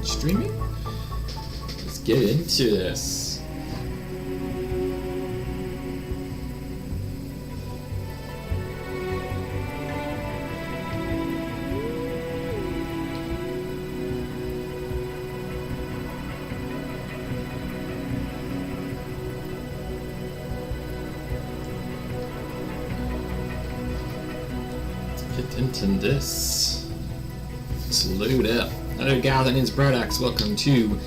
streaming? Let's get into this. Into this. Let's load up. Hello guys, my name's Brundonx. Welcome to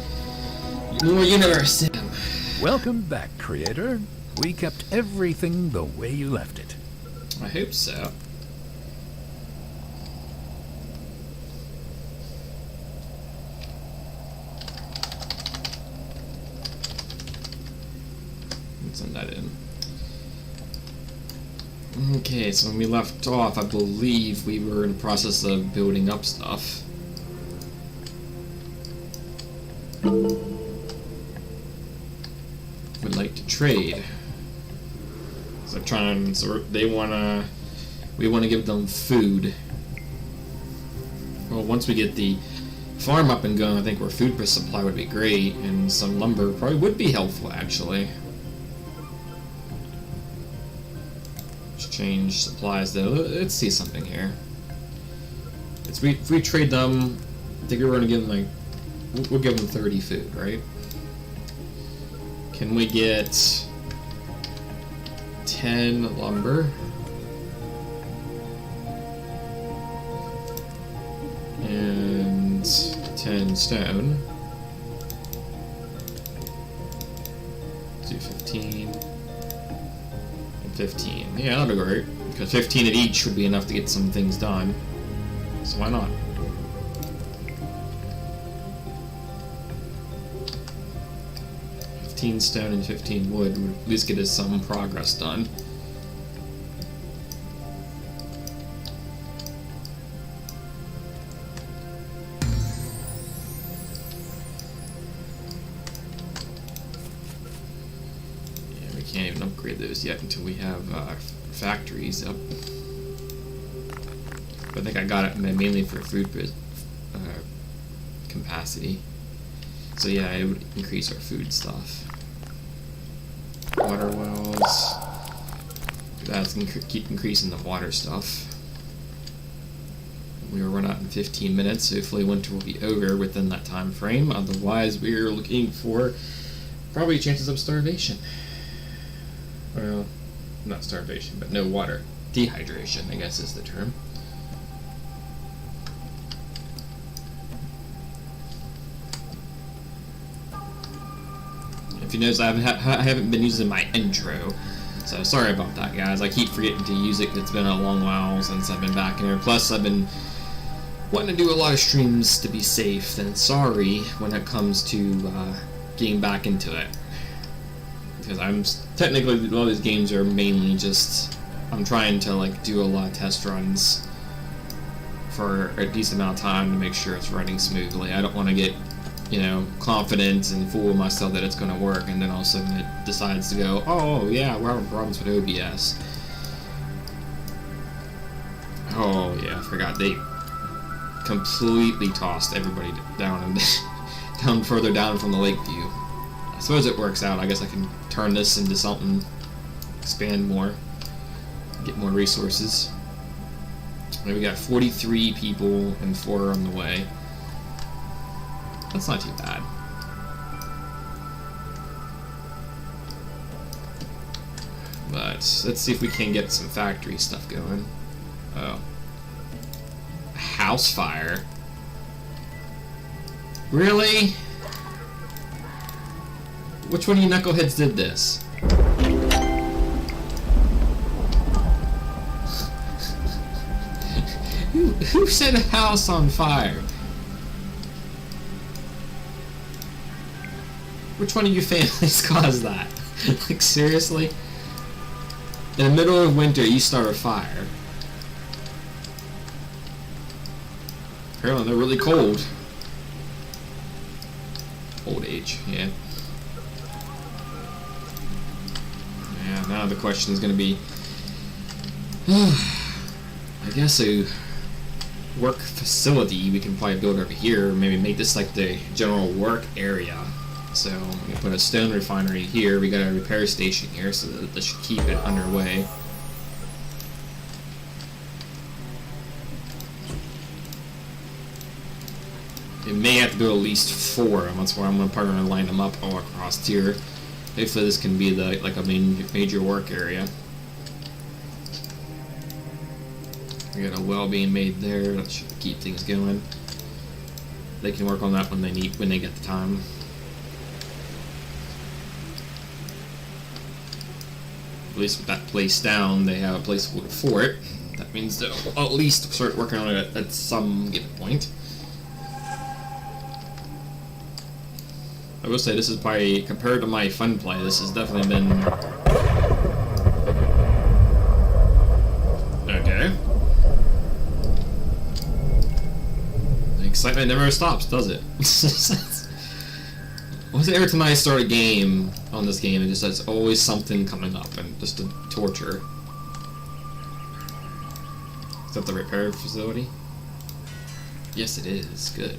Universim. Welcome back, creator. We kept everything the way you left it. I hope so. Let's send that in. Okay, so when we left off, I believe we were in the process of building up stuff. Would like to trade. So we want to give them food. Well, once we get the farm up and going, I think our food supply would be great, and some lumber probably would be helpful, actually. Change supplies though. Let's see something here. If we trade them, I think we're gonna give them we'll give them 30 food, right? Can we get 10 lumber and 10 stone? Do 15. 15. Yeah, that'll be great. Because 15 of each would be enough to get some things done. So why not? $15 stone and 15 wood would at least get us some progress done. Can't even upgrade those yet until we have factories up. But I think I got it mainly for food capacity. So yeah, it would increase our food stuff. Water wells. That's gonna keep increasing the water stuff. We will run out in 15 minutes, so hopefully winter will be over within that time frame. Otherwise, we are looking for probably chances of starvation. Well, not starvation, but no water. Dehydration, I guess is the term. If you notice, I haven't been using my intro, so sorry about that, guys. I keep forgetting to use it. It's been a long while since I've been back in here. Plus, I've been wanting to do a lot of streams to be safe. Then sorry when it comes to getting back into it. Because technically a lot of these games are mainly just I'm trying to do a lot of test runs for a decent amount of time to make sure it's running smoothly. I don't want to get confident and fool myself that it's going to work, and then all of a sudden it decides to go, oh yeah, we're having problems with OBS. Oh yeah, I forgot they completely tossed everybody down and down further down from the lake view. I suppose it works out. I guess I can turn this into something, expand more, get more resources. And we got 43 people and 4 on the way. That's not too bad. But let's see if we can get some factory stuff going. Oh. A house fire? Really? Which one of you knuckleheads did this? Who set a house on fire? Which one of you families caused that? Seriously? In the middle of winter, you start a fire. Apparently they're really cold. Old age, yeah. Yeah, now the question is going to be, I guess work facility we can probably build over here. Maybe make this like the general work area. So we can put a stone refinery here. We got a repair station here, so that this should keep it underway. It may have to build at least 4, and that's why I'm probably going to line them up all across here. Hopefully this can be the like a major work area. We got a well being made there. That should keep things going. They can work on that when they get the time. At least with that place down, they have a place for it. That means they'll at least start working on it at some given point. I will say this is probably, compared to my fun play, this has definitely been... Okay. The excitement never stops, does it? What's it every time I start a game on this game, it just has always something coming up, and just a torture. Is that the repair facility? Yes, it is. Good.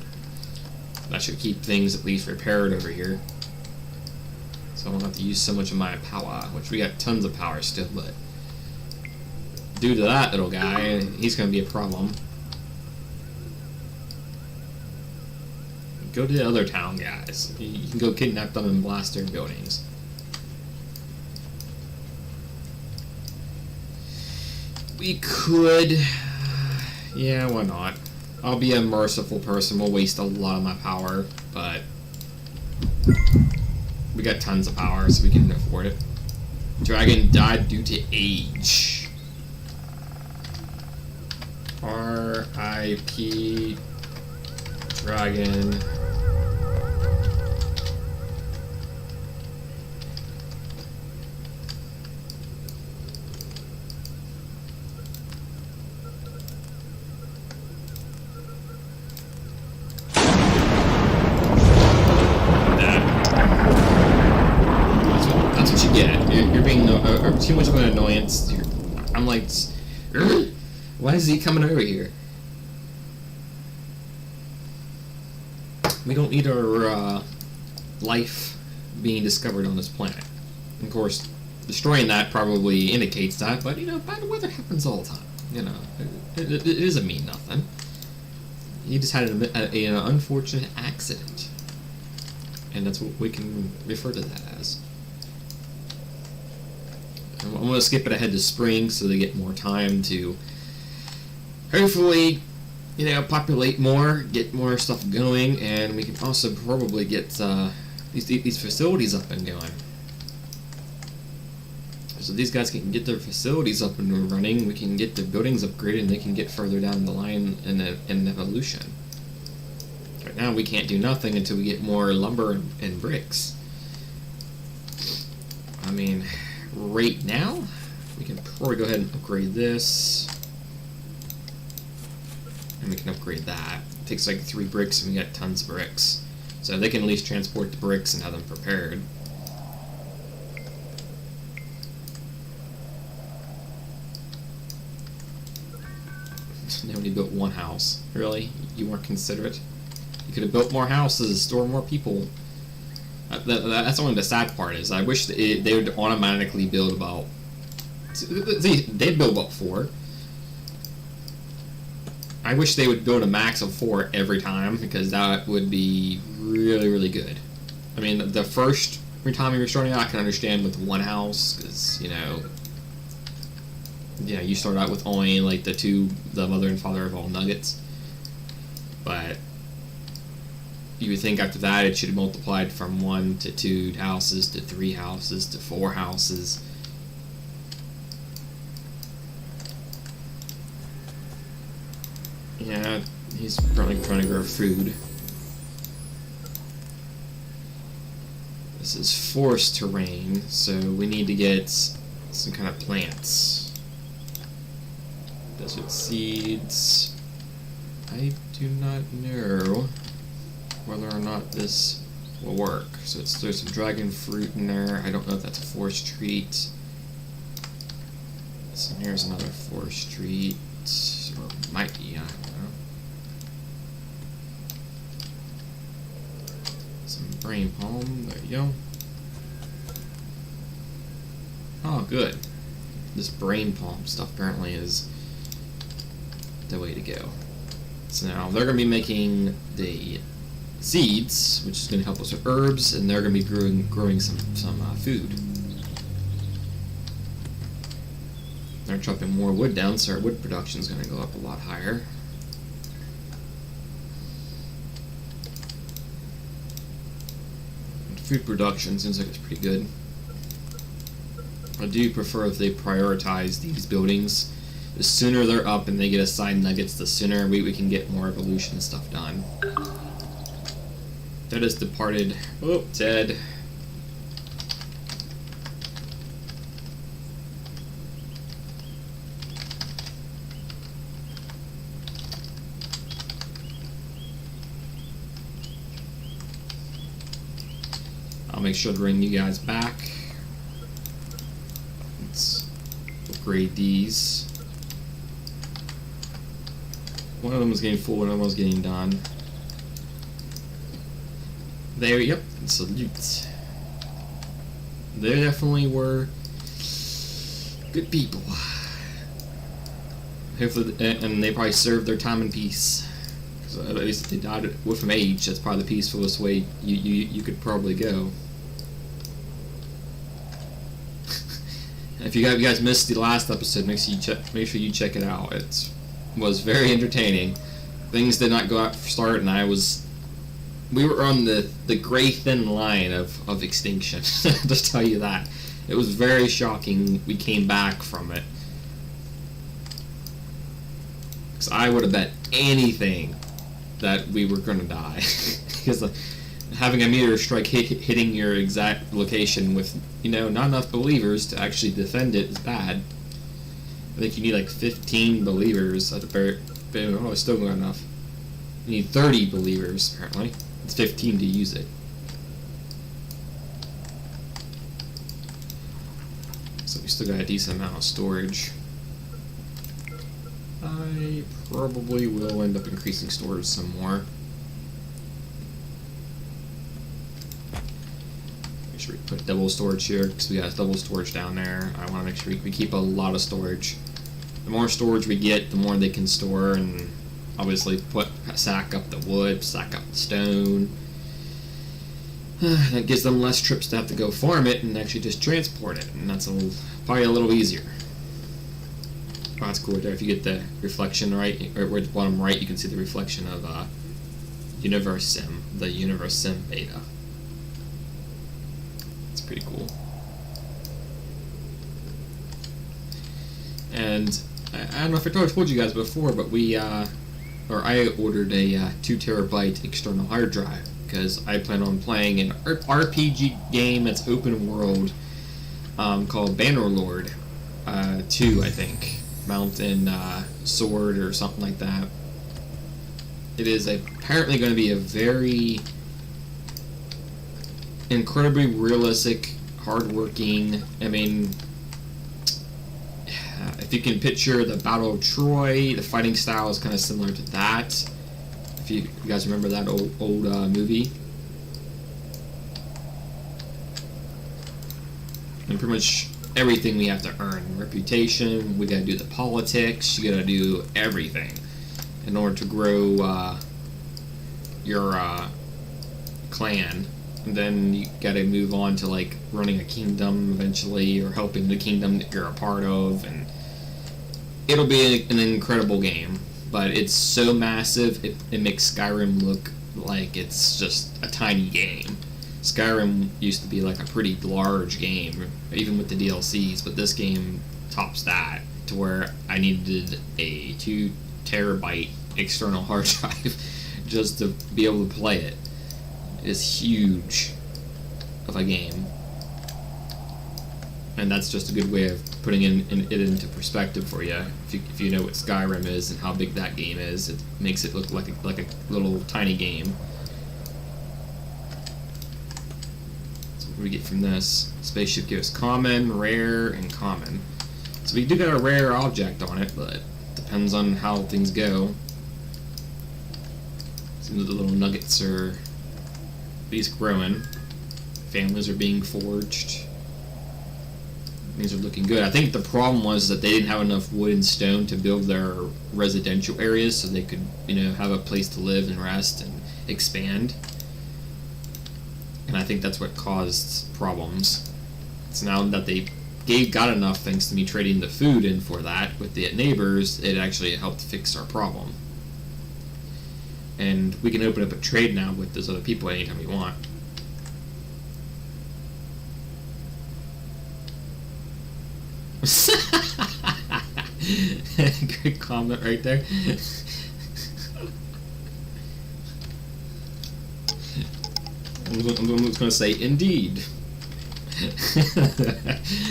That should keep things at least repaired over here. So I won't have to use so much of my power, which we got tons of power still, but due to that little guy, he's going to be a problem. Go to the other town, guys. You can go kidnap them and blast their buildings. We could... Yeah, why not? I'll be a merciful person. We'll waste a lot of my power, but we got tons of power, so we can afford it. Dragon died due to age. R.I.P. Dragon. You're being too much of an annoyance. I'm like, why is he coming over here? We don't need our life being discovered on this planet. Of course, destroying that probably indicates that, but you know, bad weather happens all the time. You know, it doesn't mean nothing. He just had an unfortunate accident, and that's what we can refer to that as. I'm going to skip it ahead to spring so they get more time to hopefully, you know, populate more, get more stuff going, and we can also probably get these facilities up and going. So these guys can get their facilities up and running, we can get their buildings upgraded, and they can get further down the line in evolution. Right now we can't do nothing until we get more lumber and bricks. I mean... Right now, we can probably go ahead and upgrade this, and we can upgrade that. It takes like 3 bricks, and we got tons of bricks, so they can at least transport the bricks and have them prepared. They only built 1 house. Really? You weren't considerate? You could have built more houses, store more people. That's only the sad part is I wish they would automatically build about... See, they build about 4. I wish they would build a max of 4 every time, because that would be really, really good. I mean, the first time you were starting out, I can understand with 1 house, because, you know, you start out with only, like, the mother and father of all nuggets. But... you would think after that it should have multiplied from 1 to 2 houses to 3 houses to 4 houses. Yeah, he's probably trying to grow food. This is forest terrain, so we need to get some kind of plants. Desert seeds. I do not know whether or not this will work. So there's some dragon fruit in there. I don't know if that's a forest treat. So here's another forest treat. Or it might be, I don't know. brain palm. There you go. Oh, good. This brain palm stuff apparently is the way to go. So now they're going to be making the seeds, which is going to help us with herbs, and they're going to be growing some food. They're chopping more wood down, so our wood production is going to go up a lot higher. And food production seems like it's pretty good. I do prefer if they prioritize these buildings. The sooner they're up and they get assigned nuggets, the sooner we can get more evolution stuff done. Ted has departed. Oh, Ted. I'll make sure to bring you guys back. Let's upgrade these. One of them was getting full, one of them was getting done. There, yep, salute. They definitely were good people. Hopefully, and they probably served their time in peace. So at least if they died from age, that's probably the peacefulest way you could probably go. If you guys missed the last episode, make sure you check it out. It was very entertaining. Things did not go out for start, and we were on the gray thin line of extinction. Just tell you that. It was very shocking we came back from it. Because I would have bet anything that we were going to die. Because having a meteor strike hitting your exact location with, not enough believers to actually defend it is bad. I think you need like 15 believers at the very oh, it's still not enough. You need 30 believers, apparently. It's 15 to use it. So we still got a decent amount of storage. I probably will end up increasing storage some more. Make sure we put double storage here, because we got double storage down there. I want to make sure we keep a lot of storage. The more storage we get, the more they can store, and obviously sack up the wood, sack up the stone. That gives them less trips to have to go farm it and actually just transport it, and that's probably a little easier. Oh, that's cool there. If you get the reflection right, or at the bottom right, you can see the reflection of Universim, the Universim beta. It's pretty cool. And I don't know if I told you guys before, but I ordered a 2 terabyte external hard drive because I plan on playing an RPG game that's open world called Bannerlord 2, I think. Mountain Sword or something like that. It is apparently going to be a very incredibly realistic, hardworking. I mean, if you can picture the Battle of Troy, the fighting style is kind of similar to that. If you guys remember that old movie. And pretty much everything we have to earn. Reputation, we gotta do the politics, you gotta do everything in order to grow your clan. And then you gotta move on to like running a kingdom eventually, or helping the kingdom that you're a part of, and it'll be an incredible game. But it's so massive, it makes Skyrim look like it's just a tiny game. Skyrim used to be like a pretty large game, even with the DLCs, but this game tops that to where I needed a 2 terabyte external hard drive just to be able to play it. It's huge of a game. And that's just a good way of putting it into perspective for you. If you know what Skyrim is and how big that game is, it makes it look like a little tiny game. So what do we get from this? Spaceship gives common, rare, and common. So we do got a rare object on it, but depends on how things go. Some of the little nuggets are least growing. Families are being forged. Things are looking good. I think the problem was that they didn't have enough wood and stone to build their residential areas so they could, have a place to live and rest and expand. And I think that's what caused problems. So now that they got enough, thanks to me trading the food in for that with the neighbors, it actually helped fix our problem. And we can open up a trade now with those other people anytime we want. Great comment right there. I'm just going to say indeed.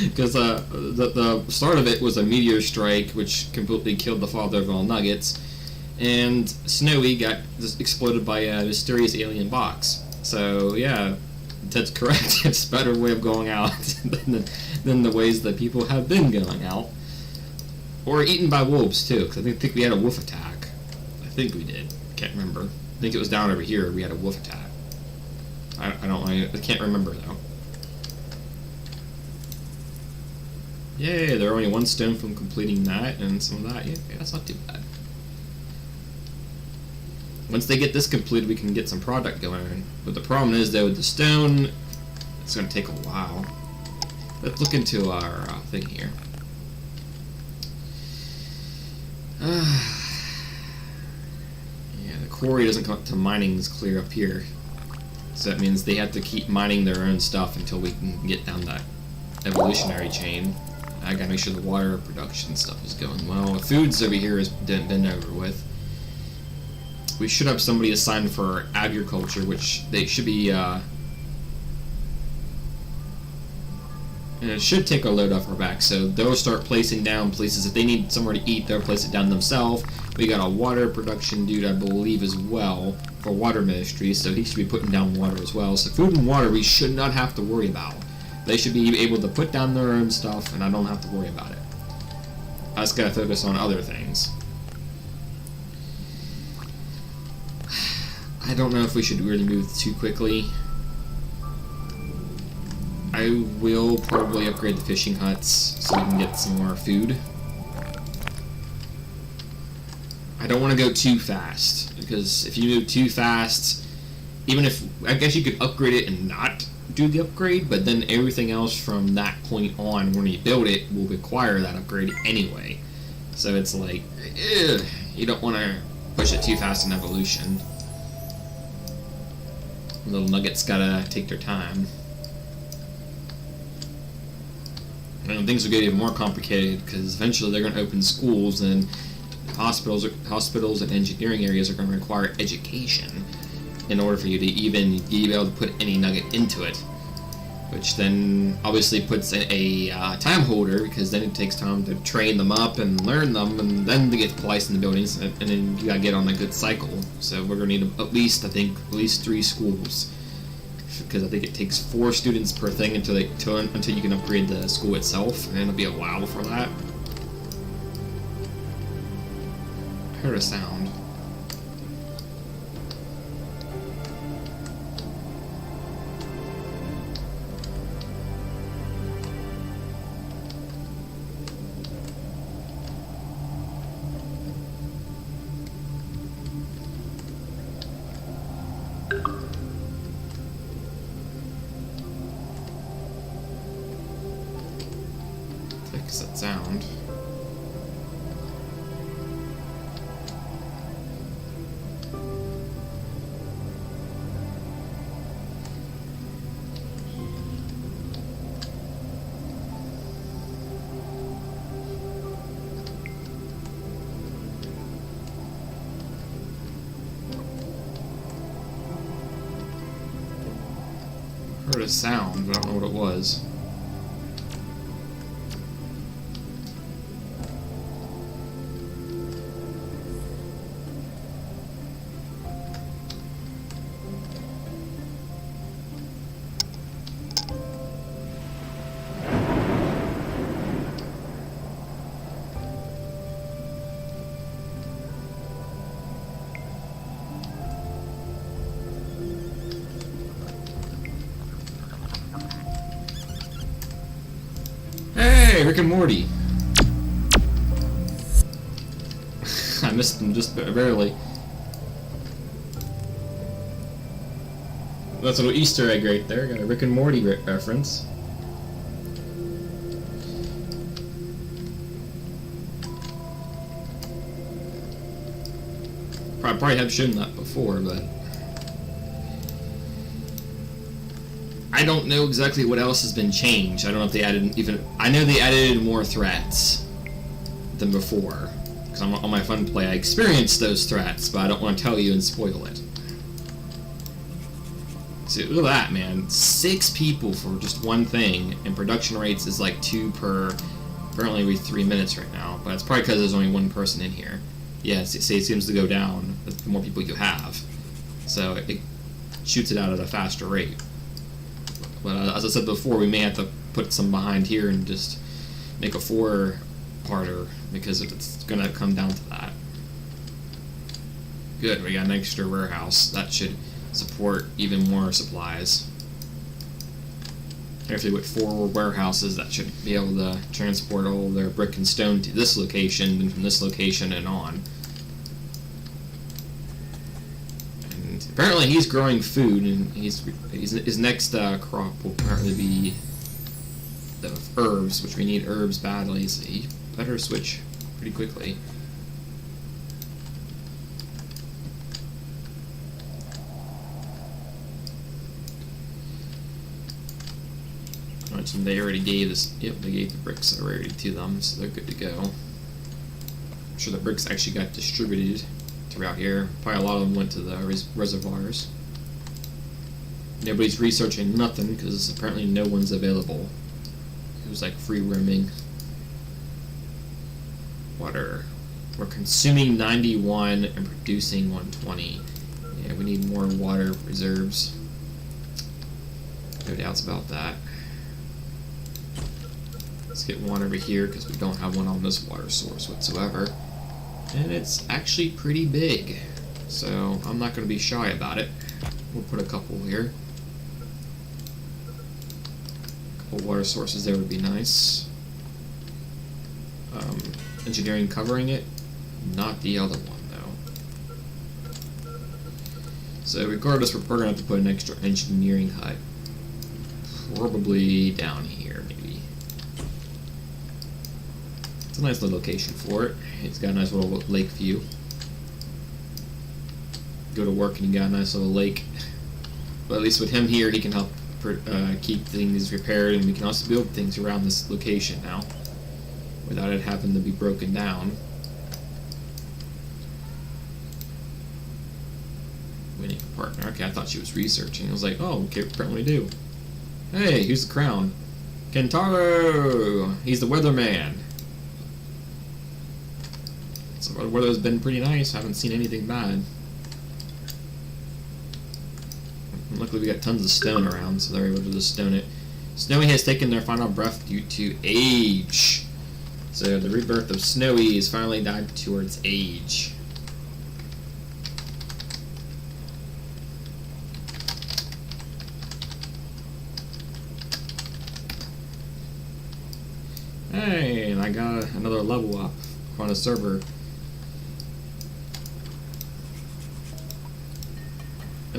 Because the start of it was a meteor strike which completely killed the father of all nuggets, and Snowy got exploded by a mysterious alien box. So yeah, that's correct. It's a better way of going out than the ways that people have been going out. Or eaten by wolves too, because I think we had a wolf attack. I think we did. Can't remember. I think it was down over here we had a wolf attack. I can't remember though. Yay, they're only one stone from completing that and some of that. Yeah, that's not too bad. Once they get this completed, we can get some product going. But the problem is, though, with the stone, it's going to take a while. Let's look into our thing here. Yeah, the quarry doesn't come up to mining is clear up here. So that means they have to keep mining their own stuff until we can get down that evolutionary chain. I gotta make sure the water production stuff is going well. The food's over here has been over with. We should have somebody assigned for agriculture, which they should be, and it should take a load off our back, so they'll start placing down places. If they need somewhere to eat, they'll place it down themselves. We got a water production dude, I believe, as well, for water ministry, so he should be putting down water as well. So food and water we should not have to worry about. They should be able to put down their own stuff, and I don't have to worry about it. I just gotta focus on other things. I don't know if we should really move too quickly. I will probably upgrade the fishing huts so we can get some more food. I don't want to go too fast, because if you move too fast, even if, I guess you could upgrade it and not do the upgrade, but then everything else from that point on, when you build it, will require that upgrade anyway. So it's like, you don't want to push it too fast in evolution. Little nuggets gotta take their time. And things will get even more complicated because eventually they're going to open schools, and hospitals and engineering areas are going to require education in order for you to even be able to put any nugget into it. Which then obviously puts in a time holder, because then it takes time to train them up and learn them, and then they get placed in the buildings, and then you gotta get on a good cycle. So we're gonna need at least 3 schools, because I think it takes 4 students per thing until you can upgrade the school itself, and it'll be a while for that. I heard a sound. Fix that sound. Heard a sound, but I don't know what it was. Hey, Rick and Morty. I missed them just barely. That's a little Easter egg right there. Got a Rick and Morty reference. Probably have shown that before, but I don't know exactly what else has been changed. I don't know if they added even. I know they added more threats than before. Because on my fun play, I experienced those threats, but I don't want to tell you and spoil it. See, look at that, man. 6 people for just one thing, and production rates is like 2 per, apparently every 3 minutes right now, but it's probably because there's only one person in here. Yeah, it seems to go down the more people you have. So it shoots it out at a faster rate. But as I said before, we may have to put some behind here and just make a 4-parter, because it's going to come down to that. Good, we got an extra warehouse. That should support even more supplies. Actually, with 4 warehouses, that should be able to transport all of their brick and stone to this location, and from this location and on. And apparently he's growing food, and his next crop will apparently be the herbs, which we need herbs badly, so he better switch pretty quickly. And they already gave this. Yep, they gave the bricks already to them, so they're good to go. I'm sure the bricks actually got distributed throughout here. Probably a lot of them went to the reservoirs. Nobody's researching nothing because apparently no one's available. It was like free roaming. Water. We're consuming 91 and producing 120. Yeah, we need more water reserves. No doubts about that. Let's get one over here because we don't have one on this water source whatsoever. And it's actually pretty big, so I'm not going to be shy about it. We'll put a couple here. A couple water sources there would be nice. Engineering covering it, not the other one though. So regardless, we're going to have to put an extra engineering hut. Probably down here, maybe. It's a nice little location for it. It's got a nice little lake view. Go to work and you got a nice little lake. But at least with him here, he can help keep things repaired, and we can also build things around this location now without it having to be broken down. Winning a partner. Okay, I thought she was researching. I was like, oh, okay, apparently do. Hey, here's the crown. Kentaro! He's the weatherman. So the weather's been pretty nice. Haven't seen anything bad. Luckily we got tons of stone around, so they're able to just stone it. Snowy has taken their final breath due to age. So the rebirth of Snowy has finally died towards age. Hey, and I got another level up on a server.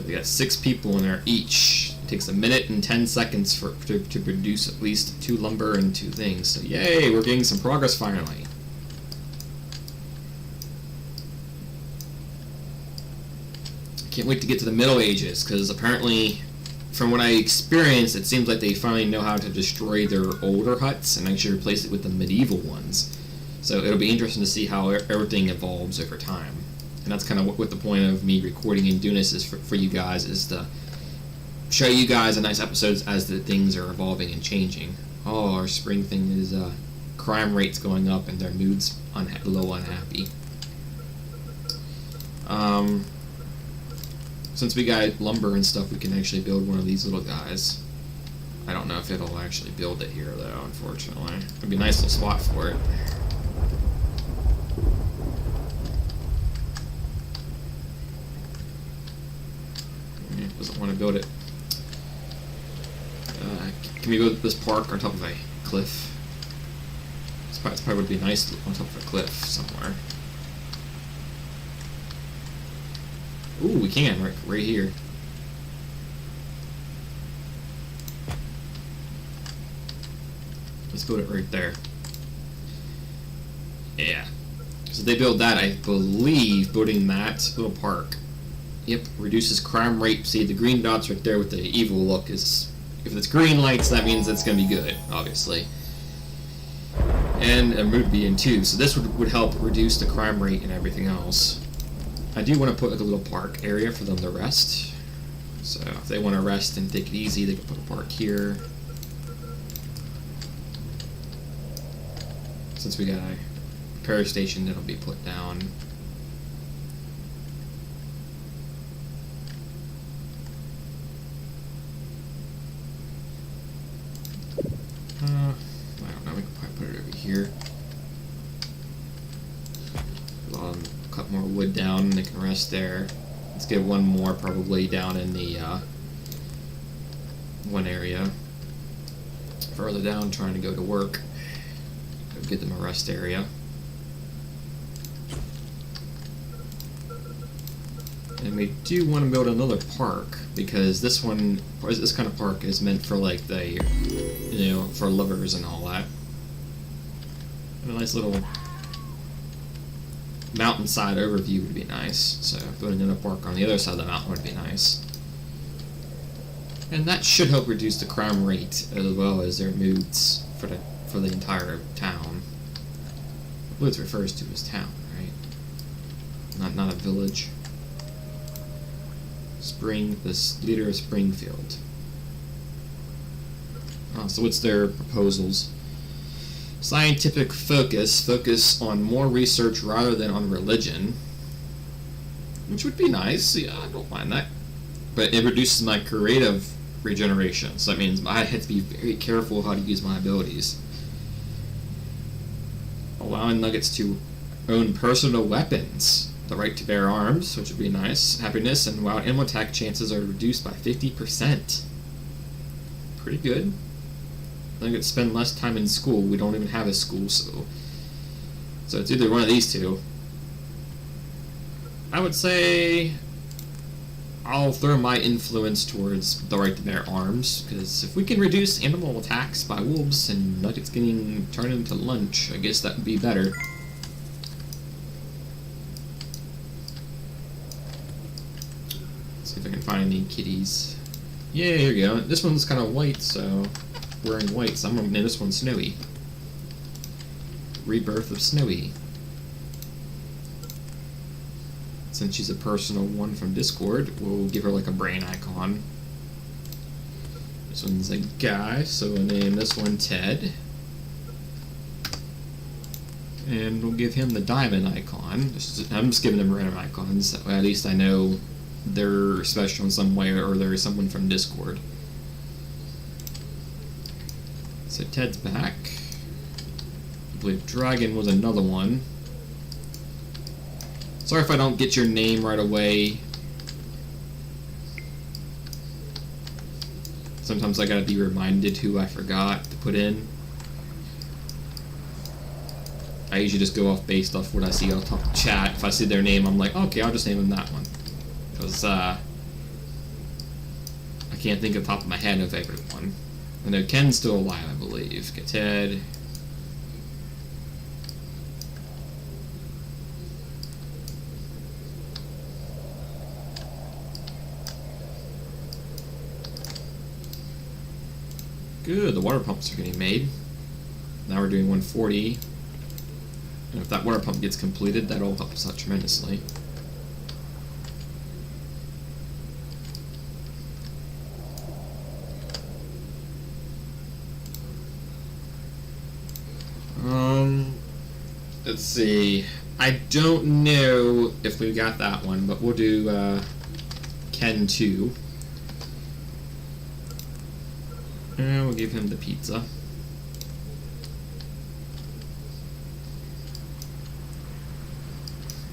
We got 6 people in there each. It takes 1 minute and 10 seconds to produce at least 2 lumber and 2 things. So yay, we're getting some progress finally. Can't wait to get to the Middle Ages, because apparently, from what I experienced, it seems like they finally know how to destroy their older huts and actually replace it with the medieval ones. So it'll be interesting to see how everything evolves over time. And that's kind of what the point of me recording and doing this is for you guys, is to show you guys a nice episodes as the things are evolving and changing. Oh, our spring thing is crime rates going up and their moods low unhappy. Since we got lumber and stuff, we can actually build one of these little guys. I don't know if it'll actually build it here though, unfortunately. It'd be a nice little spot for it. Doesn't want to build it. Can we build this park on top of a cliff? This probably would be nice on top of a cliff somewhere. Ooh, we can right here. Let's build it right there. Yeah. So they build that, I believe, building that little park. Yep, reduces crime rate. See, the green dots right there with the evil look is... If it's green lights, that means it's going to be good, obviously. And a mood being too, so this would help reduce the crime rate and everything else. I do want to put like a little park area for them to rest. So if they want to rest and take it easy, they can put a park here. Since we got a repair station that'll be put down. I don't know, we can probably put it over here. Cut more wood down and they can rest there. Let's get one more probably down in the one area. Further down, trying to go to work. Go get them a rest area. And we do want to build another park because this kind of park is meant for like the, for lovers and all that. And a nice little mountainside overview would be nice. So building another park on the other side of the mountain would be nice. And that should help reduce the crime rate as well as their moods for the entire town. What it refers to as town, right? Not a village. This leader of Springfield. So what's their proposals? Scientific focus on more research rather than on religion. Which would be nice, yeah, I don't mind that. But it reduces my creative regeneration, so that means I have to be very careful how to use my abilities. Allowing Nuggets to own personal weapons. The right to bear arms, which would be nice. Happiness and wild animal attack chances are reduced by 50%. Pretty good. Nuggets spend less time in school. We don't even have a school, so it's either one of these two. I would say I'll throw my influence towards the right to bear arms, because if we can reduce animal attacks by wolves and Nuggets getting turned into lunch, I guess that would be better. See if I can find any kitties. Yeah, here we go. This one's kind of white, so wearing white, so I'm gonna name this one Snowy. Rebirth of Snowy. Since she's a personal one from Discord, we'll give her like a brain icon. This one's a guy, so we'll name this one Ted. And we'll give him the diamond icon. I'm just giving them random icons, that way at least I know they're special in some way, or they're someone from Discord. So Ted's back. I believe Dragon was another one. Sorry if I don't get your name right away. Sometimes I gotta be reminded who I forgot to put in. I usually just go off based off what I see on top of chat. If I see their name, I'm like, okay, I'll just name them that one. Because, I can't think of the top of my head of everyone. I know Ken's still alive, I believe. Get Ted. Good, the water pumps are getting made. Now we're doing 140. And if that water pump gets completed, that'll help us out tremendously. Let's see. I don't know if we got that one, but we'll do Ken 2. And we'll give him the pizza.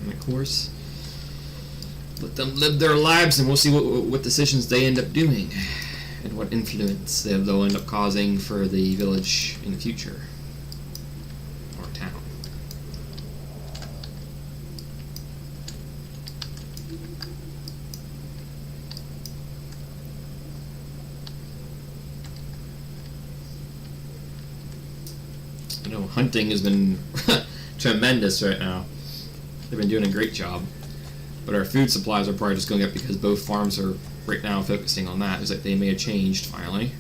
And of course, let them live their lives, and we'll see what decisions they end up doing and what influence they'll end up causing for the village in the future. Or hunting has been tremendous right now. They've been doing a great job. But our food supplies are probably just going up because both farms are right now focusing on that. It's like they may have changed finally.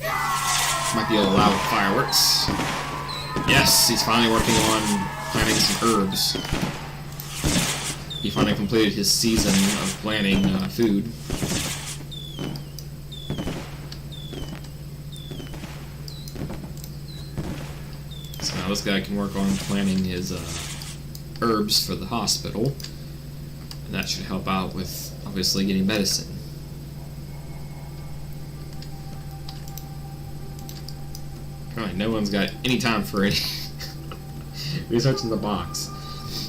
Might be able to allow fireworks. Yes, he's finally working on planting some herbs. He finally completed his season of planting food. So now this guy can work on planting his herbs for the hospital. And that should help out with, obviously, getting medicine. Apparently no one's got any time for any research in the box.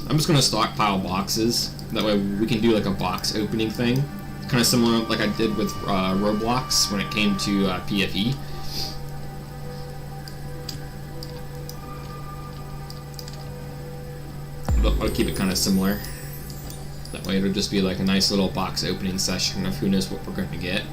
I'm just going to stockpile boxes. That way we can do like a box opening thing. Kind of similar like I did with Roblox when it came to PFE. But I'll keep it kind of similar. That way it'll just be like a nice little box opening session of who knows what we're going to get.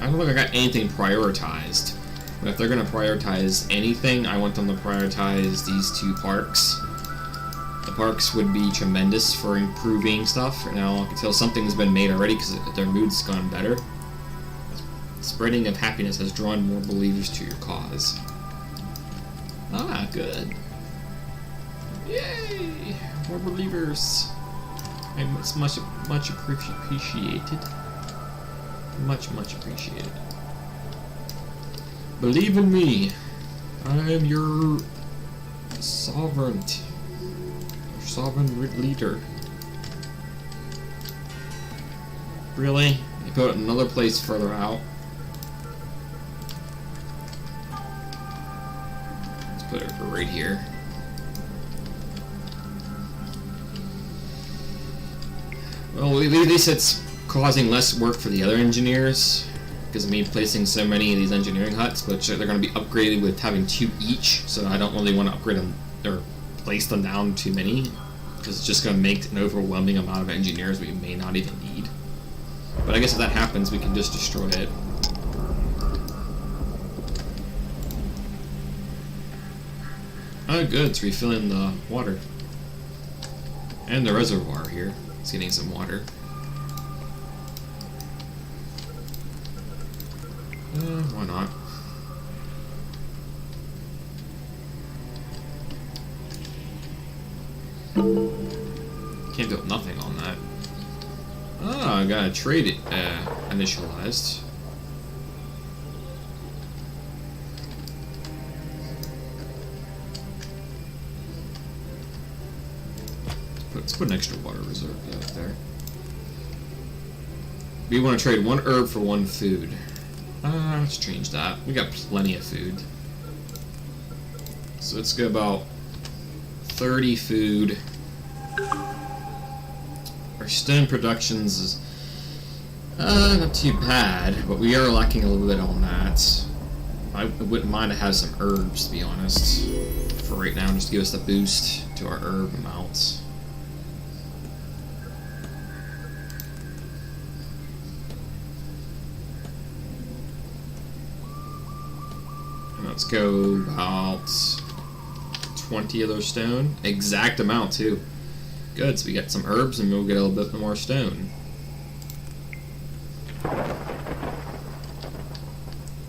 I don't think I got anything prioritized. But if they're going to prioritize anything, I want them to prioritize these two parks. The parks would be tremendous for improving stuff. Right now I can tell something's been made already because their mood's gone better. Spreading of happiness has drawn more believers to your cause. Ah, good. Yay! More believers. It's much appreciated. Much appreciated. Believe in me. I am your sovereign leader. Really? You put it another place further out. Let's put it right here. Well, at least it's causing less work for the other engineers because of me placing so many of these engineering huts, which they're going to be upgraded with having 2 each, so I don't really want to upgrade them or place them down too many because it's just going to make an overwhelming amount of engineers we may not even need. But I guess if that happens, we can just destroy it. Oh good, it's refilling the water. And the reservoir here. It's getting some water. Why not? Can't do nothing on that. Oh, I got a trade initialized. Let's put an extra water reserve out there. We want to trade 1 herb for 1 food. Let's change that. We got plenty of food. So let's go about 30 food. Our stone productions is not too bad, but we are lacking a little bit on that. I wouldn't mind to have some herbs, to be honest, for right now, just to give us the boost to our herb amounts. Let's go about 20 of those stone. Exact amount, too. Good, so we get some herbs and we'll get a little bit more stone.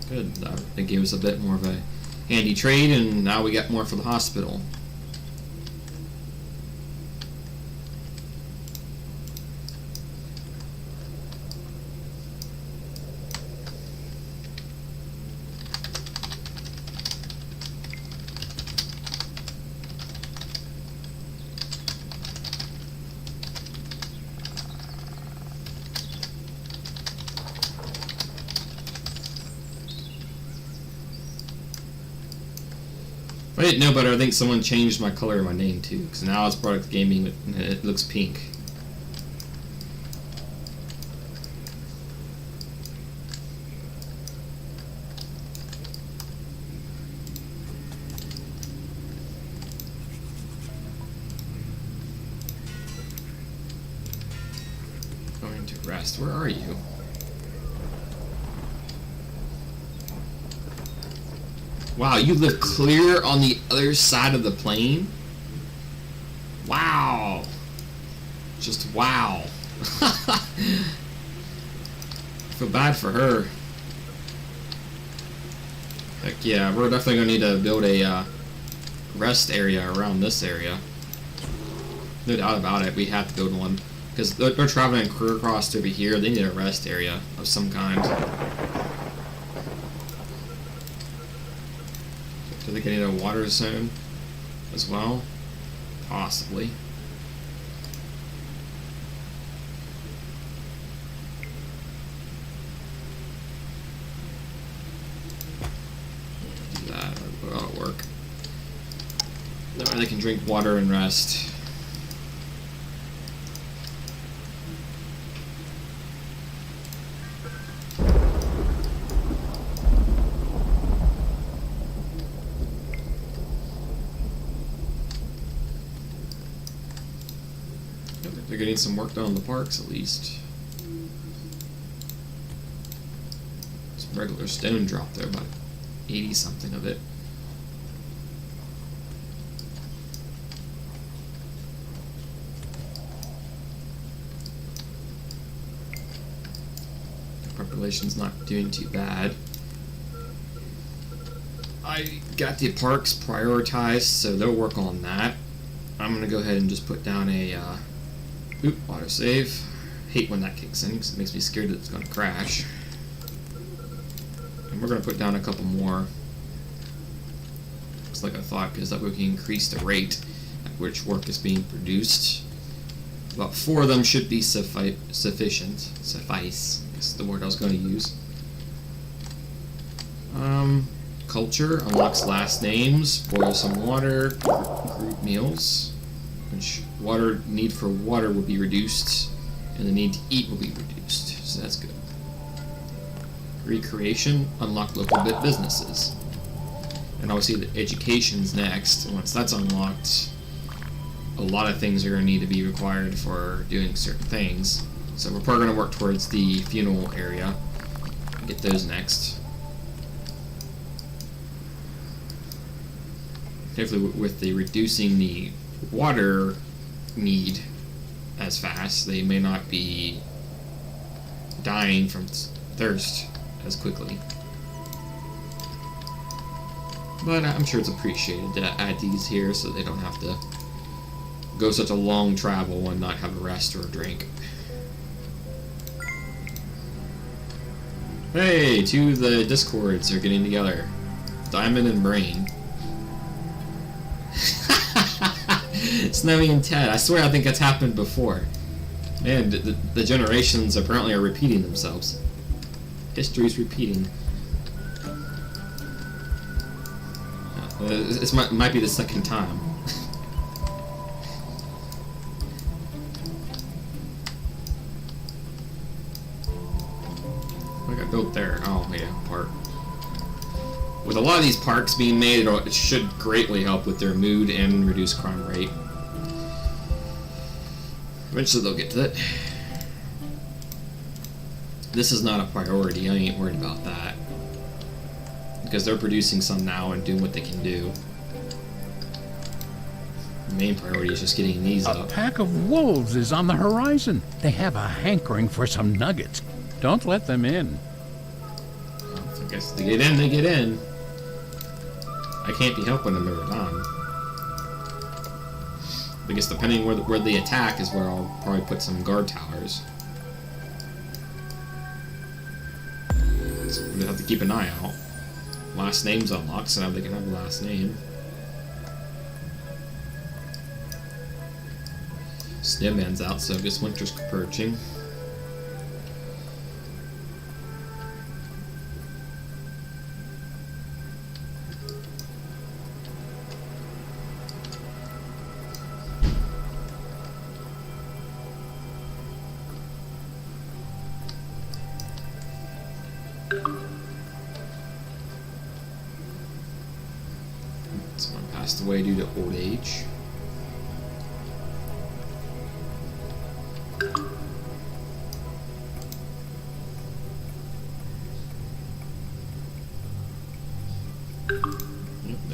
Good, that gave us a bit more of a handy trade, and now we got more for the hospital. If I didn't know better, I think someone changed my color of my name too, because now it's Product Gaming and it looks pink. Going to rest. Where are you? Wow, you live clear on the other side of the plane? Wow. Just wow. I feel bad for her. Heck yeah, we're definitely gonna need to build a rest area around this area. No doubt about it, we have to build one. Because they're traveling clear across over here, they need a rest area of some kind. Do they need a water zone as well? Possibly. Do that, that'll work. That way they can drink water and rest. They're getting some work done on the parks, at least. Some regular stone drop there, about 80 something of it. The population's not doing too bad. I got the parks prioritized, so they'll work on that. I'm gonna go ahead and just put down a autosave. Hate when that kicks in because it makes me scared that it's going to crash. And we're going to put down a couple more. Looks like I thought, because that way we can increase the rate at which work is being produced. About 4 of them should be sufficient. Suffice is the word I was going to use. Culture unlocks last names. Boil some water. Group meals. Which water need for water will be reduced, and the need to eat will be reduced. So that's good. Recreation, unlock local businesses. And obviously the education's next. And once that's unlocked, a lot of things are going to need to be required for doing certain things. So we're probably going to work towards the funeral area. Get those next. Hopefully with the reducing the water need as fast, they may not be dying from thirst as quickly. But I'm sure it's appreciated to add these here so they don't have to go such a long travel and not have a rest or a drink. Hey, 2 of the discords are getting together. Diamond and Brain. Snowy and Ted. I swear I think that's happened before. Man, the generations apparently are repeating themselves. History's repeating. This might be the second time. What got built there? Oh, yeah, park. With a lot of these parks being made, it should greatly help with their mood and reduce crime rate. Eventually they'll get to it. This is not a priority, I ain't worried about that. Because they're producing some now and doing what they can do. The main priority is just getting these up. A pack of wolves is on the horizon. They have a hankering for some nuggets. Don't let them in. Well, I guess they get in, they get in. I can't be helping them every time. I guess depending where they attack is where I'll probably put some guard towers. So we're gonna have to keep an eye out. Last name's unlocked, so now they can have a last name. Snowman's out, so I guess winter's approaching. Someone passed away due to old age.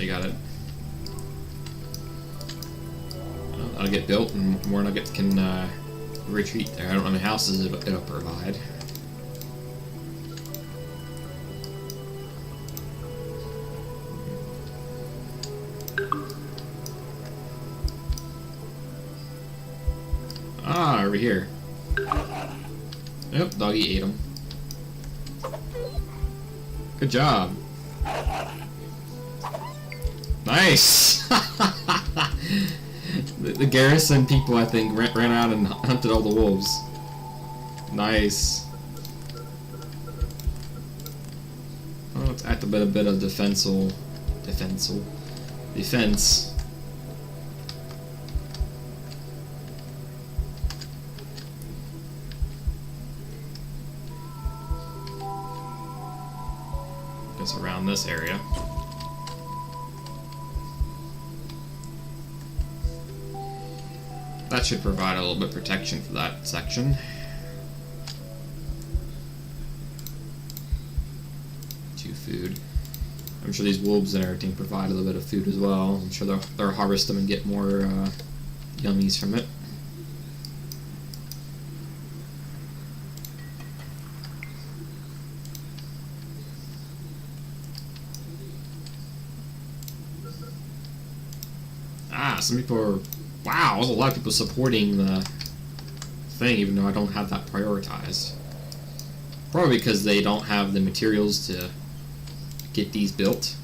They got it. Well, that'll get built, and more nuggets can retreat there. I don't know how many houses it'll provide. Ah, over here. Yep, doggy ate him. Good job. Nice! the garrison people, I think, ran out and hunted all the wolves. Nice. Oh, let's act a bit of defense. Guess around this area. That should provide a little bit of protection for that section. 2 food. I'm sure these wolves and everything provide a little bit of food as well. I'm sure they'll harvest them and get more yummies from it. Ah, some people are... Wow, there's a lot of people supporting the thing, even though I don't have that prioritized. Probably because they don't have the materials to get these built.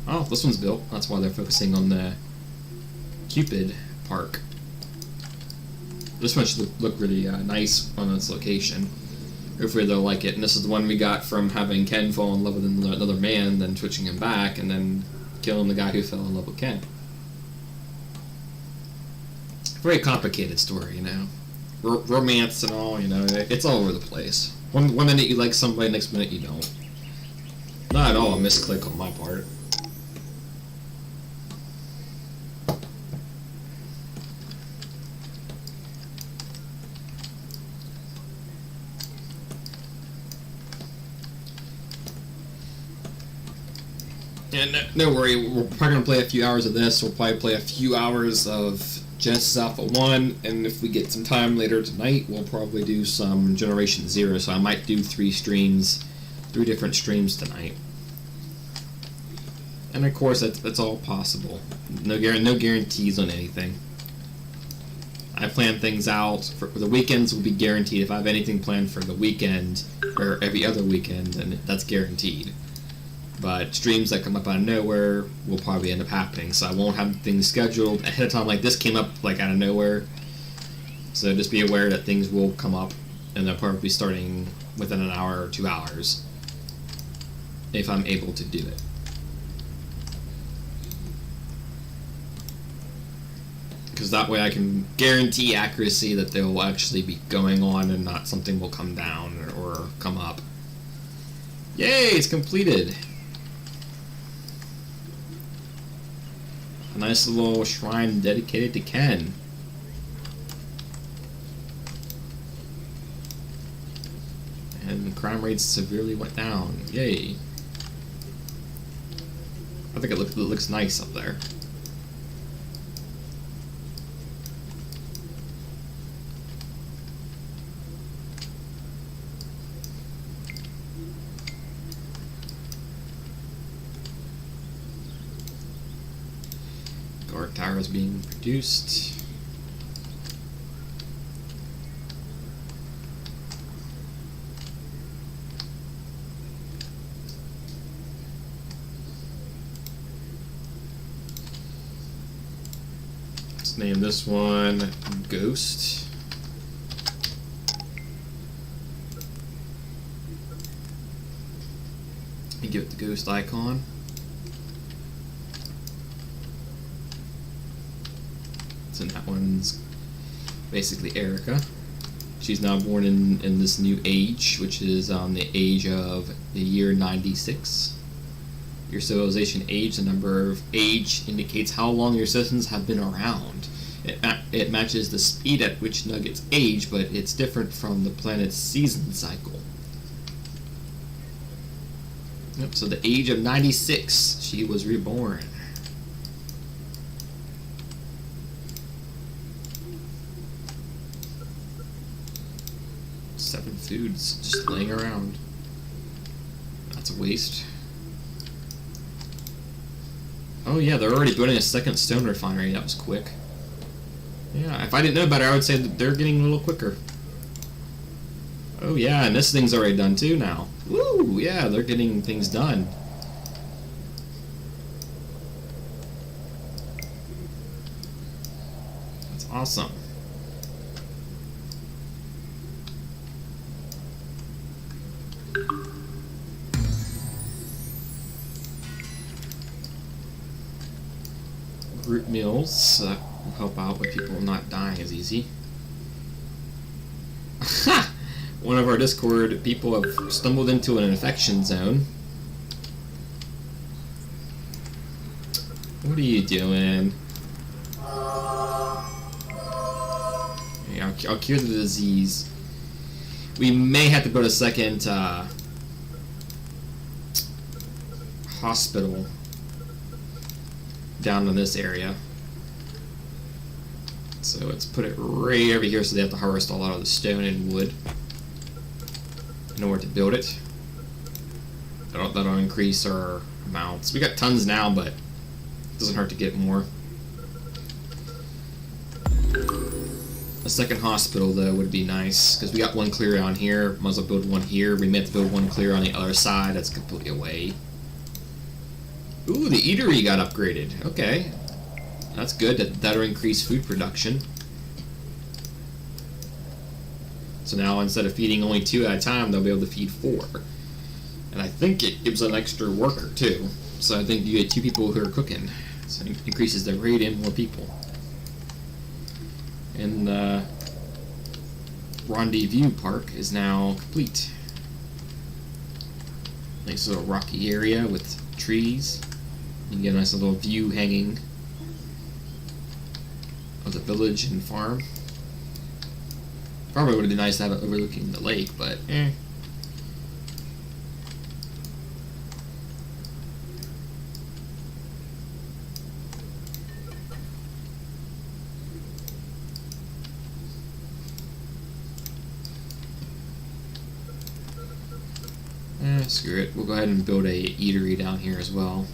Oh, this one's built. That's why they're focusing on the Cupid Park. This one should look really nice on its location. Hopefully they'll like it. And this is the one we got from having Ken fall in love with another man, then switching him back, and then killing the guy who fell in love with Ken. Very complicated story, you know. Romance and all, you know, it's all over the place. One minute you like somebody, next minute you don't. Not at all a misclick on my part. And no worry, we're probably going to play a few hours of this. We'll probably play a few hours of Genesis Alpha 1, and if we get some time later tonight, we'll probably do some Generation 0, so I might do 3 different streams tonight. And of course, that's all possible. No guarantees on anything. I plan things out. For the weekends will be guaranteed. If I have anything planned for the weekend, or every other weekend, then that's guaranteed. But streams that come up out of nowhere will probably end up happening, so I won't have things scheduled ahead of time. Like this came up like out of nowhere, so just be aware that things will come up, and they'll probably be starting within an hour or 2 hours if I'm able to do it. Because that way I can guarantee accuracy that they will actually be going on and not something will come down or come up. Yay, it's completed! A nice little shrine dedicated to Ken. And crime rates severely went down. Yay. I think it looks nice up there. Guard tower is being produced. Let's name this one Ghost. And give it the ghost icon. And that one's basically Erica. She's now born in this new age, which is the age of the year 96. Your civilization age, the number of age, indicates how long your citizens have been around. It matches the speed at which nuggets age, but it's different from the planet's season cycle. Yep, so the age of 96, she was reborn. Seven foods just laying around. That's a waste. Oh yeah, they're already building a second stone refinery. That was quick. Yeah, if I didn't know better, I would say that they're getting a little quicker. Oh yeah, and this thing's already done too now. Woo! Yeah, they're getting things done. That's awesome. Group meals will help out with people not dying as easy. Ha! One of our Discord people have stumbled into an infection zone. What are you doing? Yeah, I'll cure the disease. We may have to build a second hospital down in this area. So let's put it right over here so they have to harvest a lot of the stone and wood in order to build it. That'll increase our amounts. We got tons now, but it doesn't hurt to get more. A second hospital, though, would be nice, because we got one clear down here. Might as well build one here. We may have to build one clear on the other side. That's completely away. Ooh, the eatery got upgraded. Okay. That's good. That'll increase food production. So now instead of feeding only 2 at a time, they'll be able to feed 4. And I think it gives an extra worker, too. So I think you get 2 people who are cooking. So it increases the rate and more people. And the Rendezvous Park is now complete. Nice little rocky area with trees. You can get a nice little view hanging of the village and farm. Probably would have been nice to have it overlooking the lake, but eh. Screw it. We'll go ahead and build a eatery down here as well.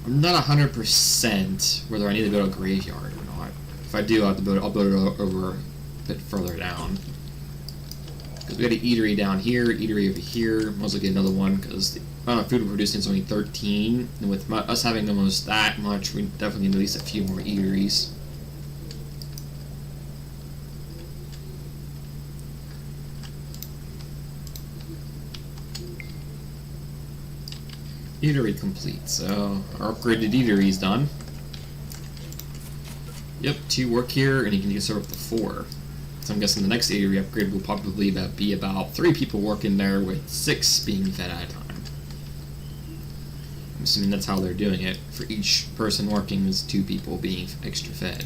I'm not 100% whether I need to build a graveyard or not. If I do, I'll build it over a bit further down. Because we got an eatery down here, eatery over here. Might as well get another one because the amount of food we're producing is only 13. And with us having almost that much, we definitely need at least a few more eateries. Eatery complete, so our upgraded eatery is done. Yep, 2 work here, and you can just serve up to 4. So I'm guessing the next eatery upgrade will probably be about 3 people working there with 6 being fed at a time. I'm assuming that's how they're doing it. For each person working, is 2 people being extra fed.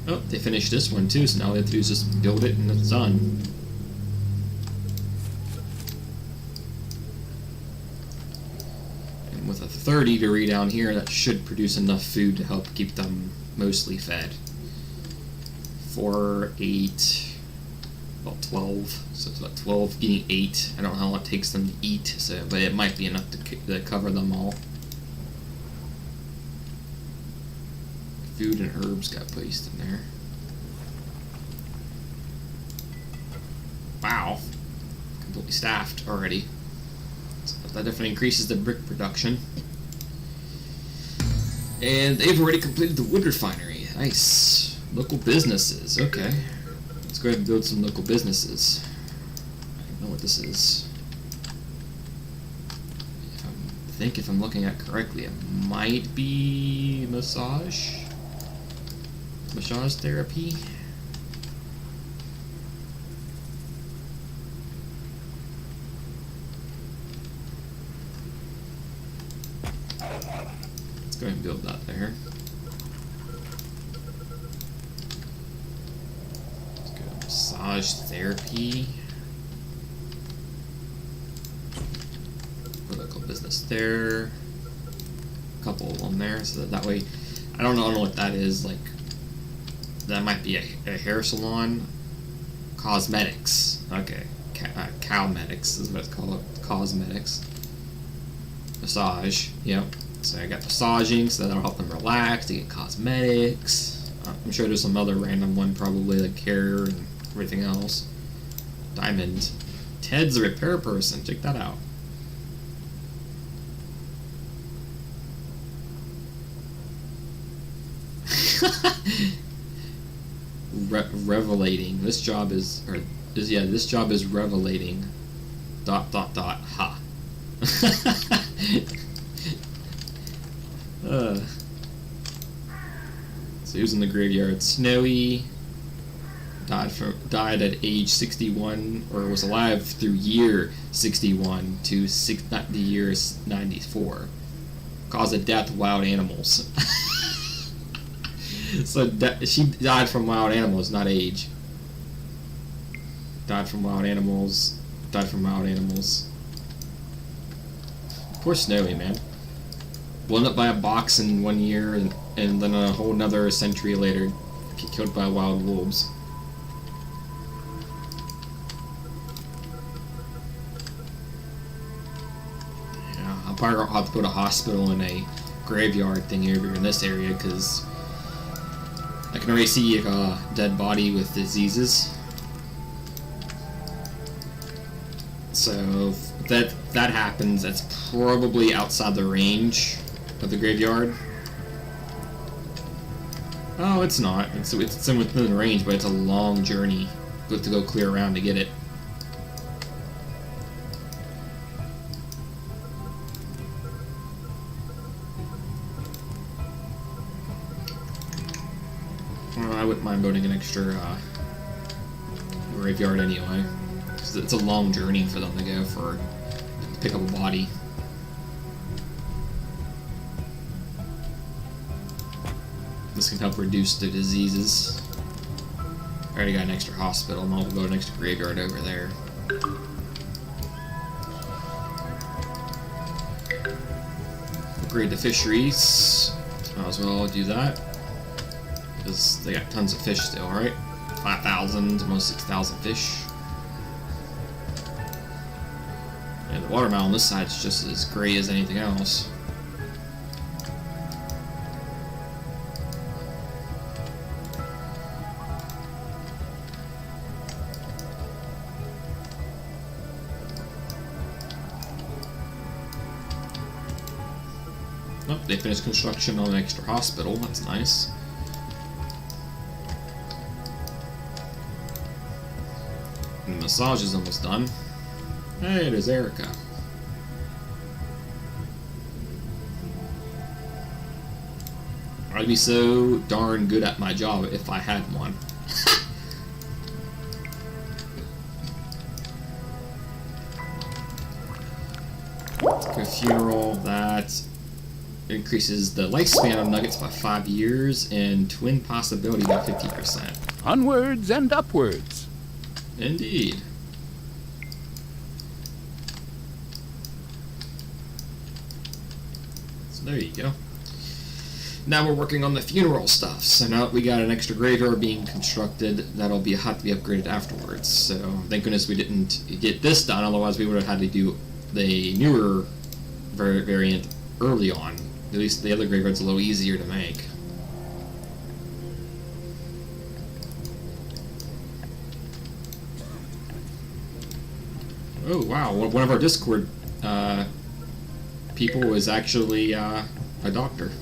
Oh, they finished this one too, so now all they have to do is just build it and it's done. With a 3rd eatery down here, that should produce enough food to help keep them mostly fed. 4, 8, about 12. So it's about 12 eating 8. I don't know how long it takes them to eat, but it might be enough to cover them all. Food and herbs got placed in there. Wow. Completely staffed already. That definitely increases the brick production. And they've already completed the wood refinery. Nice. Local businesses. Okay. Let's go ahead and build some local businesses. I don't know what this is. If I'm looking at it correctly, it might be massage therapy. Let's go ahead and build that there. Let's go massage therapy. Local business there. A couple of them there, so that way, I don't know what that is. Like, that might be a hair salon. Cosmetics. Okay. Cowmetics is what it's called. Cosmetics. Massage. Yep. So I got massaging, so that'll help them relax. They get cosmetics. I'm sure there's some other random one, probably like hair and everything else. Diamond. Ted's a repair person. Check that out. Revelating. This job is, this job is revelating. ... Ha. So he was in the graveyard. Snowy died at age 61, or was alive through year 61 to the year 94. Cause of death: wild animals. So she died from wild animals, not age. Died from wild animals. Died from wild animals. Poor Snowy, man. Blown up by a box in 1 year, and then a whole another century later, killed by wild wolves. Yeah, I'll probably have to put a hospital in a graveyard thing over in this area, because I can already see a dead body with diseases. So if that happens, that's probably outside the range of the graveyard. Oh, it's not. It's within the range, but it's a long journey to go clear around to get it. I wouldn't mind building an extra graveyard anyway, because it's a long journey for them to go to pick up a body. This can help reduce the diseases. I already got an extra hospital, and I'll build an extra graveyard over there. Upgrade the fisheries. Might as well do that, because they got tons of fish still, right? 5,000 to almost 6,000 fish. And the waterfowl on this side is just as great as anything else. Oh, they finished construction on an extra hospital. That's nice. And the massage is almost done. Hey, there's Erica. I'd be so darn good at my job if I had one. A funeral that increases the lifespan of nuggets by 5 years and twin possibility by 50%. Onwards and upwards. Indeed. So there you go. Now we're working on the funeral stuff. So now that we got an extra graveyard being constructed, that'll have to be upgraded afterwards. So thank goodness we didn't get this done, otherwise we would have had to do the newer variant early on. At least the other graveyard's a little easier to make. Oh wow, one of our Discord people was actually a doctor.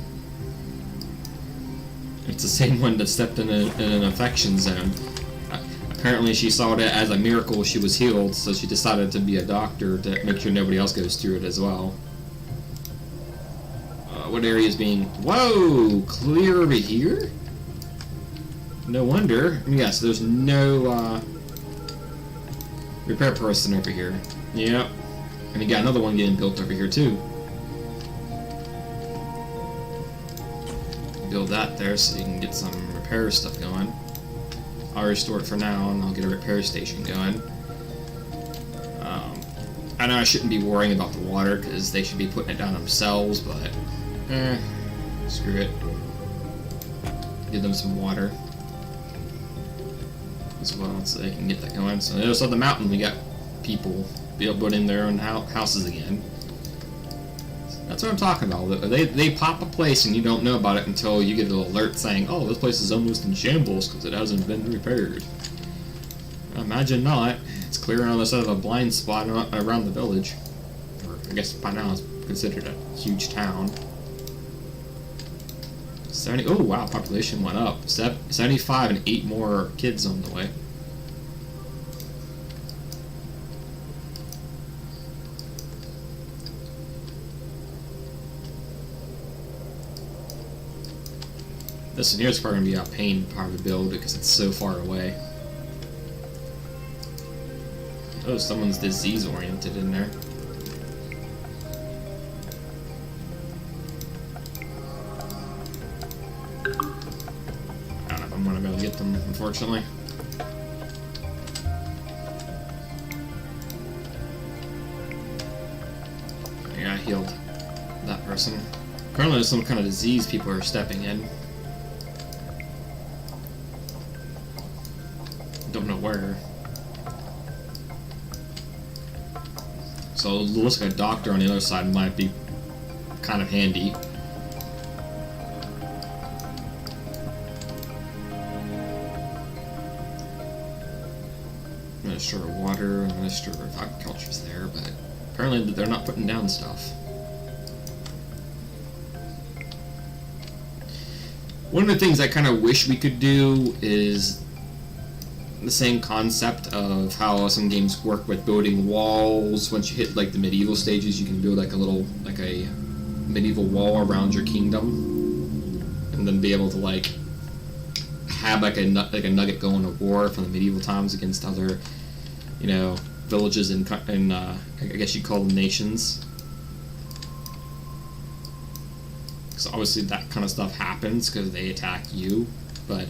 It's the same one that stepped in an infection zone. Apparently she saw it as a miracle she was healed, so she decided to be a doctor to make sure nobody else goes through it as well. What area is being... Whoa! Clear over here? No wonder. I mean, yeah, so there's no repair person over here. Yep. And you got another one getting built over here too. build that there so you can get some repair stuff going. I'll restore it for now, and I'll get a repair station going. I know I shouldn't be worrying about the water, because they should be putting it down themselves, but screw it. Give them some water as well, so they can get that going. So notice on the mountain we got people building their own houses again. That's what I'm talking about. They pop a place and you don't know about it until you get an alert saying, oh, this place is almost in shambles because it hasn't been repaired. Imagine not. It's clear on the other side of a blind spot around the village. Or I guess by now it's considered a huge town. 70. Oh wow, population went up. 75 and 8 more kids on the way. This one here is probably going to be a pain part to build because it's so far away. Oh, someone's disease-oriented in there. I don't know if I'm going to be able to get them, unfortunately. Yeah, I healed that person. Apparently there's some kind of disease people are stepping in. Don't know where. So it looks like a doctor on the other side might be kind of handy. Minister of Water, Minister of Agriculture's there, but apparently they're not putting down stuff. One of the things I kind of wish we could do is the same concept of how some games work with building walls. Once you hit like the medieval stages, you can build like a medieval wall around your kingdom, and then be able to like have like a nugget going to war from the medieval times against other, you know, villages and I guess you call them nations. So obviously that kind of stuff happens because they attack you, but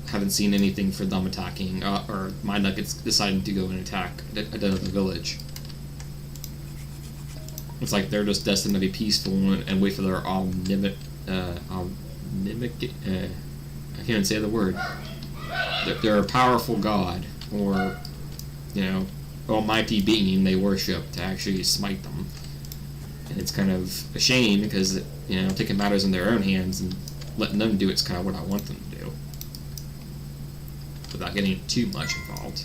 haven't seen anything for them attacking, or my nuggets deciding to go and attack another village. It's like they're just destined to be peaceful and wait for their I can't even say the word. They're a powerful god, or, you know, almighty being they worship to actually smite them. And it's kind of a shame because, you know, taking matters in their own hands and letting them do it's kind of what I want them to do, without getting too much involved.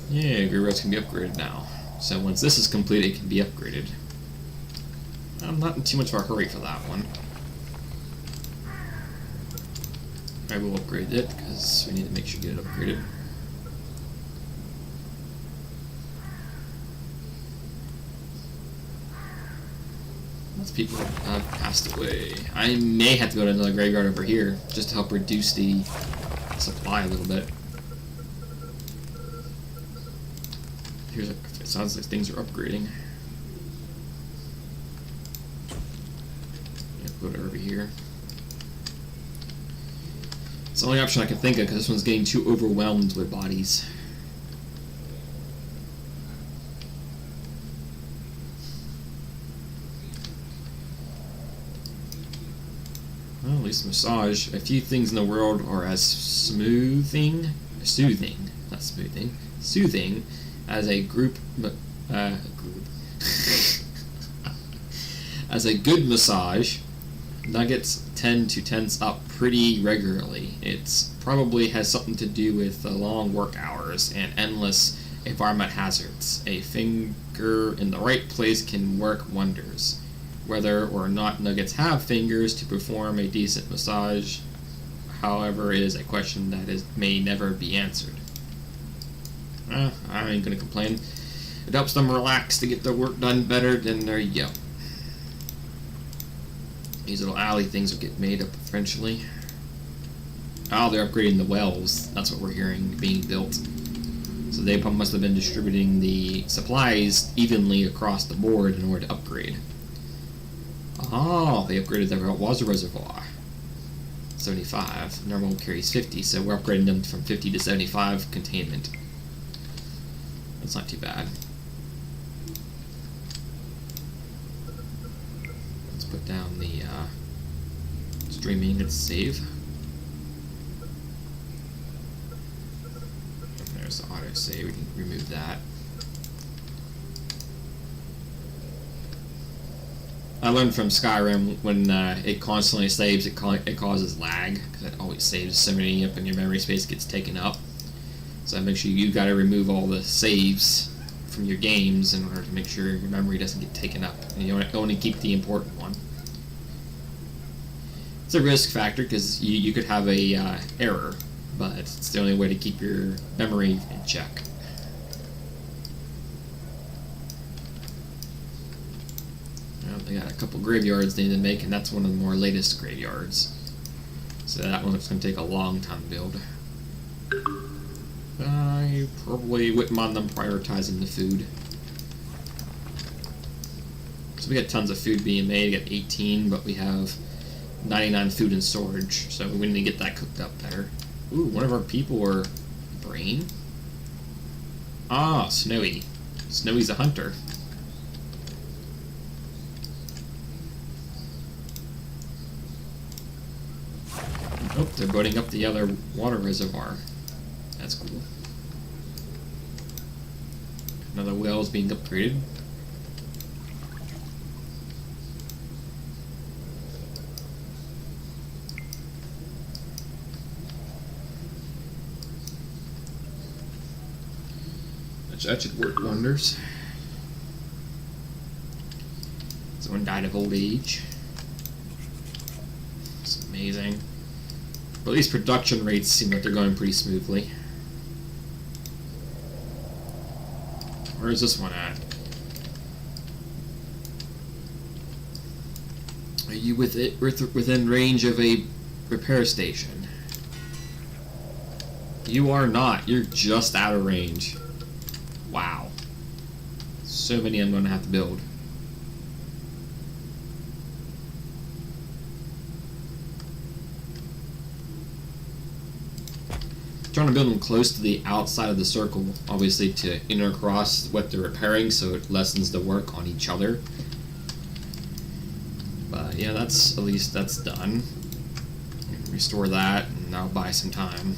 Yeah, Gurus can be upgraded now. So once this is complete, it can be upgraded. I'm not in too much of a hurry for that one. I will upgrade it, because we need to make sure we get it upgraded. Lots of people have passed away. I may have to go to another graveyard over here, just to help reduce the supply a little bit. It sounds like things are upgrading. Yeah, put it over here. It's the only option I can think of because this one's getting too overwhelmed with bodies. Well, at least massage. A few things in the world are as soothing as a group as a good massage. Nuggets tend to tense up pretty regularly. It's probably has something to do with the long work hours and endless environment hazards. A finger in the right place can work wonders. Whether or not nuggets have fingers to perform a decent massage, however, is a question that may never be answered. I ain't gonna complain. It helps them relax to get their work done better, then there you go. These little alley things will get made up eventually. Oh, they're upgrading the wells. That's what we're hearing being built. So they must have been distributing the supplies evenly across the board in order to upgrade. Oh, they upgraded the water reservoir. 75. Normal carries 50, so we're upgrading them from 50 to 75 containment. That's not too bad. Let's put down the streaming. Let's save. There's the auto save. We can remove that. I learned from Skyrim when it constantly saves, it causes lag because it always saves so many up and your memory space gets taken up. So make sure you got to remove all the saves from your games in order to make sure your memory doesn't get taken up. And you only keep the important one. It's a risk factor because you could have a error, but it's the only way to keep your memory in check. Well, they got a couple graveyards they need to make, and that's one of the more latest graveyards. So that one's going to take a long time to build. I probably wouldn't mind them prioritizing the food. So we got tons of food being made. We got 18, but we have 99 food in storage, so we need to get that cooked up better. Ooh, one of our people are Brain. Ah, Snowy. Snowy's a hunter. Oh, they're boating up the other water reservoir. That's cool. Another well is being upgraded. That should work wonders. Someone died of old age. It's amazing. But at least production rates seem like they're going pretty smoothly. Where is this one at? Are you within range of a repair station? You are not. You're just out of range. Wow. So many I'm going to have to build. Trying to build them close to the outside of the circle, obviously to intercross what they're repairing so it lessens the work on each other. But yeah, at least that's done. Restore that and I'll buy some time.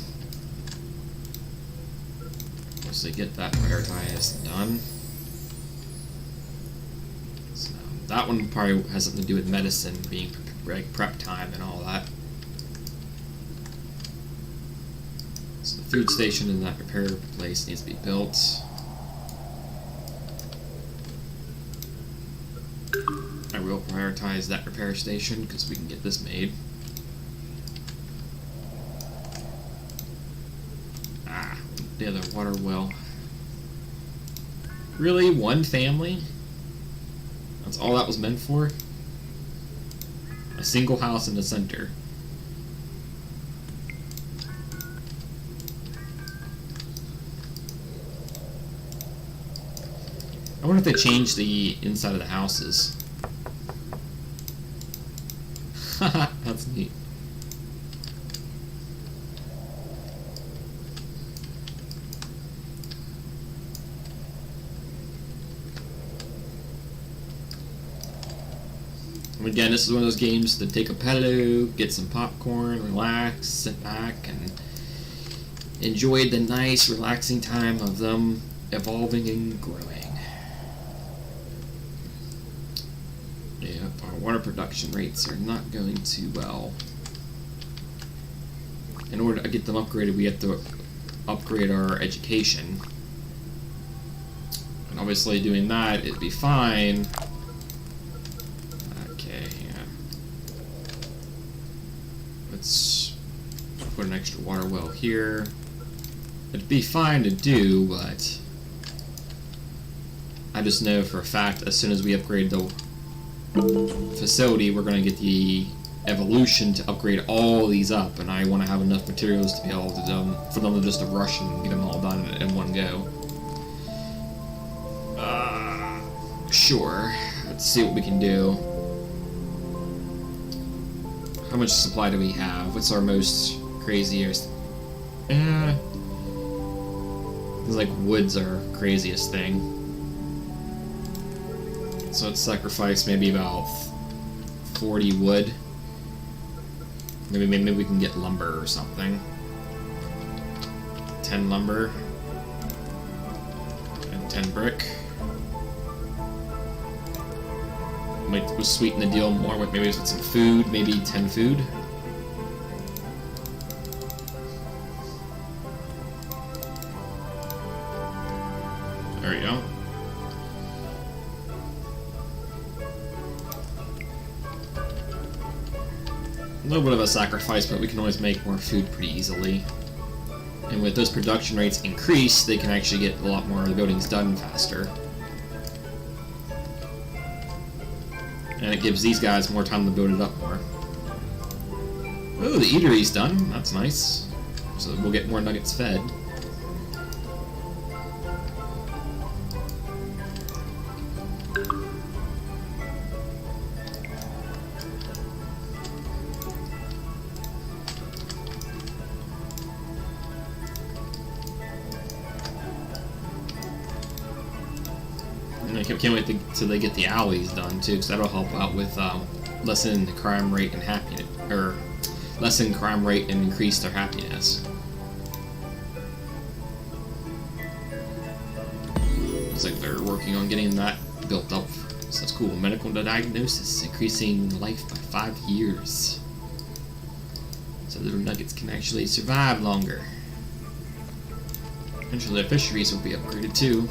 Once they get that prioritized done. So that one probably has something to do with medicine being prep time and all that. So the food station in that repair place needs to be built. I will prioritize that repair station because we can get this made. Ah, the other water well. Really? One family? That's all that was meant for? A single house in the center. I wonder if they changed the inside of the houses. Haha, that's neat. And again, this is one of those games to take a pillow, get some popcorn, relax, sit back, and enjoy the nice, relaxing time of them evolving and growing. Yep, our water production rates are not going too well. In order to get them upgraded, we have to upgrade our education. And obviously doing that, it'd be fine. Okay, yeah. Let's put an extra water well here. It'd be fine to do, but I just know for a fact as soon as we upgrade the facility, we're going to get the evolution to upgrade all these up, and I want to have enough materials to be able to for them to just rush and get them all done in one go. Sure. Let's see what we can do. How much supply do we have? What's our most craziest? It's like woods are craziest thing. So let's sacrifice maybe about 40 wood. Maybe we can get lumber or something. 10 lumber. And 10 brick. Might sweeten the deal more with maybe with some food, maybe 10 food. There we go. A little bit of a sacrifice, but we can always make more food pretty easily. And with those production rates increased, they can actually get a lot more of the buildings done faster. And it gives these guys more time to build it up more. Oh, the eatery's done. That's nice. So we'll get more nuggets fed. I can't wait till they get the alleys done too, because that'll help out with lessen the crime rate and happiness, or lessen crime rate and increase their happiness. Looks like they're working on getting that built up, so that's cool. Medical diagnosis, increasing life by 5 years, so little nuggets can actually survive longer. Eventually, their fisheries will be upgraded too.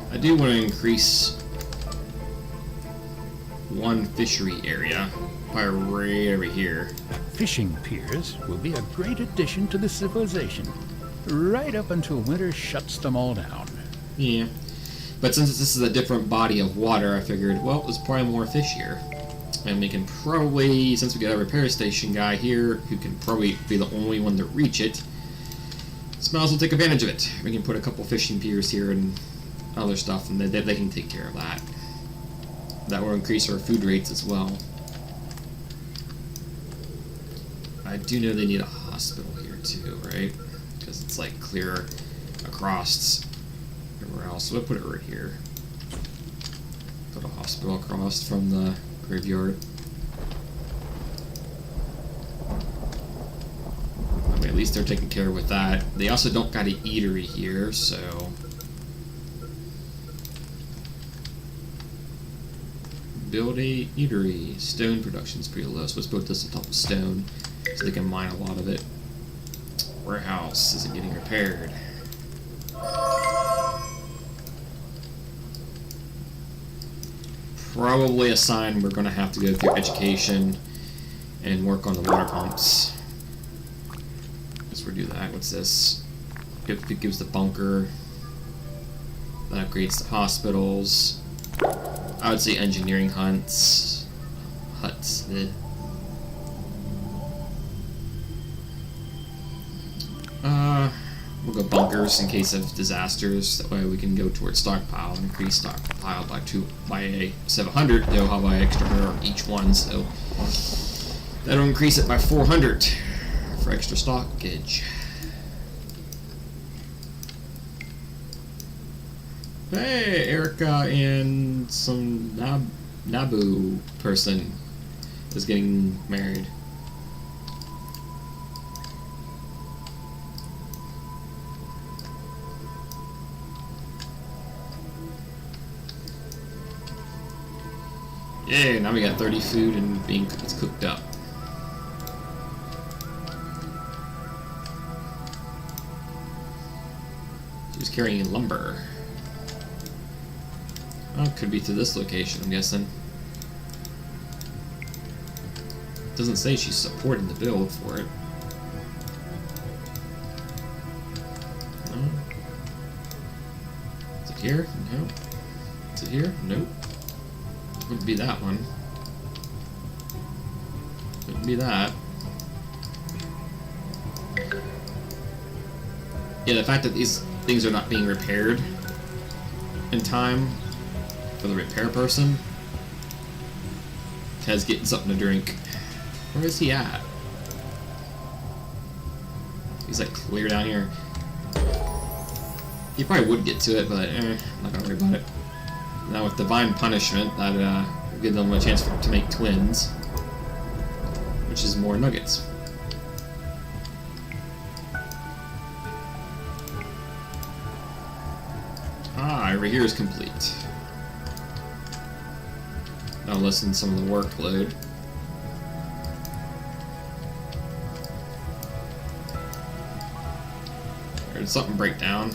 I do want to increase one fishery area, probably right over here. Fishing piers will be a great addition to the civilization, right up until winter shuts them all down. Yeah, but since this is a different body of water, I figured, well, there's probably more fish here. And we can probably, since we got a repair station guy here, who can probably be the only one to reach it, so might as well take advantage of it. We can put a couple fishing piers here and other stuff, and they can take care of that. That will increase our food rates as well. I do know they need a hospital here too, right? Because it's like clear across everywhere else. So we'll put it right here. Put a hospital across from the graveyard. I mean, at least they're taken care of with that. They also don't got an eatery here, so build a eatery. Stone production's pretty low, so let's build this on top of stone so they can mine a lot of it. Warehouse isn't getting repaired. Probably a sign we're going to have to go through education and work on the water pumps. Let's redo that. What's this? It gives the bunker. That upgrades the hospitals. I would say engineering huts. We'll go bunkers in case of disasters. That way we can go towards stockpile and increase stockpile by 700. They'll have an extra 100 each one, so that'll increase it by 400 for extra stockage. Hey, Erica and some Nabu person is getting married. Yeah, now we got 30 food and it's cooked up. She's carrying lumber. Oh, it could be to this location, I'm guessing. Doesn't say she's supporting the build for it. No. Is it here? No. Is it here? Nope. Wouldn't be that one. Wouldn't be that. Yeah, the fact that these things are not being repaired in time for the repair person. Ted's getting something to drink. Where is he at? He's like clear down here. He probably would get to it, but I'm not gonna worry about it. Now with Divine Punishment, that will give them a chance to make twins, which is more nuggets. Ah, over here is complete. Now lessen some of the workload. Did something break down?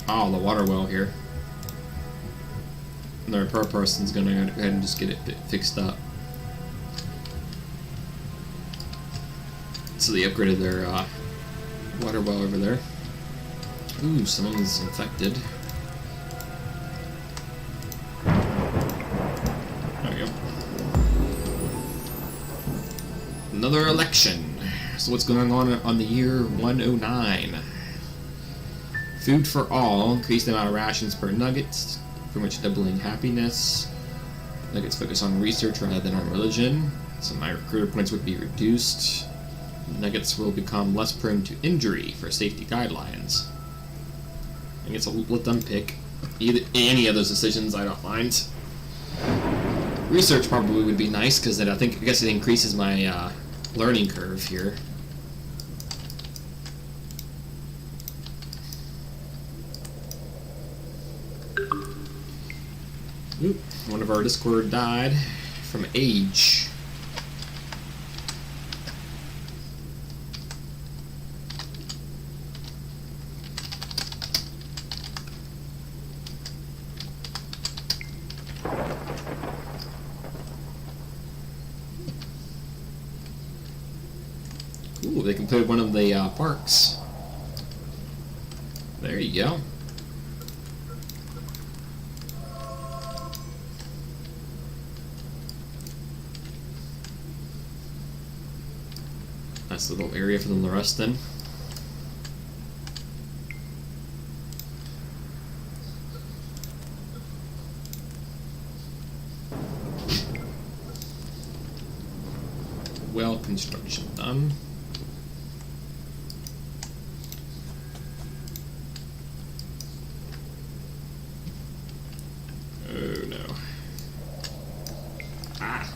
Oh, the water well here. And the repair person's gonna go ahead and just get it fixed up. So they upgraded their water well over there. Ooh, someone's infected. There we go. Another election. So what's going on the year 109? Food for all. Increase the amount of rations per nuggets, pretty much doubling happiness. Nuggets focus on research rather than on religion. So my recruiter points would be reduced. Nuggets will become less prone to injury for safety guidelines. I guess I'll let them pick. Any of those decisions, I don't mind. Research probably would be nice, because I guess it increases my learning curve here. Oop, one of our Discord died from age. Ooh, they can put one of the parks. There you go. Nice little area for them to rest in. Well, construction done. Oh no. Ah!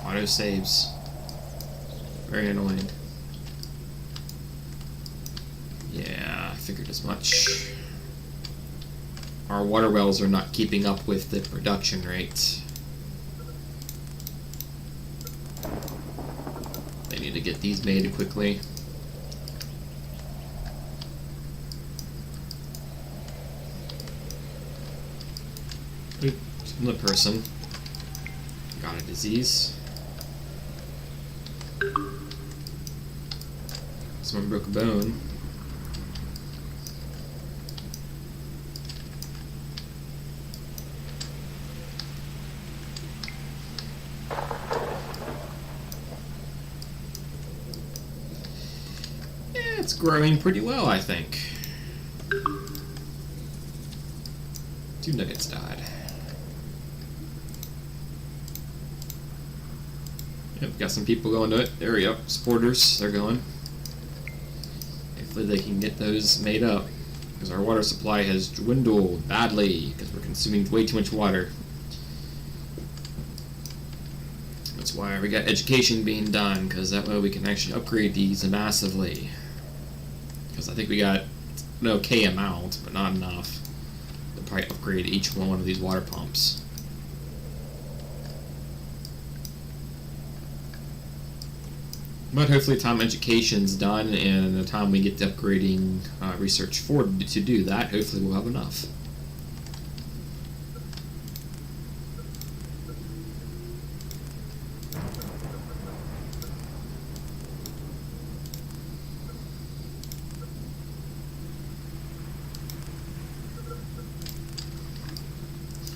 Auto saves. Very annoying. Yeah, I figured as much. Our water wells are not keeping up with the production rate. They need to get these made quickly. The person got a disease. Someone broke a bone. Yeah, it's growing pretty well, I think. 2 nuggets died. Yep, got some people going to it. There we go. Supporters, they're going. Hopefully they can get those made up, because our water supply has dwindled badly because we're consuming way too much water. That's why we got education being done, because that way we can actually upgrade these massively. Because I think we got an okay amount, but not enough to probably upgrade each one of these water pumps. But hopefully time education's done, and the time we get to upgrading research forward to do that, hopefully we'll have enough.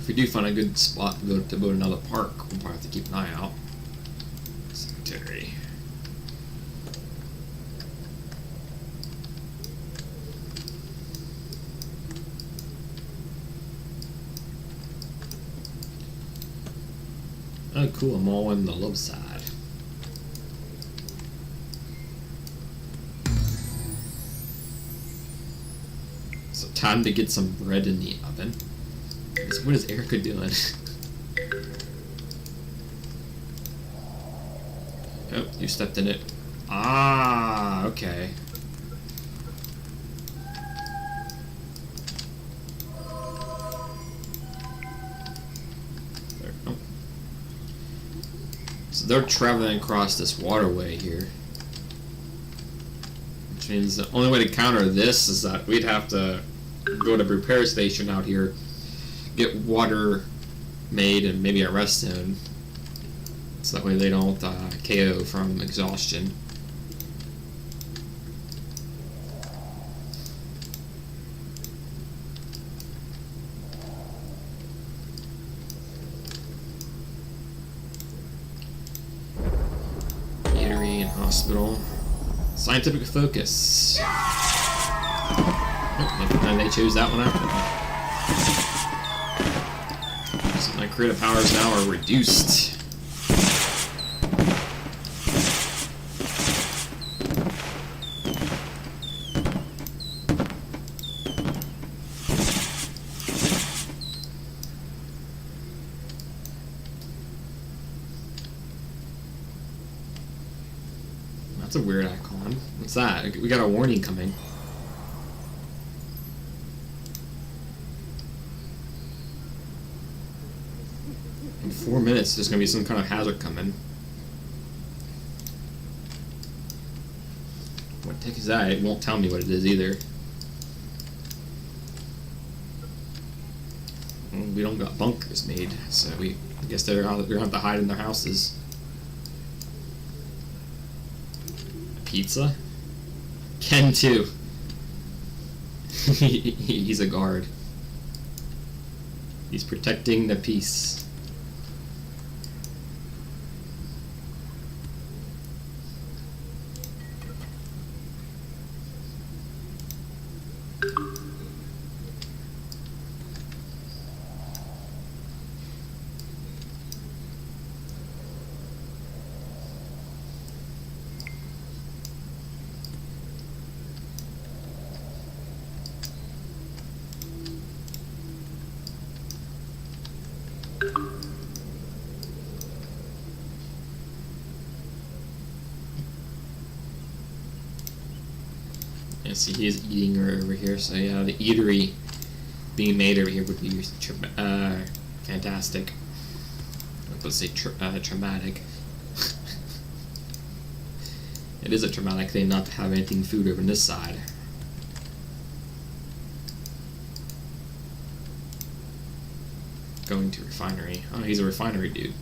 we do find a good spot to go to another park, we'll probably have to keep an eye out. Cemetery. Oh, cool. I'm all on the left side. So time to get some bread in the oven. What is Erica doing? Oh, you stepped in it. Ah, okay. There we go. So they're traveling across this waterway here. Which means the only way to counter this is that we'd have to go to a repair station out here, get water made and maybe a rest zone, so that way they don't KO from exhaustion. Eatery and hospital. Scientific focus. Oh, and they chose that one after. So my creative powers now are reduced. That's a weird icon. What's that? We got a warning coming. In 4 minutes, there's going to be some kind of hazard coming. What the heck is that? It won't tell me what it is either. Well, we don't got bunkers made, so I guess they're going to have to hide in their houses. Pizza? Ken too. He's a guard. He's protecting the peace. Yeah, see, he is eating her over here, so yeah, the eatery being made over here would be fantastic. Let's say traumatic. It is a traumatic thing not to have anything food over on this side. Going to refinery. Oh, he's a refinery dude.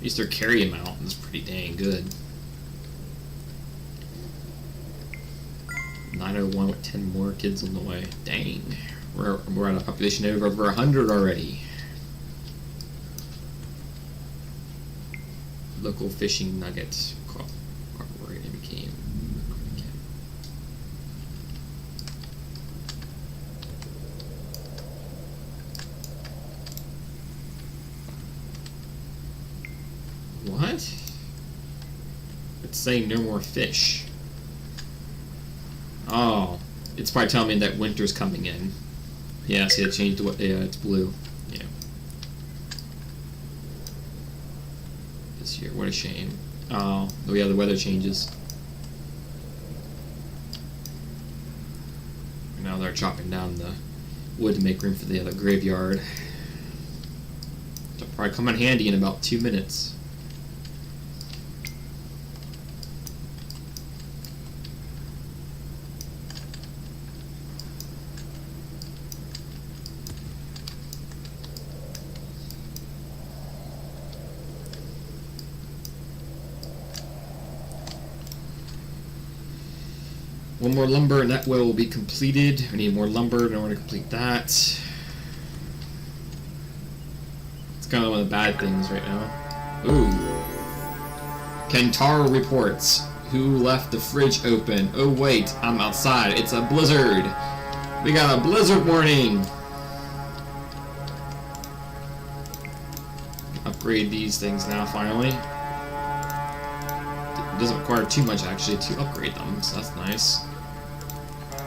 Used to carry him out. It's pretty dang good. 901 with 10 more kids on the way. Dang. We're at a population of over 100 already. Local fishing nugget. Where it became. What? It's saying no more fish. Oh, it's probably telling me that winter's coming in. Yeah, see, it changed what? Yeah, it's blue. Yeah. This year, what a shame. Oh, yeah, the weather changes. Now they're chopping down the wood to make room for the other graveyard. It'll probably come in handy in about 2 minutes. One more lumber and that will be completed. We need more lumber in order to complete that. It's kind of one of the bad things right now. Ooh. Kentaro reports. Who left the fridge open? Oh wait, I'm outside. It's a blizzard. We got a blizzard warning. Upgrade these things now finally. It doesn't require too much actually to upgrade them, so that's nice.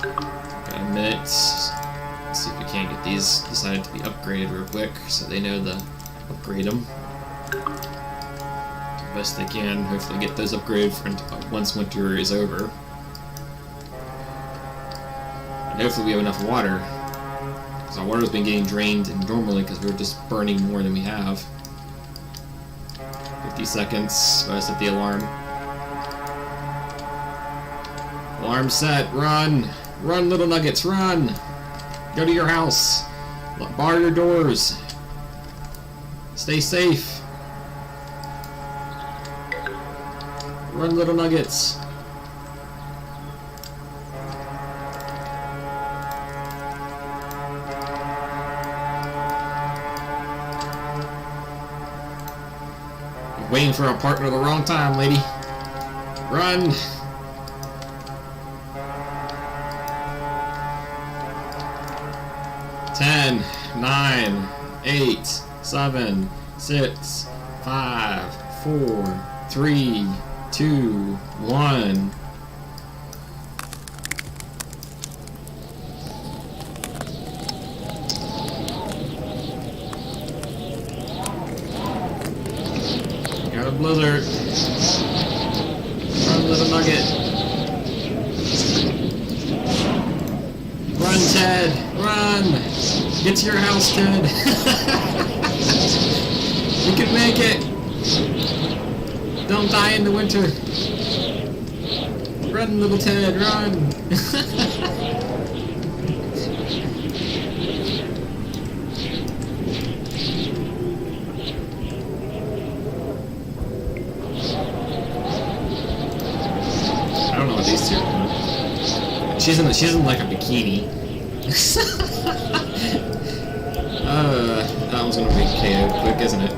Got a minute. Let's see if we can't get these decided to be upgraded real quick so they know to upgrade them. Best they can, hopefully get those upgraded for once winter is over. And hopefully we have enough water. Because our water's been getting drained normally because we're just burning more than we have. 50 seconds, but I set the alarm. Alarm set, run! Run, little nuggets, run! Go to your house. Bar your doors. Stay safe. Run, little nuggets. You're waiting for a partner at the wrong time, lady. Run! Ten, 9, 8, 7, 6, 5, 4, 3, 2, 1. Got a blizzard. Run, little nugget. Run, Ted. Run. Get to your house, Ted. You can make it. Don't die in the winter. Run, little Ted, run! I don't know what these two are doing. She's in like a bikini. That one's gonna be KO quick, isn't it?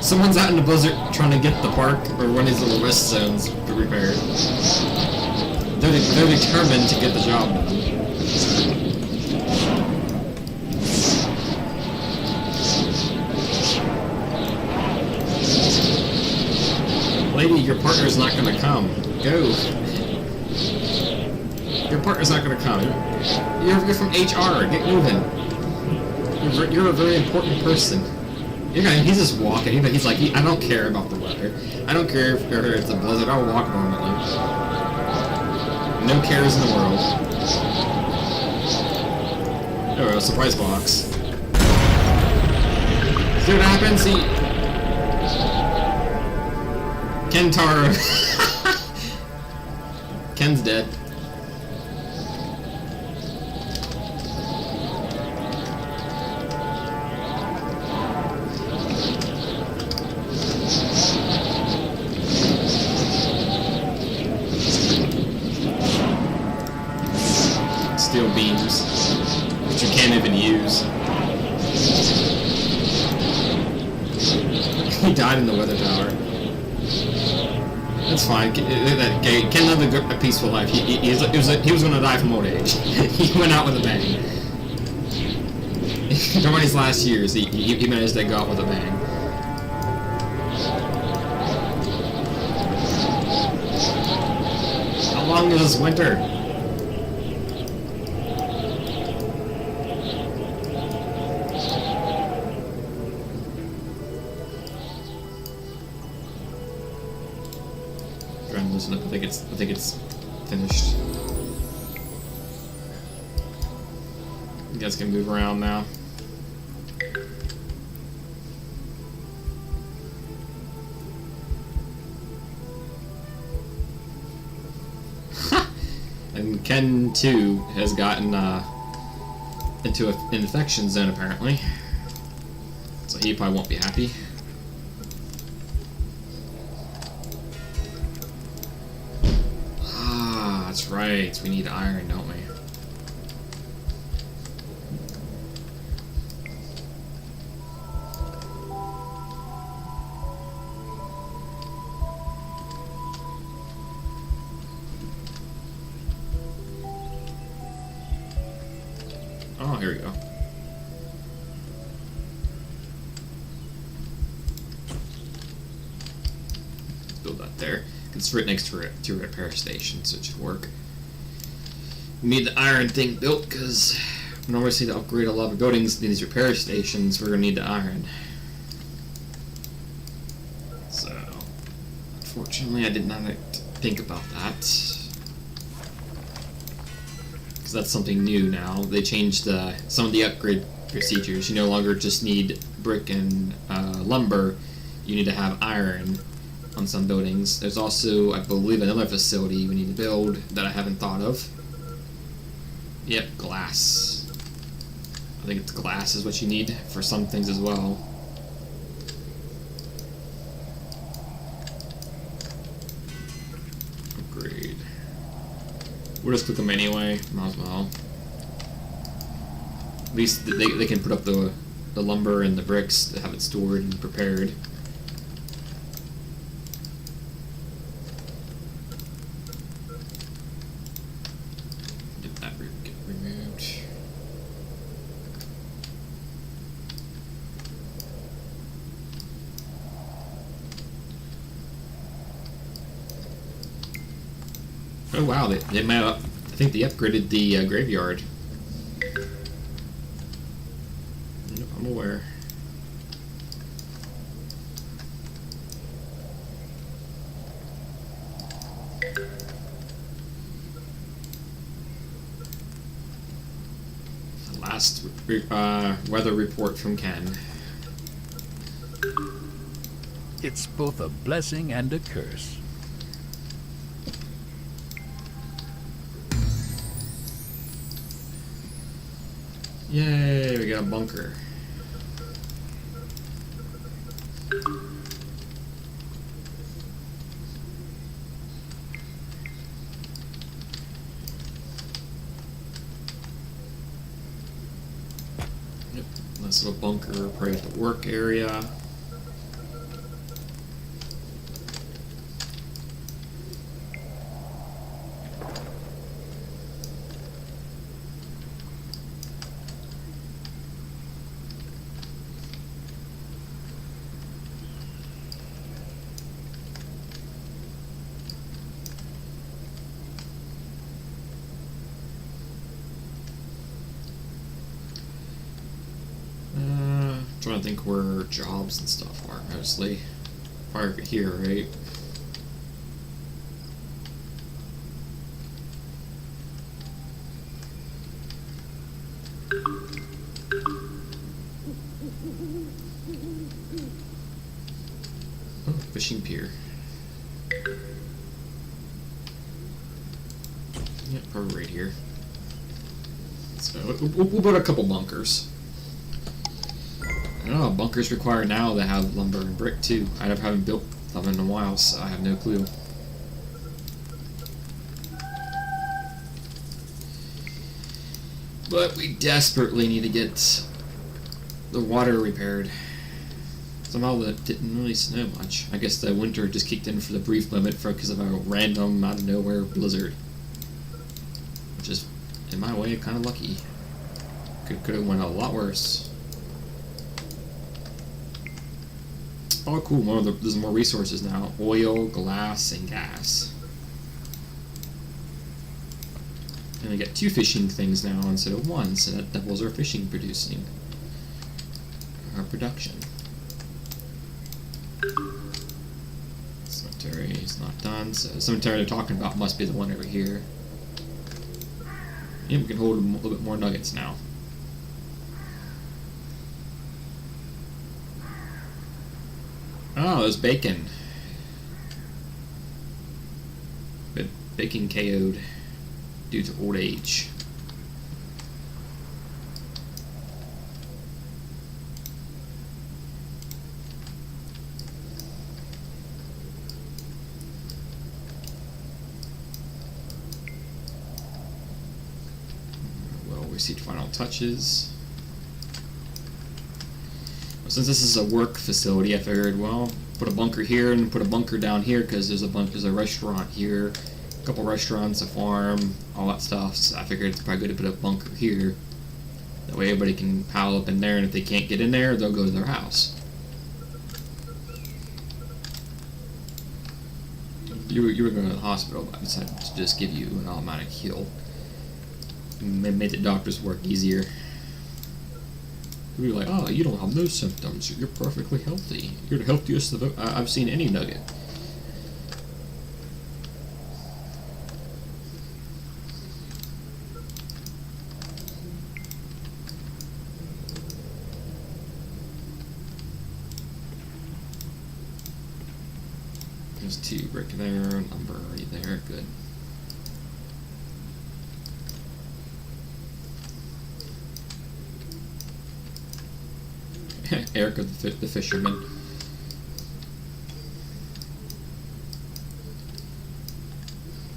Someone's out in the blizzard trying to get the park or one of these little rest zones repaired. They're determined to get the job done. Lady, your partner's not gonna come. Go. Your partner's not gonna come. You're from HR. Get moving. You're a very important person. He's just walking. He's like, I don't care about the weather. I don't care if it's a blizzard. I'll walk normally. No cares in the world. Oh, a surprise box. See what happens? See, Kentaro. Ken's dead. Steel beams, which you can't even use. He died in the weather tower. That's fine. Ken lived a peaceful life. He was going to die from old age. He went out with a bang. During his last years, he managed to go out with a bang. How long is this winter? Trying to loosen up. I think it's finished. You guys can move around now. And Ken too has gotten into an infection zone apparently. So he probably won't be happy. Ah, that's right. We need iron, don't we? Oh, here we go. Let's build that there. It's right next to a repair station, so it should work. We need the iron thing built because we normally see to upgrade a lot of buildings in these repair stations. We're gonna need the iron. So, unfortunately, I did not think about that. Because that's something new now. They changed some of the upgrade procedures. You no longer just need brick and lumber. You need to have iron on some buildings. There's also, I believe, another facility we need to build that I haven't thought of. Yep, glass. I think it's glass is what you need for some things as well. Upgrade. We'll just click them anyway. Might as well. At least they can put up the lumber and the bricks to have it stored and prepared. Get that get removed. Oh wow, they might have, I think they upgraded the graveyard. Yep, I'm aware. Last weather report from Ken. It's both a blessing and a curse. Yay, we got a bunker. Yep, nice little bunker right at the work area. Trying to think where jobs and stuff are mostly. Probably here, right? Oh, fishing pier. Yeah, probably right here. So we'll put a couple bunkers. I don't know, bunkers require now to have lumber and brick too. I haven't built them in a while, so I have no clue. But we desperately need to get the water repaired. Somehow that didn't really snow much. I guess the winter just kicked in for the brief moment because of a random, out of nowhere blizzard. Which is, in my way, kind of lucky. Could have went a lot worse. Oh, cool! There's more resources now: oil, glass, and gas. And we get 2 fishing things now instead of 1, so that doubles our fishing production. Cemetery is not done, so the cemetery they're talking about must be the one over here. Yeah, we can hold a little bit more nuggets now. Oh, it was bacon. But bacon KO'd due to old age. received final touches. Well, since this is a work facility, I figured, well, put a bunker here and put a bunker down here because there's a restaurant here, a couple restaurants, a farm, all that stuff. So I figured it's probably good to put a bunker here. That way everybody can pile up in there, and if they can't get in there, they'll go to their house. You were going to the hospital, but I decided to just give you an automatic heal. It made the doctors work easier. You'd be like, oh, you don't have no symptoms. You're perfectly healthy. You're the healthiest I've seen any nugget. There's 2 brick there, number already there, good. Erica the fisherman.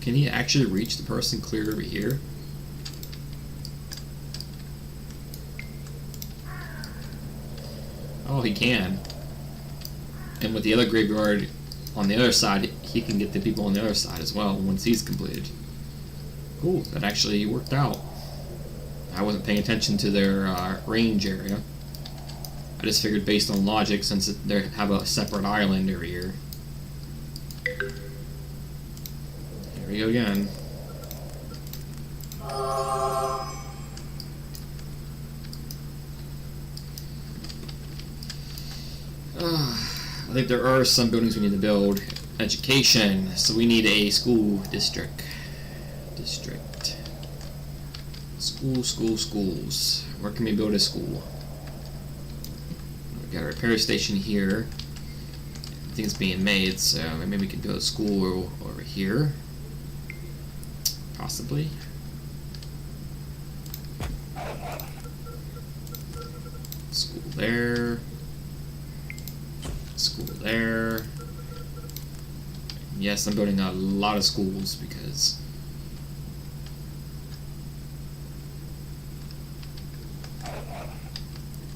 Can he actually reach the person clear over here? Oh, he can. And with the other graveyard on the other side, he can get the people on the other side as well once he's completed. Cool, that actually worked out. I wasn't paying attention to their range area. I just figured based on logic, since they have a separate island over here. Here we go again. I think there are some buildings we need to build. Education, so we need a school district. Schools. Where can we build a school? We got a repair station here. I think it's being made, so maybe we can build a school over here. Possibly. School there. School there. Yes, I'm building a lot of schools because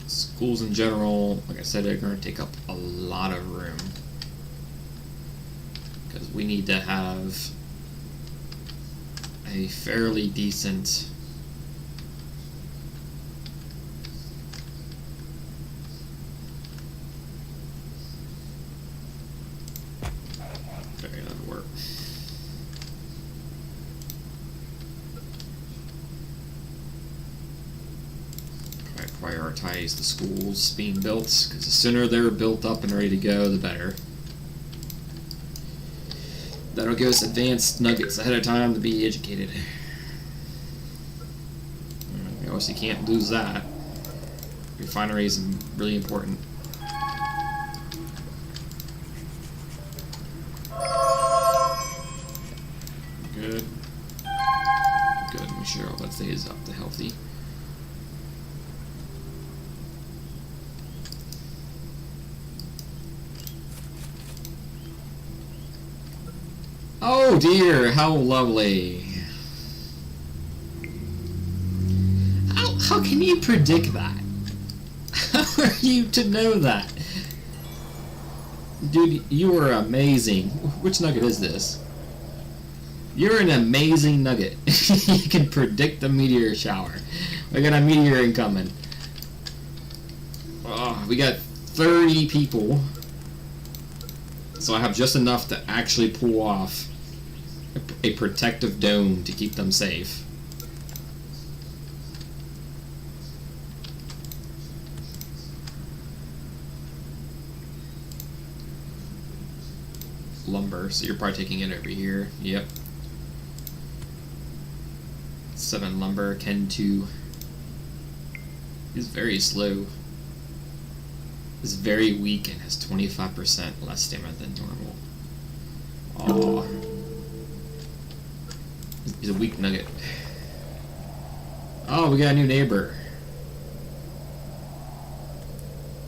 schools in general, like I said, they're going to take up a lot of room because we need to have a fairly decent prioritize the schools being built, because the sooner they're built up and ready to go, the better. That'll give us advanced nuggets ahead of time to be educated. We obviously can't lose that. Refinery is really important. Good. Make sure all that stays up to healthy. Oh dear, how lovely. How can you predict that? How are you to know that? Dude, you are amazing. Which nugget is this? You're an amazing nugget. You can predict the meteor shower. We got a meteor incoming. Oh, we got 30 people. So I have just enough to actually pull off a protective dome to keep them safe. Lumber, so you're probably taking it over here. Yep. 7 lumber, Ken 2. He's very slow. He's very weak and has 25% less stamina than normal. Oh. He's a weak nugget. Oh, we got a new neighbor.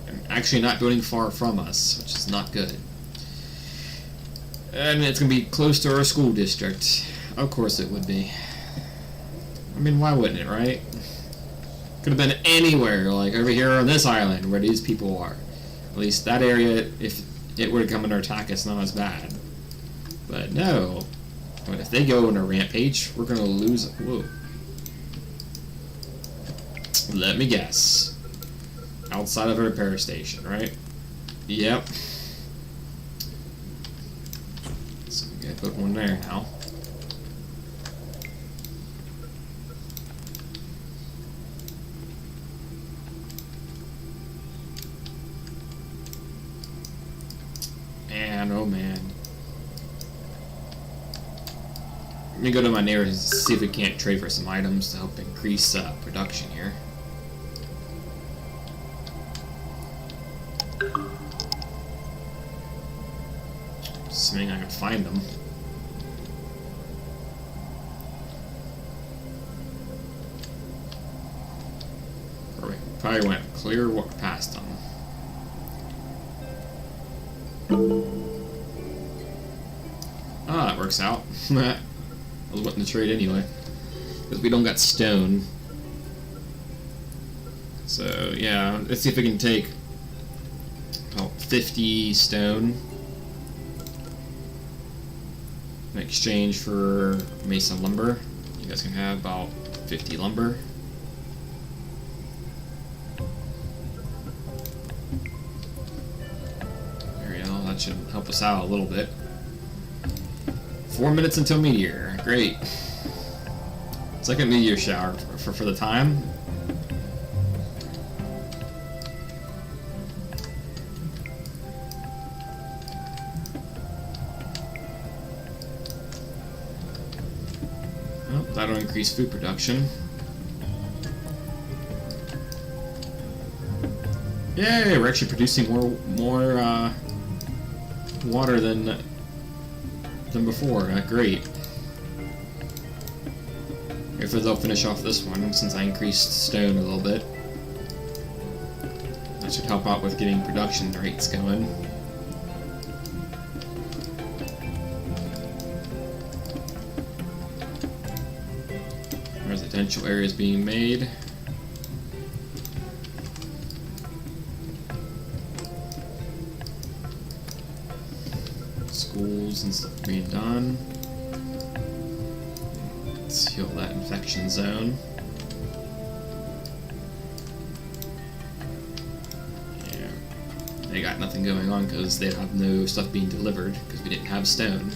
And actually not building far from us, which is not good. And it's going to be close to our school district. Of course it would be. I mean, why wouldn't it, right? Could have been anywhere, like over here on this island where these people are. At least that area, if it were to come under attack, it's not as bad. But no. But if they go on a rampage, we're gonna lose. Whoa. Let me guess. Outside of a repair station, right? Yep. So we gotta put one there now. And oh man. Let me go to my neighbors and see if we can't trade for some items to help increase production here. Assuming I can find them. Or we probably went clear past them. Ah, that works out. I was wanting to trade anyway. Because we don't got stone. So, yeah, let's see if we can take about 50 stone in exchange for mesa lumber. You guys can have about 50 lumber. There we go, that should help us out a little bit. 4 minutes until meteor. Great. Second meteor shower for the time. Oh, that'll increase food production. Yay! We're actually producing more water than before. Great. Hopefully they'll finish off this one since I increased stone a little bit. That should help out with getting production rates going. Residential areas being made. Schools and stuff being done. Let's heal that infection zone. Yeah, they got nothing going on because they have no stuff being delivered because we didn't have stone.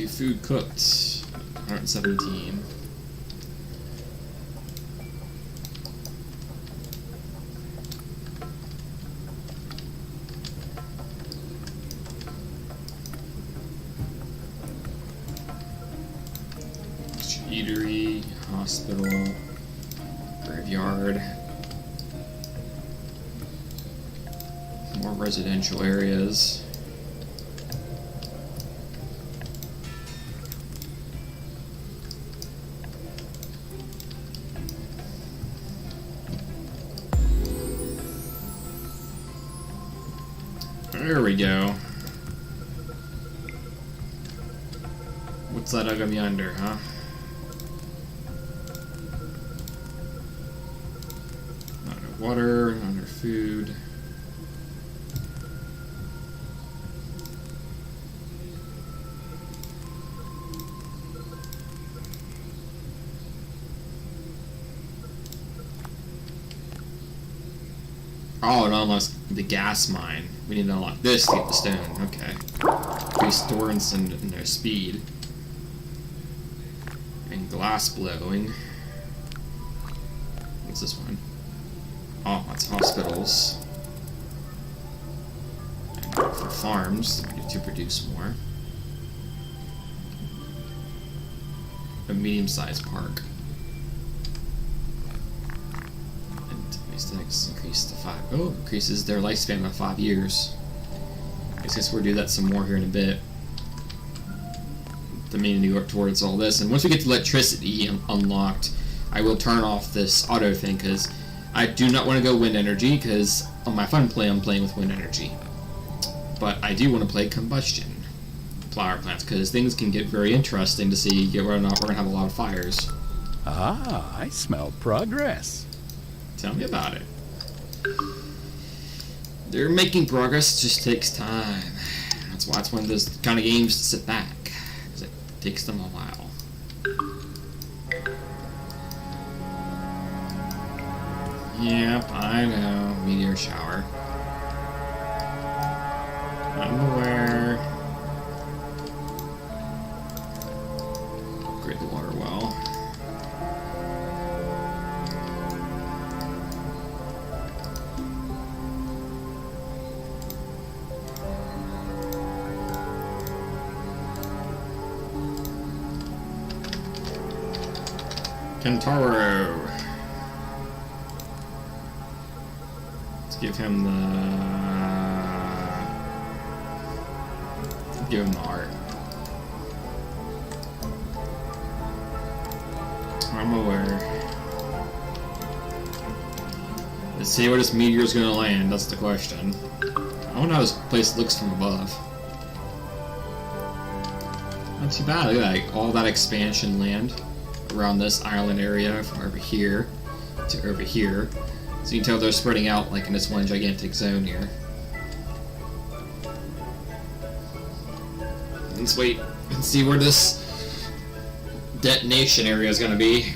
Food cooked, 117. Eatery, hospital, graveyard, more residential areas. There we go. What's that up yonder, huh? Not enough water, not enough food. Oh, it unlocks the gas mine. We need to unlock this to get the stone. Okay. Increase endurance and their speed. And glass blowing. What's this one? Oh, that's hospitals. And for farms to produce more. A medium-sized park. Increase to 5. Oh, increases their lifespan by 5 years. I guess we'll do that some more here in a bit. the meaning towards all this. And once we get the electricity unlocked, I will turn off this auto thing, because I do not want to go wind energy, because on my fun play I'm playing with wind energy. But I do want to play combustion power plants, because things can get very interesting to see whether or not we're going to have a lot of fires. Ah, I smell progress. Tell me about it. They're making progress, it just takes time. That's why it's one of those kind of games to sit back, because it takes them a while. Yep, I know. Meteor shower. I'm aware. Upgrade the water well. Kentaro. Let's give him the art. I'm aware. Let's see where this meteor is going to land. That's the question. I wonder how this place looks from above. Not too bad. Look at that. All that expansion land around this island area from over here to over here. So you can tell they're spreading out like in this one gigantic zone here. Let's wait and see where this detonation area is going to be.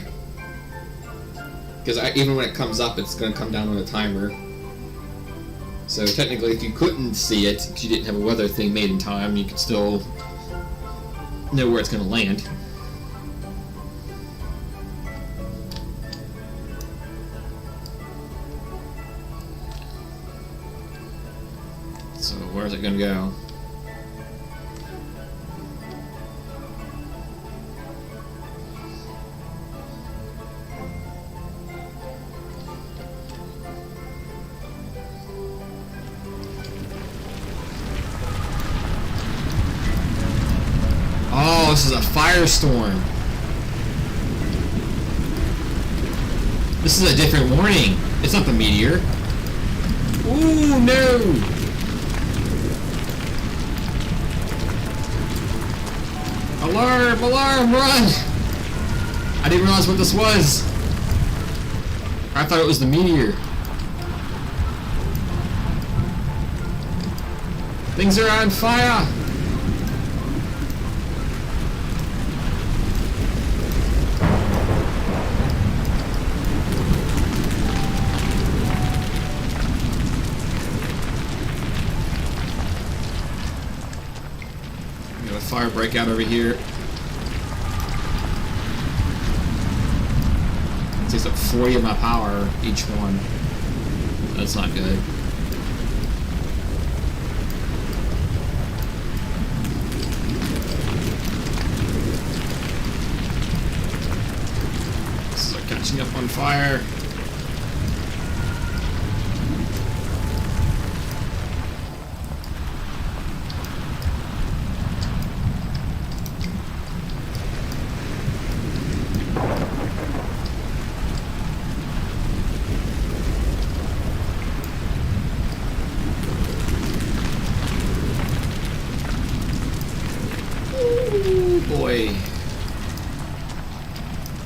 Because even when it comes up, it's going to come down on a timer. So technically, if you couldn't see it, because you didn't have a weather thing made in time, you could still know where it's going to land. So where's it going to go? Oh, this is a firestorm. This is a different warning. It's not the meteor. Ooh, no! Alarm! Alarm! Run! I didn't realize what this was. I thought it was the meteor. Things are on fire! Fire breakout over here. It takes up 40 of my power each one. That's not good. Start catching up on fire. Boy.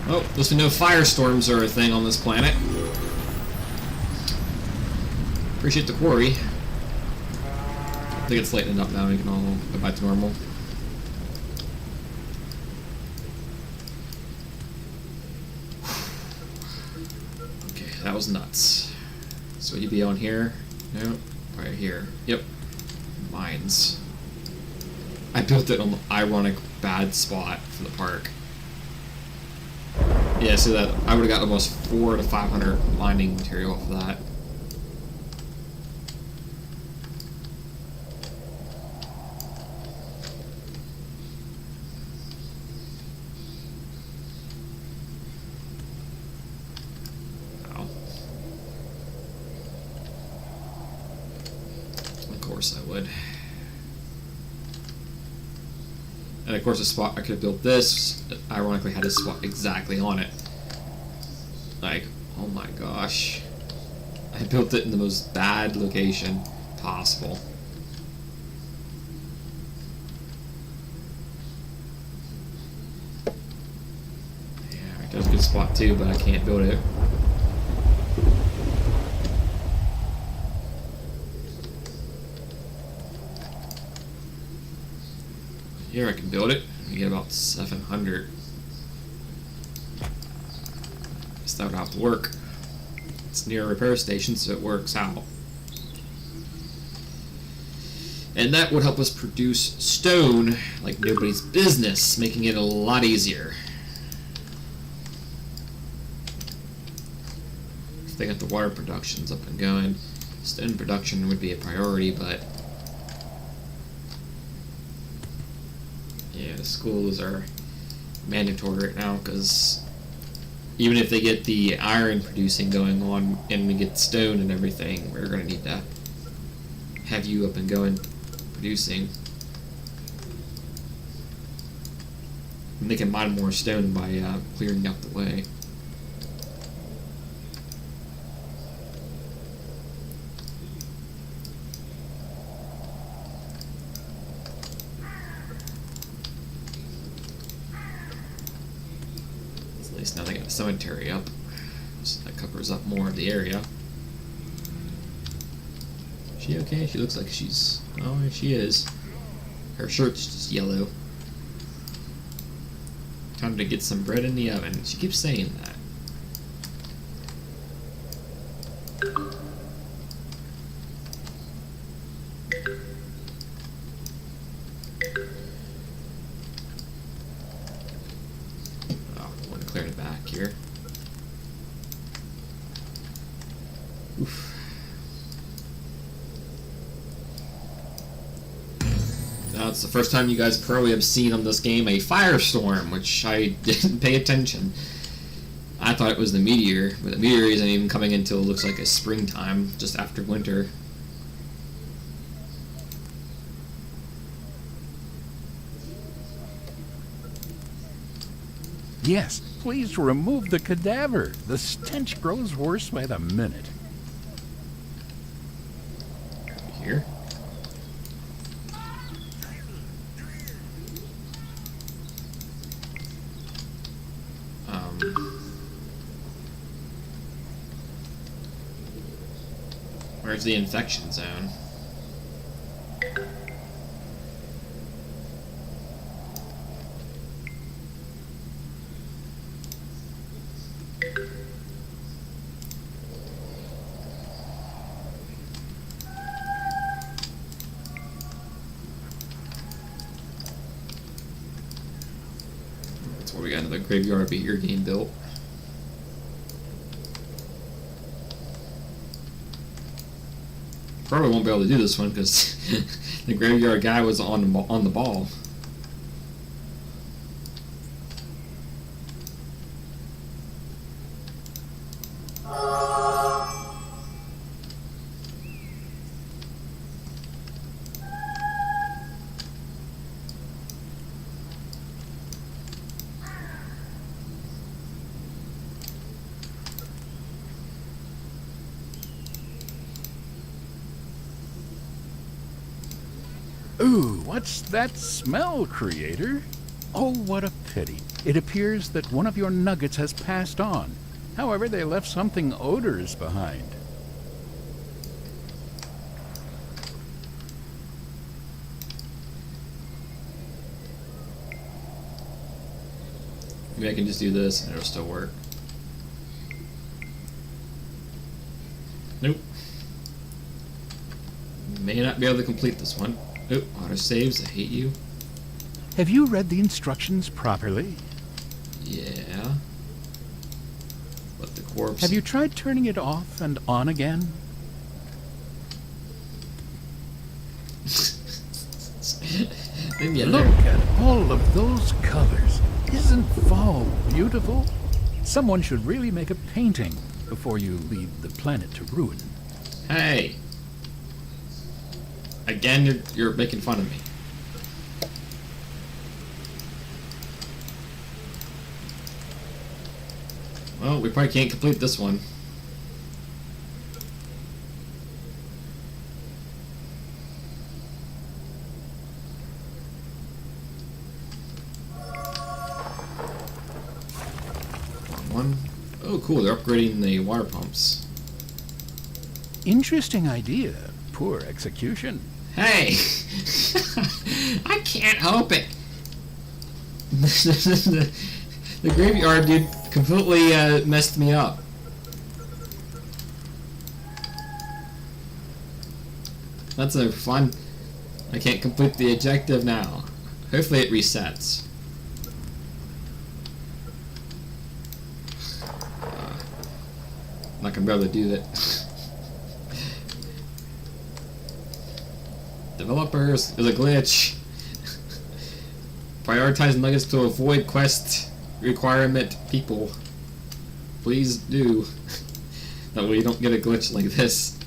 Oh, looks like no firestorms are a thing on this planet. Appreciate the quarry. I think it's lightening up now, we can all go back to normal. Okay, that was nuts. So you'd be on here? No? Right here. Yep. Mines. I built it on the ironic bad spot for the park. Yeah, so that I would have got almost 400 to 500 mining material off of that. Wow. Of course I would. And of course, the spot I could have built this, ironically, had a spot exactly on it. Like, oh my gosh. I built it in the most bad location possible. Yeah, right there's a good spot too, but I can't build it. Here I can build it. You get about 700. Guess that would have to work. It's near a repair station, so it works out. And that would help us produce stone like nobody's business, making it a lot easier. If they got the water productions up and going, stone production would be a priority, but yeah, the schools are mandatory right now because even if they get the iron producing going on and we get stone and everything, we're going to need to have you up and going producing. And they can mine more stone by clearing out the way. At least now they got the cemetery up, so that covers up more of the area. She okay? She looks like she's... Oh, she is. Her shirt's just yellow. Time to get some bread in the oven. She keeps saying that. Oh, I want to clear the back here. Oof. It's the first time you guys probably have seen on this game a firestorm, which I didn't pay attention. I thought it was the meteor, but the meteor isn't even coming until it looks like a springtime, just after winter. Yes, please remove the cadaver. The stench grows worse by the minute. Here. Where's the infection zone? That's where we got another graveyard beat your game built. Probably won't be able to do this one because the graveyard guy was on the ball. Ooh, what's that smell, creator? Oh, what a pity. It appears that one of your nuggets has passed on. However, they left something odorous behind. Maybe I can just do this and it'll still work. Nope. May not be able to complete this one. Nope, auto saves, I hate you. Have you read the instructions properly? Yeah. Let the corpse... Have you tried turning it off and on again? Then you Look at all of those colors. Isn't fall beautiful? Someone should really make a painting before you leave the planet to ruin. Hey! Again, you're making fun of me. Well, we probably can't complete this one. Wrong one. Oh, cool. They're upgrading the water pumps. Interesting idea. Poor execution. Hey! I can't help it. The graveyard dude completely messed me up. That's a fun. I can't complete the objective now. Hopefully it resets. I'm not gonna be able to do that. Developers, there's a glitch. Prioritize nuggets to avoid quest requirement people. Please do. That way you don't get a glitch like this.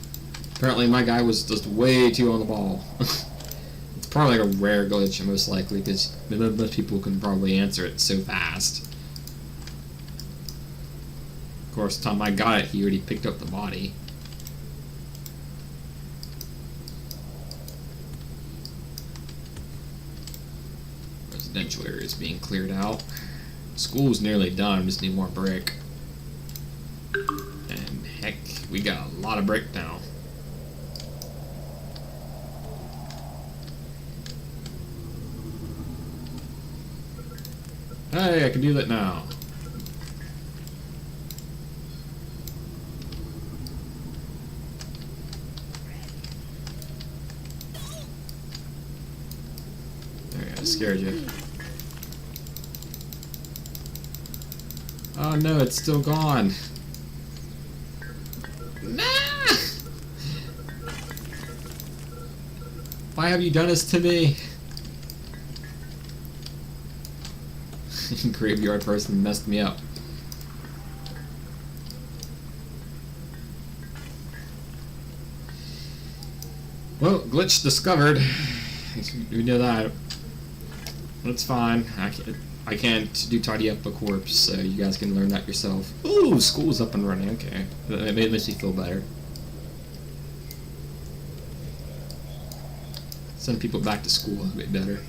Apparently my guy was just way too on the ball. It's probably like a rare glitch, most likely, because most people can probably answer it so fast. Of course, the time I got it, he already picked up the body. Residential area is being cleared out. School's nearly done, just need more brick. And heck, we got a lot of brick now. Hey, I can do that now. There, I scared you. Oh no, it's still gone. Nah! Why have you done this to me? Graveyard person messed me up. Well, glitch discovered. We know that. That's fine. I can't do tidy up a corpse, so you guys can learn that yourself. Ooh, school's up and running. Okay, it makes me feel better. Send people back to school a bit better.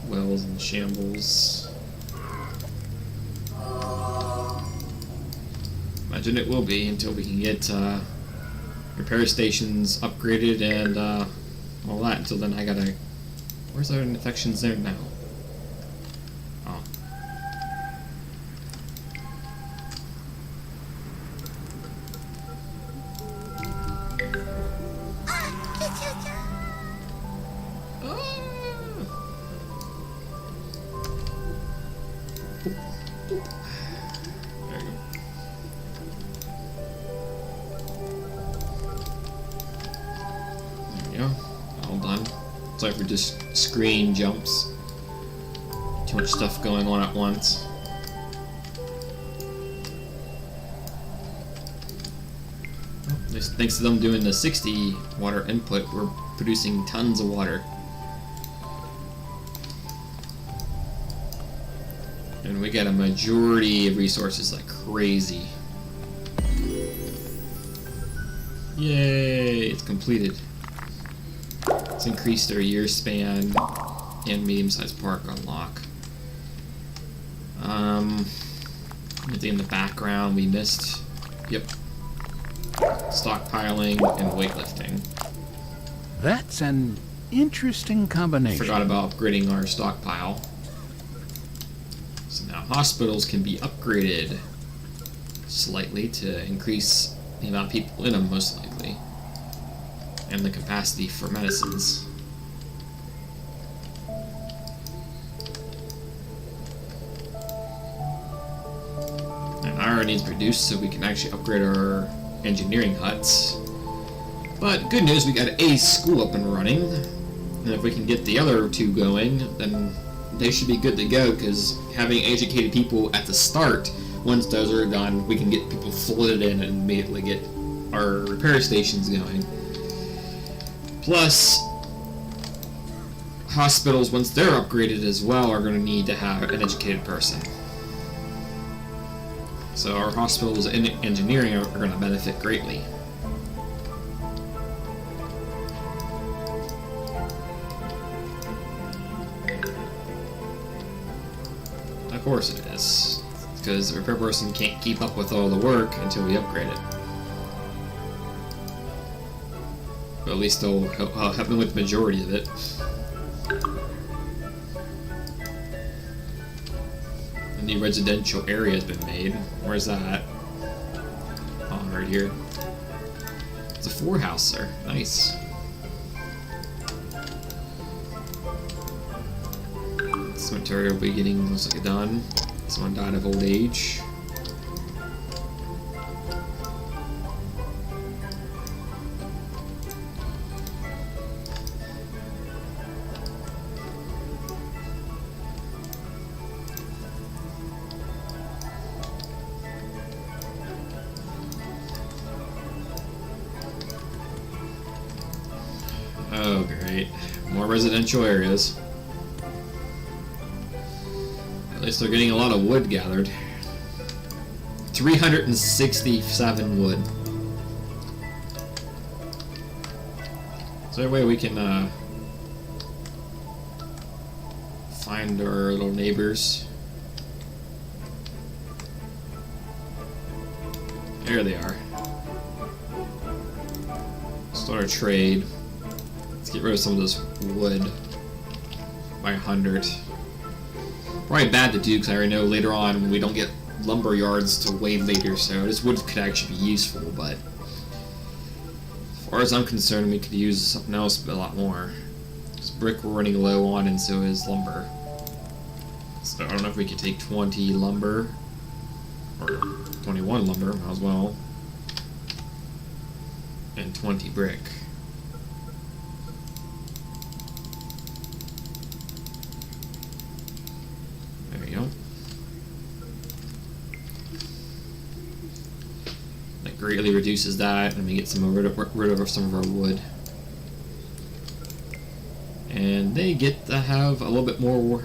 Wells and shambles. Imagine it will be until we can get repair stations upgraded and all that. Until then, I gotta. Where's our infections there now? Oh. All done. Sorry for just screen jumps. Too much stuff going on at once. Well, thanks to them doing the 60 water input, we're producing tons of water. And we get a majority of resources like crazy. Yay! It's completed. It's increased our year span and medium-sized park unlock. Anything in the background we missed? Yep. Stockpiling and weightlifting. That's an interesting combination. Forgot about upgrading our stockpile. So now hospitals can be upgraded slightly to increase the amount of people in them, most likely. And the capacity for medicines. And iron needs produced so we can actually upgrade our engineering huts. But good news, we got a school up and running. And if we can get the other two going, then they should be good to go, because having educated people at the start, once those are done, we can get people flooded in and immediately get our repair stations going. Plus, hospitals, once they're upgraded as well, are going to need to have an educated person. So our hospitals and engineering are going to benefit greatly. Of course it is, because the repair person can't keep up with all the work until we upgrade it. But at least they'll help me with the majority of it. A new residential area has been made. Where's that? Oh, right here. It's a 4-houser. Nice. Cemetery will be getting, looks like, done. Someone died of old age. Oh, great. More residential areas. At least they're getting a lot of wood gathered. 367 wood. Is there a way we can find our little neighbors? There they are. Start a trade. Let's get rid of some of this wood by 100. Probably bad to do, because I already know later on we don't get lumber yards till way later, so this wood could actually be useful, but as far as I'm concerned, we could use something else a lot more. This brick we're running low on, and so is lumber. So I don't know if we could take 20 lumber, or 21 lumber, might as well, and 20 brick. That greatly reduces that, and we get rid of some of our wood. And they get to have a little bit more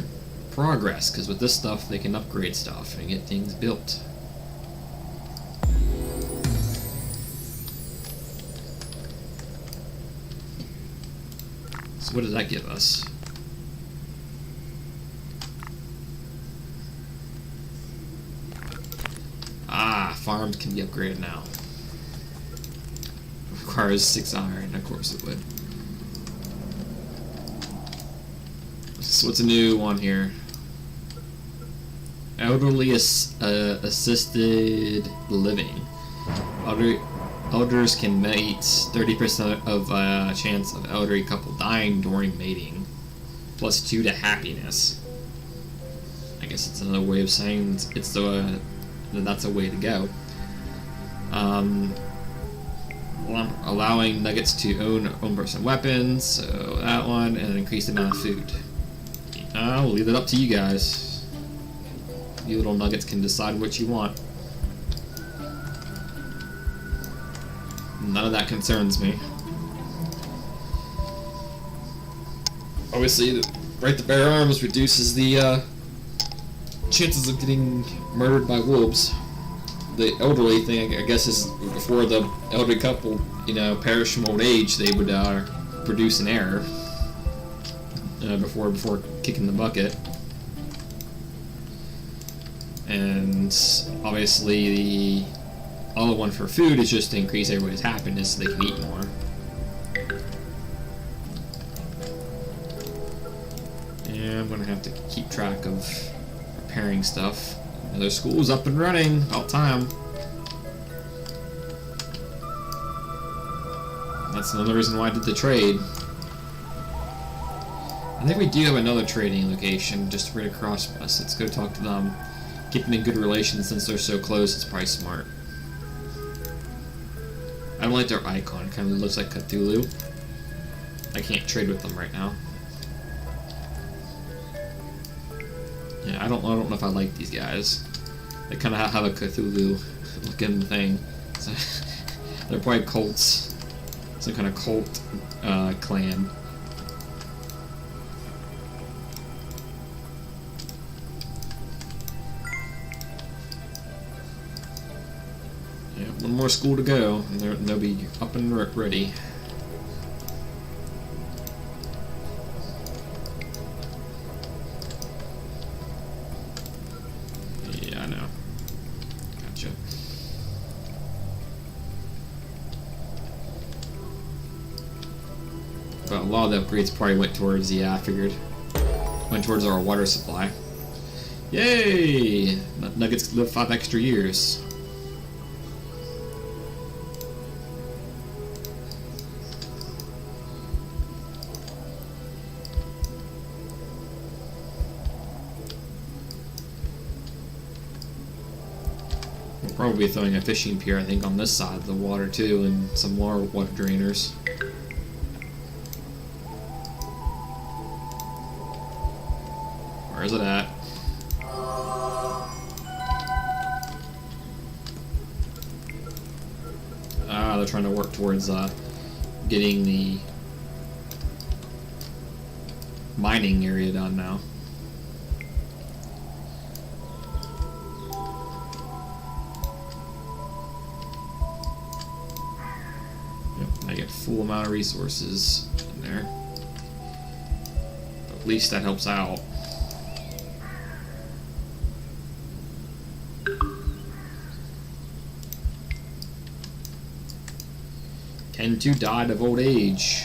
progress, because with this stuff they can upgrade stuff and get things built. So what does that give us? Farms can be upgraded now. Requires 6 iron, of course it would. So what's a new one here? Elderly assisted living. Elders can mate 30% of chance of elderly couple dying during mating, plus 2 to happiness. I guess it's another way of saying it's the that's a way to go. Allowing nuggets to own person weapons, so that one, and increase the amount of food. I'll leave it up to you guys. You little nuggets can decide what you want. None of that concerns me. Obviously, right to bear arms reduces the chances of getting murdered by wolves. The elderly thing, I guess, is before the elderly couple, perish from old age, they would produce an heir before kicking the bucket. And obviously, the other one for food is just to increase everybody's happiness so they can eat more. And I'm gonna have to keep track of repairing stuff. Another school's up and running. About time. That's another reason why I did the trade. I think we do have another trading location just right across from us. Let's go talk to them. Keep them in good relations since they're so close. It's probably smart. I don't like their icon. It kind of looks like Cthulhu. I can't trade with them right now. Yeah, I don't know if I like these guys. They kind of have a Cthulhu-looking thing. So they're probably cults. Some kind of cult clan. Yeah, one more school to go, and they'll be up and ready. Yeah, I know. Gotcha. But a lot of the upgrades probably went towards, yeah, I figured. Went towards our water supply. Yay! Nuggets live 5 extra years. We'll probably be throwing a fishing pier, I think, on this side of the water too, and some more water drainers. Where's it at? Ah, they're trying to work towards getting the mining area done now. Yep, I get full amount of resources in there. But at least that helps out. And 2 died of old age.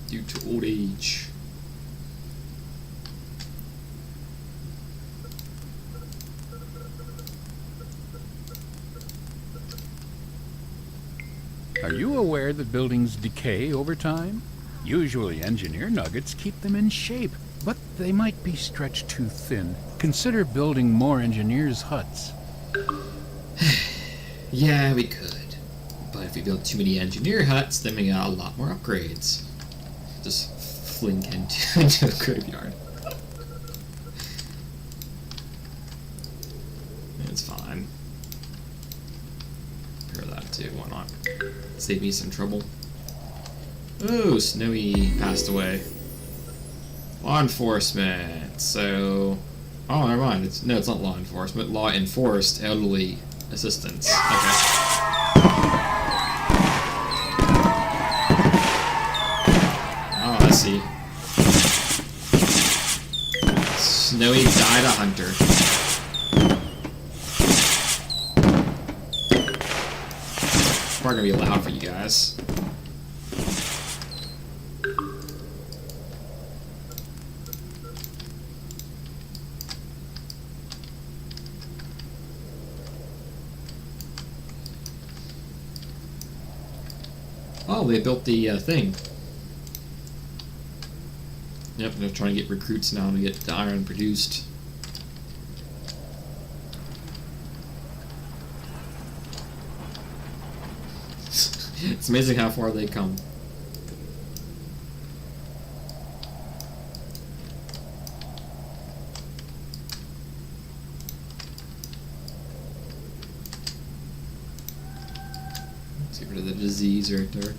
Due to old age. Are you aware that buildings decay over time? Usually engineer nuggets keep them in shape, but they might be stretched too thin. Consider building more engineers' huts. Yeah, we could. But if we build too many engineer huts, then we got a lot more upgrades. Just fling into a graveyard. It's fine. Repair that too, why not? Save me some trouble. Oh, Snowy passed away. Law enforcement. So, oh, never mind. It's not law enforcement. Law enforced elderly assistance. Okay. Oh, I see. Snowy died a hunter. Probably gonna be loud for you guys. Oh, they built the thing. Yep, they're trying to get recruits now to get the iron produced. It's amazing how far they come. Let's get rid of the disease right there.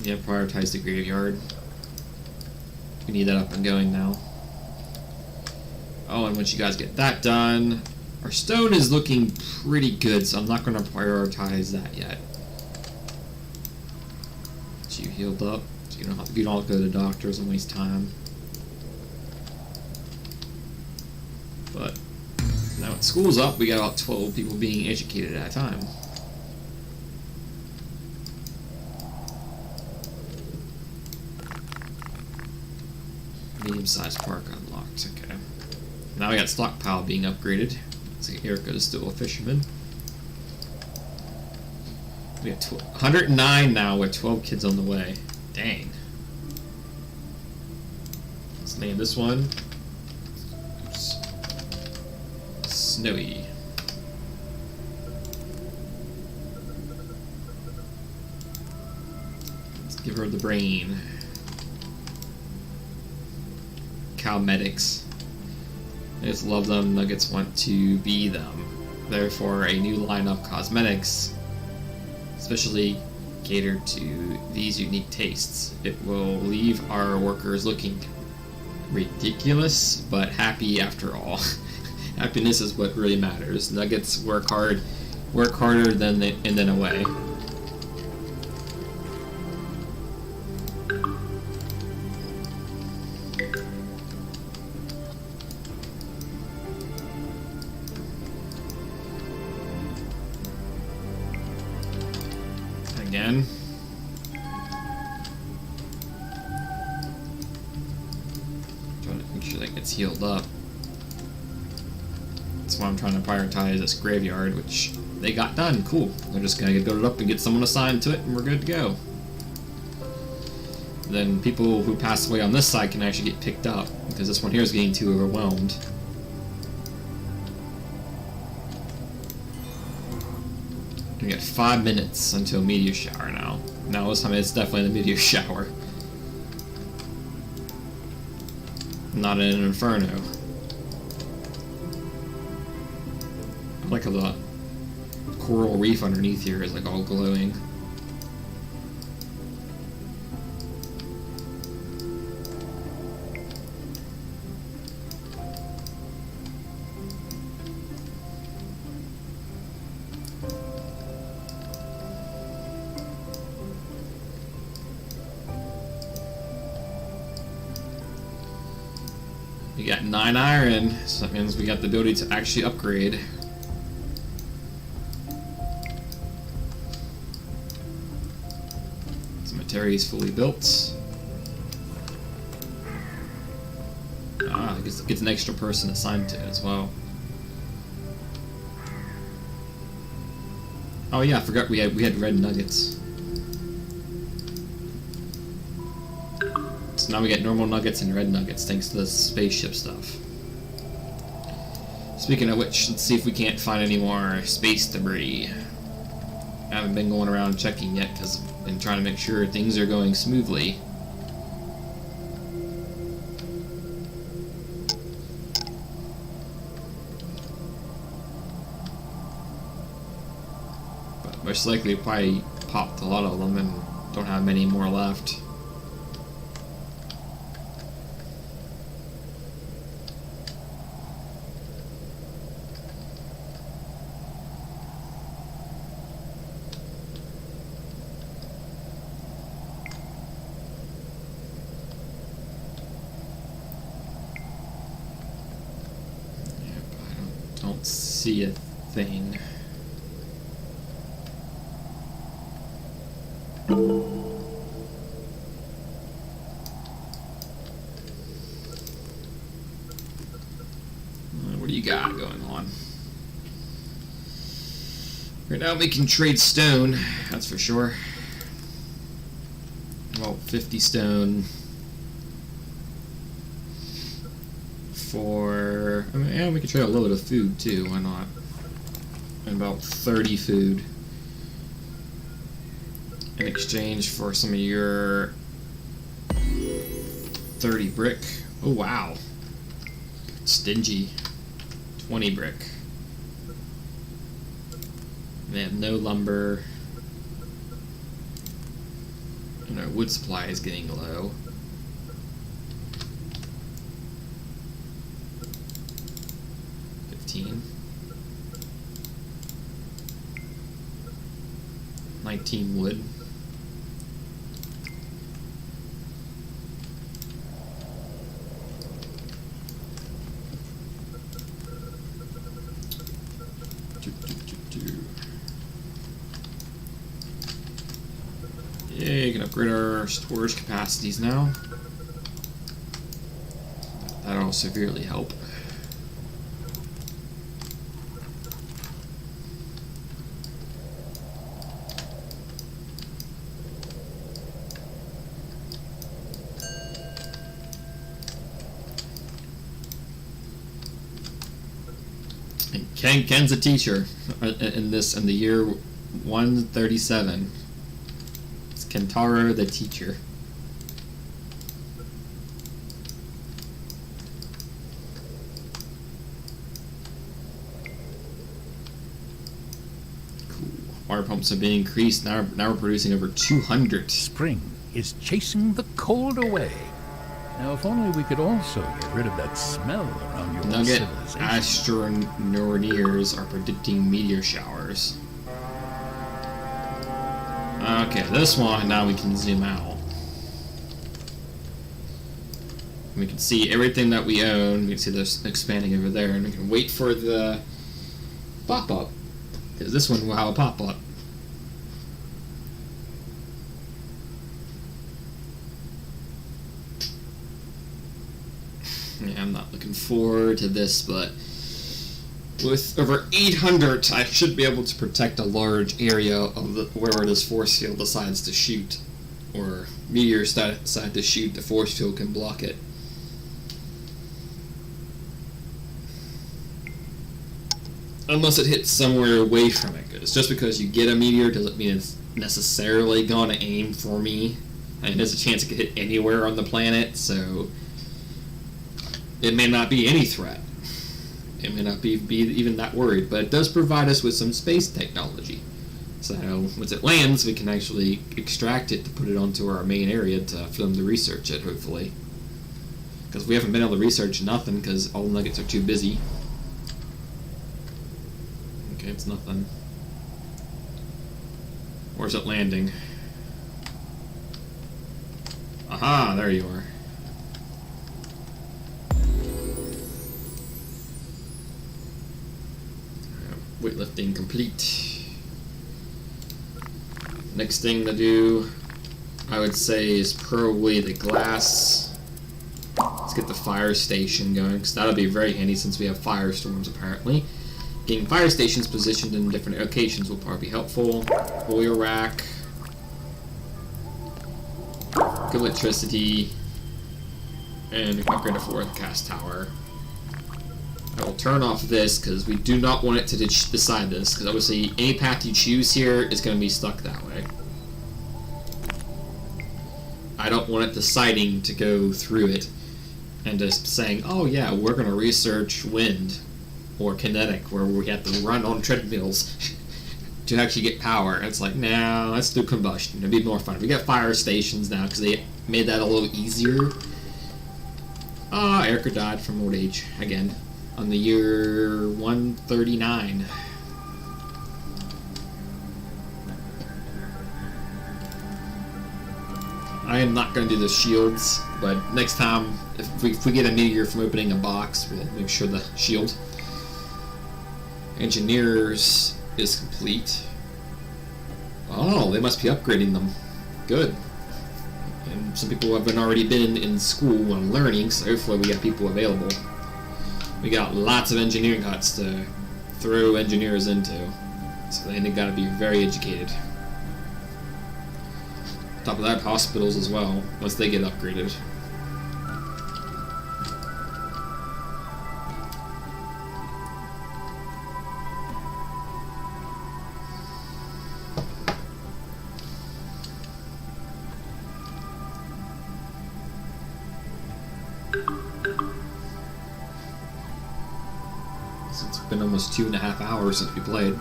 Yeah, prioritize the graveyard. We need that up and going now. Oh, and once you guys get that done, our stone is looking pretty good, so I'm not going to prioritize that yet. Get you healed up, so you don't have to go to the doctors and waste time. But now at school's up, we got about 12 people being educated at a time. Medium-sized park unlocked, okay. Now we got stockpile being upgraded. So Erica is still a fisherman. We got 109 now with 12 kids on the way. Dang. Let's name this one. Oops. Snowy. Let's give her the brain. Cow medics. I just love them. Nuggets want to be them. Therefore, a new line of cosmetics, especially catered to these unique tastes. It will leave our workers looking ridiculous, but happy after all. Happiness is what really matters. Nuggets work harder than and then away. Again. Trying to make sure that gets healed up. That's why I'm trying to prioritize this graveyard, which they got done. Cool. They're just gonna build it up and get someone assigned to it, and we're good to go. Then people who pass away on this side can actually get picked up, because this one here is getting too overwhelmed. We got 5 minutes until meteor shower now. Now this time it's definitely the meteor shower. Not in an inferno. I like how the coral reef underneath here is like all glowing. We got 9 iron, so that means we got the ability to actually upgrade. Cemetery is fully built. Ah, I guess it gets an extra person assigned to it as well. Oh yeah, I forgot we had red nuggets. So now we get normal nuggets and red nuggets thanks to the spaceship stuff. Speaking of which, let's see if we can't find any more space debris. I haven't been going around checking yet because I've been trying to make sure things are going smoothly. But most likely probably popped a lot of them and don't have many more left. Don't see a thing. What do you got going on? Right now we can trade stone, that's for sure. Well, 50 stone for... I mean, yeah, we can trade a little bit of food too, why not? And about 30 food in exchange for some of your 30 brick. Oh wow. Stingy. 20 brick. They have no lumber. And our wood supply is getting low. $19 wood. Yay, you can upgrade our storage capacities now. That'll severely help. Ken's a teacher in the year 137. It's Kentaro the teacher. Cool. Water pumps are being increased. Now we're producing over 200. Spring is chasing the cold away. Now, if only we could also get rid of that smell around your Nugget civilization. astronomiers are predicting meteor showers. Okay, this one, now we can zoom out. We can see everything that we own. We can see this expanding over there, and we can wait for the pop-up. Because this one will have a pop-up. Yeah, I'm not looking forward to this, but with over 800, I should be able to protect a large area of wherever this force field decides to shoot, or meteors decide to shoot. The force field can block it. Unless it hits somewhere away from it. It's just because you get a meteor doesn't mean it's necessarily gonna aim for me. I mean, there's a chance it could hit anywhere on the planet, so it may not be any threat. It may not be even that worried, but it does provide us with some space technology. So once it lands, we can actually extract it to put it onto our main area for them to research it, hopefully. Because we haven't been able to research nothing because all the nuggets are too busy. Okay, it's nothing. Where's it landing? Aha, there you are. Weightlifting complete. Next thing to do, I would say, is probably the glass. Let's get the fire station going, because that'll be very handy since we have firestorms apparently. Getting fire stations positioned in different locations will probably be helpful. Oil rack. Good electricity. And we can upgrade a forecast tower. I will turn off this because we do not want it to decide this, because obviously any path you choose here is going to be stuck that way. I don't want it deciding to go through it and just saying, oh yeah, we're going to research wind or kinetic, where we have to run on treadmills to actually get power. And it's like, nah, let's do combustion. It'd be more fun. We got fire stations now because they made that a little easier. Erica died from old age again. On the year 139. I am not going to do the shields, but next time, if we get a meteor from opening a box, we'll make sure the shield. Engineers is complete. Oh, they must be upgrading them. Good. And some people have already been in school and learning, so hopefully we got people available. We got lots of engineering huts to throw engineers into, so they got to be very educated. On top of that, hospitals as well, once they get upgraded. It's been almost 2.5 hours since we played.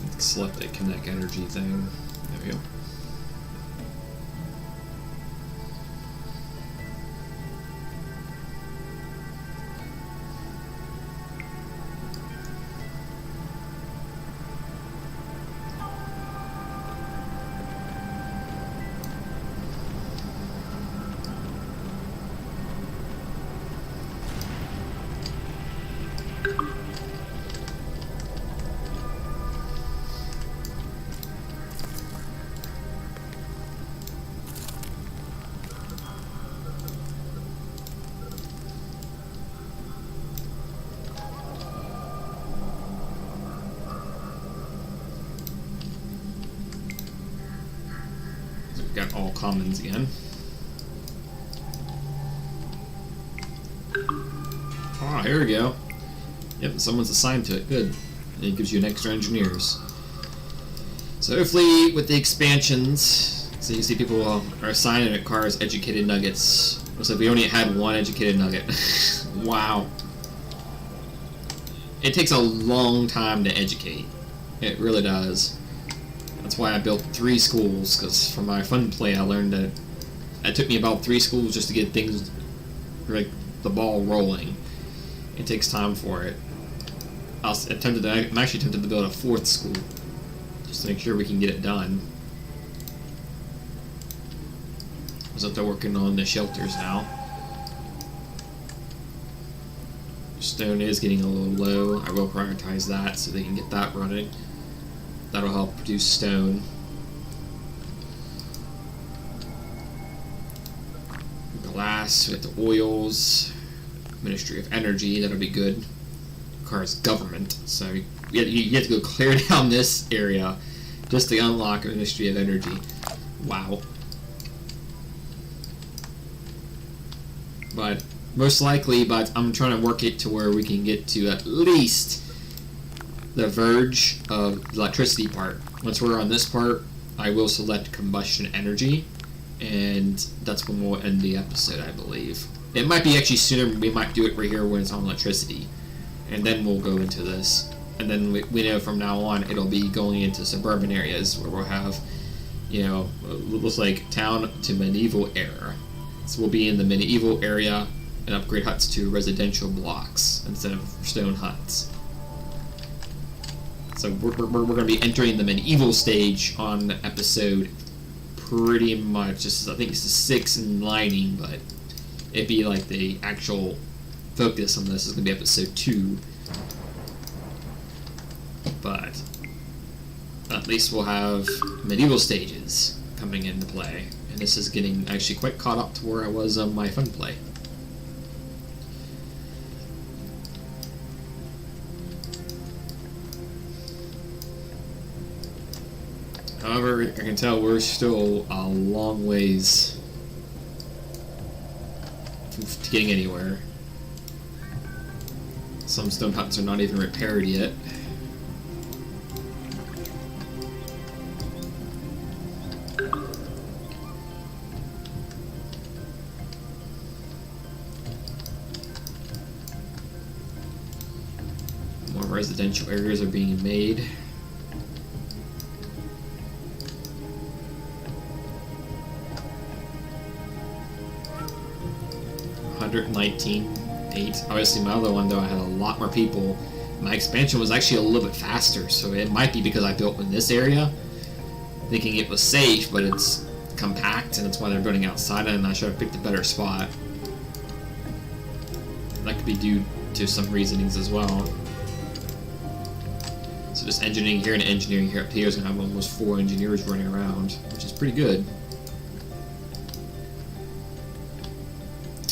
Let's select that kinetic energy thing. There we go. We've got all commons again. Ah, here we go. Yep, someone's assigned to it. Good. And it gives you an extra engineers. So hopefully with the expansions, so you see people are assigned and it requires educated nuggets. Looks like we only had one educated nugget. Wow. It takes a long time to educate. It really does. That's why I built 3 schools, because from my fun play I learned that it took me about 3 schools just to get things, like the ball rolling. It takes time for it. I'm actually tempted to build a 4th school, just to make sure we can get it done. So they're working on the shelters now. Stone is getting a little low. I will prioritize that so they can get that running. That'll help produce stone. Glass with the oils. Ministry of Energy, that'll be good. Requires government, so you have to go clear down this area just to unlock Ministry of Energy. Wow. But most likely, but I'm trying to work it to where we can get to at least the verge of the electricity part. Once we're on this part, I will select combustion energy, and that's when we'll end the episode, I believe. It might be actually sooner. We might do it right here when it's on electricity, and then we'll go into this. And then we know from now on it'll be going into suburban areas where we'll have, you know, it looks like town to medieval era. So we'll be in the medieval area and upgrade huts to residential blocks instead of stone huts. So we're going to be entering the medieval stage on the episode pretty much. I think it's the 6 in lining, but it'd be like the actual focus on this is going to be episode 2. But at least we'll have medieval stages coming into play. And this is getting actually quite caught up to where I was on my fun play. However, I can tell we're still a long ways to getting anywhere. Some stone huts are not even repaired yet. More residential areas are being made. $119.8. Obviously, my other one, though, I had a lot more people. My expansion was actually a little bit faster, so it might be because I built in this area, thinking it was safe, but it's compact, and that's why they're building outside, and I should have picked a better spot. That could be due to some reasonings as well. So just engineering here and engineering here up here is going to have almost 4 engineers running around, which is pretty good.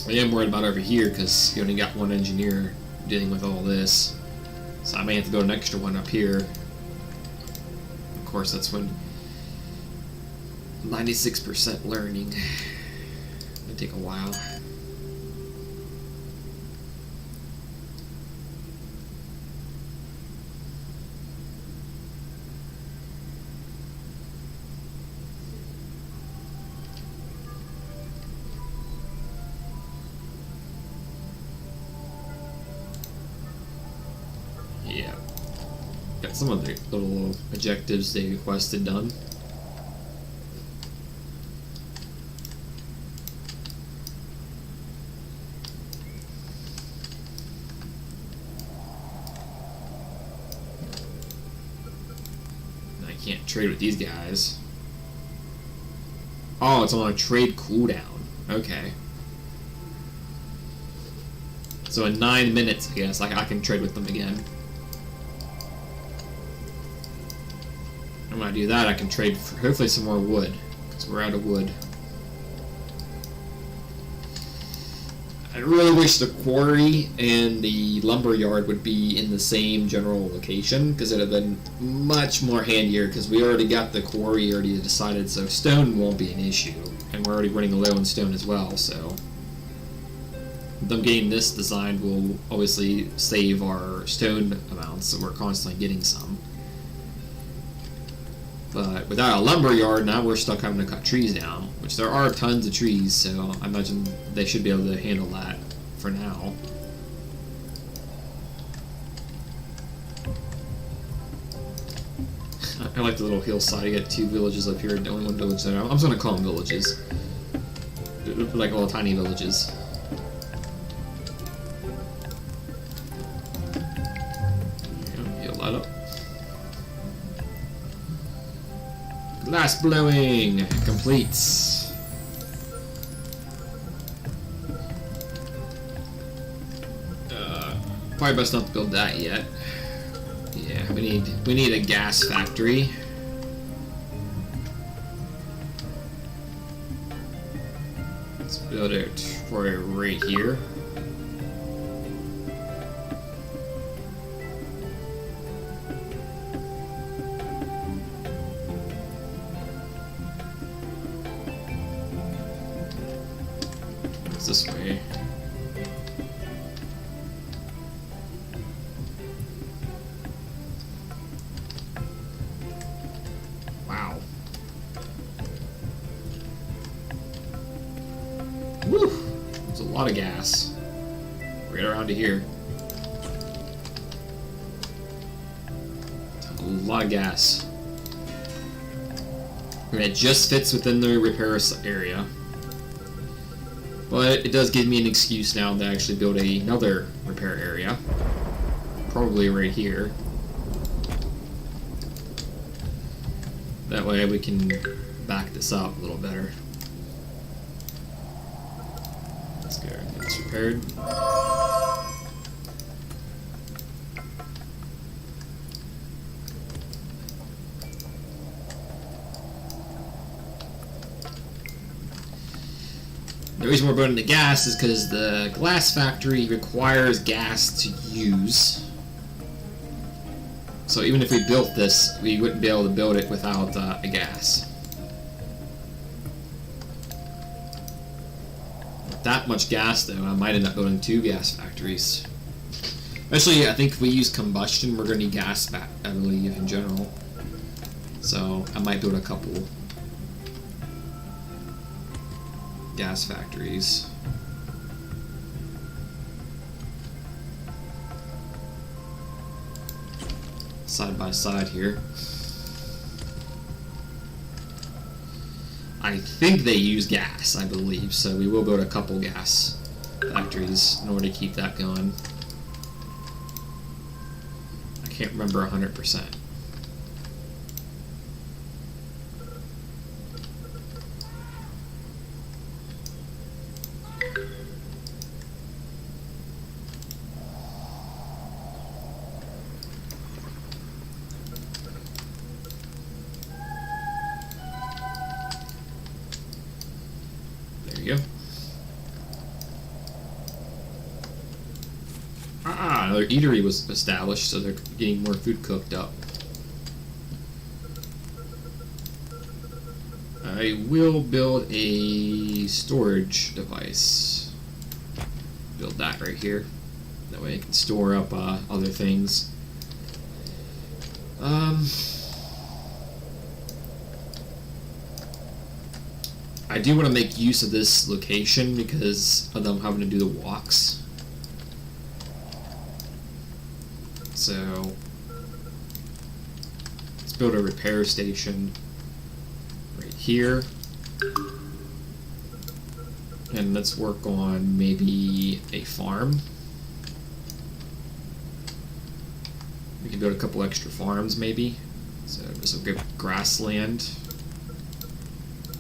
I am worried about over here because you only got 1 engineer dealing with all this. So I may have to build an extra one up here. Of course, that's when 96% learning. It'll take a while. Yeah. Got some of the little objectives they requested done. I can't trade with these guys. Oh, it's on a trade cooldown. Okay. So in 9 minutes, I guess, I can trade with them again. And when I do that, I can trade for hopefully some more wood, because we're out of wood. I really wish the quarry and the lumber yard would be in the same general location, because it would have been much more handier, because we already got the quarry already decided, so stone won't be an issue. And we're already running low on stone as well, so them getting this design will obviously save our stone amounts, so we're constantly getting some. But without a lumber yard, now we're stuck having to cut trees down, which there are tons of trees, so I imagine they should be able to handle that for now. I like the little hillside. I got 2 villages up here, only 1 village there. I'm just going to call them villages. Like little tiny villages. Heal that up. Glass blowing completes. Probably best not to build that yet. Yeah, we need a gas factory. Let's build it for right here. It's this way. Wow. Woo! There's a lot of gas. Right around to here. A lot of gas. And it just fits within the repair area. But it does give me an excuse now to actually build another repair area. Probably right here. That way we can back this up a little better. Let's go and get this repaired. The reason we're burning the gas is because the glass factory requires gas to use. So even if we built this, we wouldn't be able to build it without a gas. With that much gas, though, I might end up building 2 gas factories. Actually, I think if we use combustion, we're going to need gas back, I believe, in general. So I might build a couple gas factories. Side by side here. I think they use gas, I believe, so we will build a couple gas factories in order to keep that going. I can't remember 100%. There you go. Another eatery was established, so they're getting more food cooked up. I will build a storage device. Build that right here. That way I can store up other things. I do want to make use of this location because of them having to do the walks. So let's build a repair station right here. And let's work on maybe a farm. We can build a couple extra farms maybe. So this will give grassland.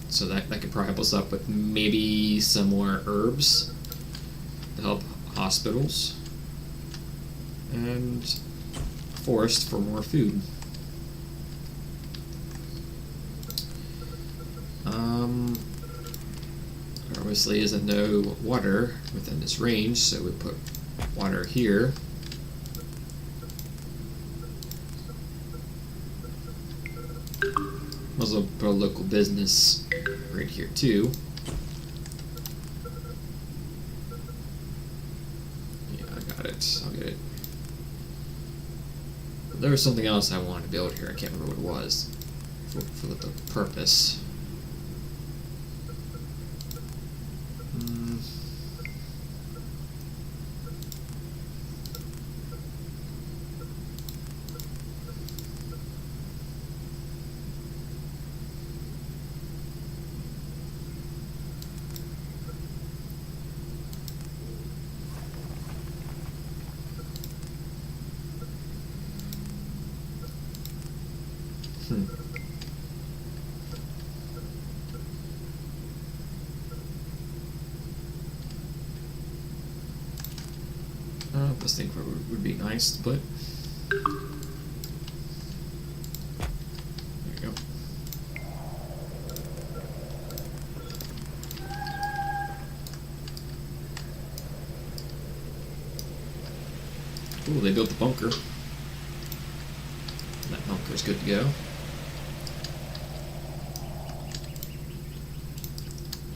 So that could probably help us up with maybe some more herbs to help hospitals. And forest for more food. There obviously isn't no water within this range, so we put water here. Also put a local business right here too. Alright, I'll get it. But there was something else I wanted to build here. I can't remember what it was. For the purpose. This thing would be nice to put. There you go. Cool, they built the bunker. That bunker's good to go.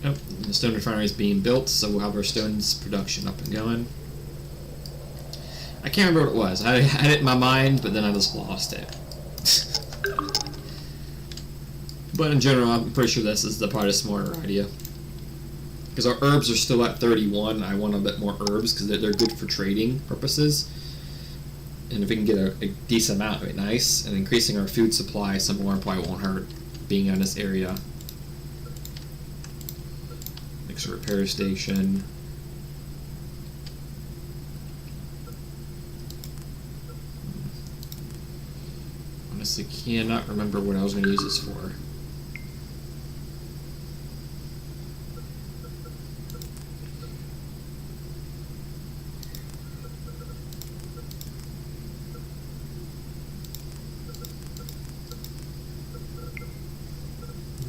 Yep, the stone refinery is being built, so we'll have our stones production up and going. I can't remember what it was. I had it in my mind, but then I just lost it. But in general, I'm pretty sure this is probably a smarter idea. Because our herbs are still at 31. I want a bit more herbs because they're good for trading purposes. And if we can get a decent amount of it, nice. And increasing our food supply some more probably won't hurt being in this area. Next repair station. Honestly, cannot remember what I was going to use this for.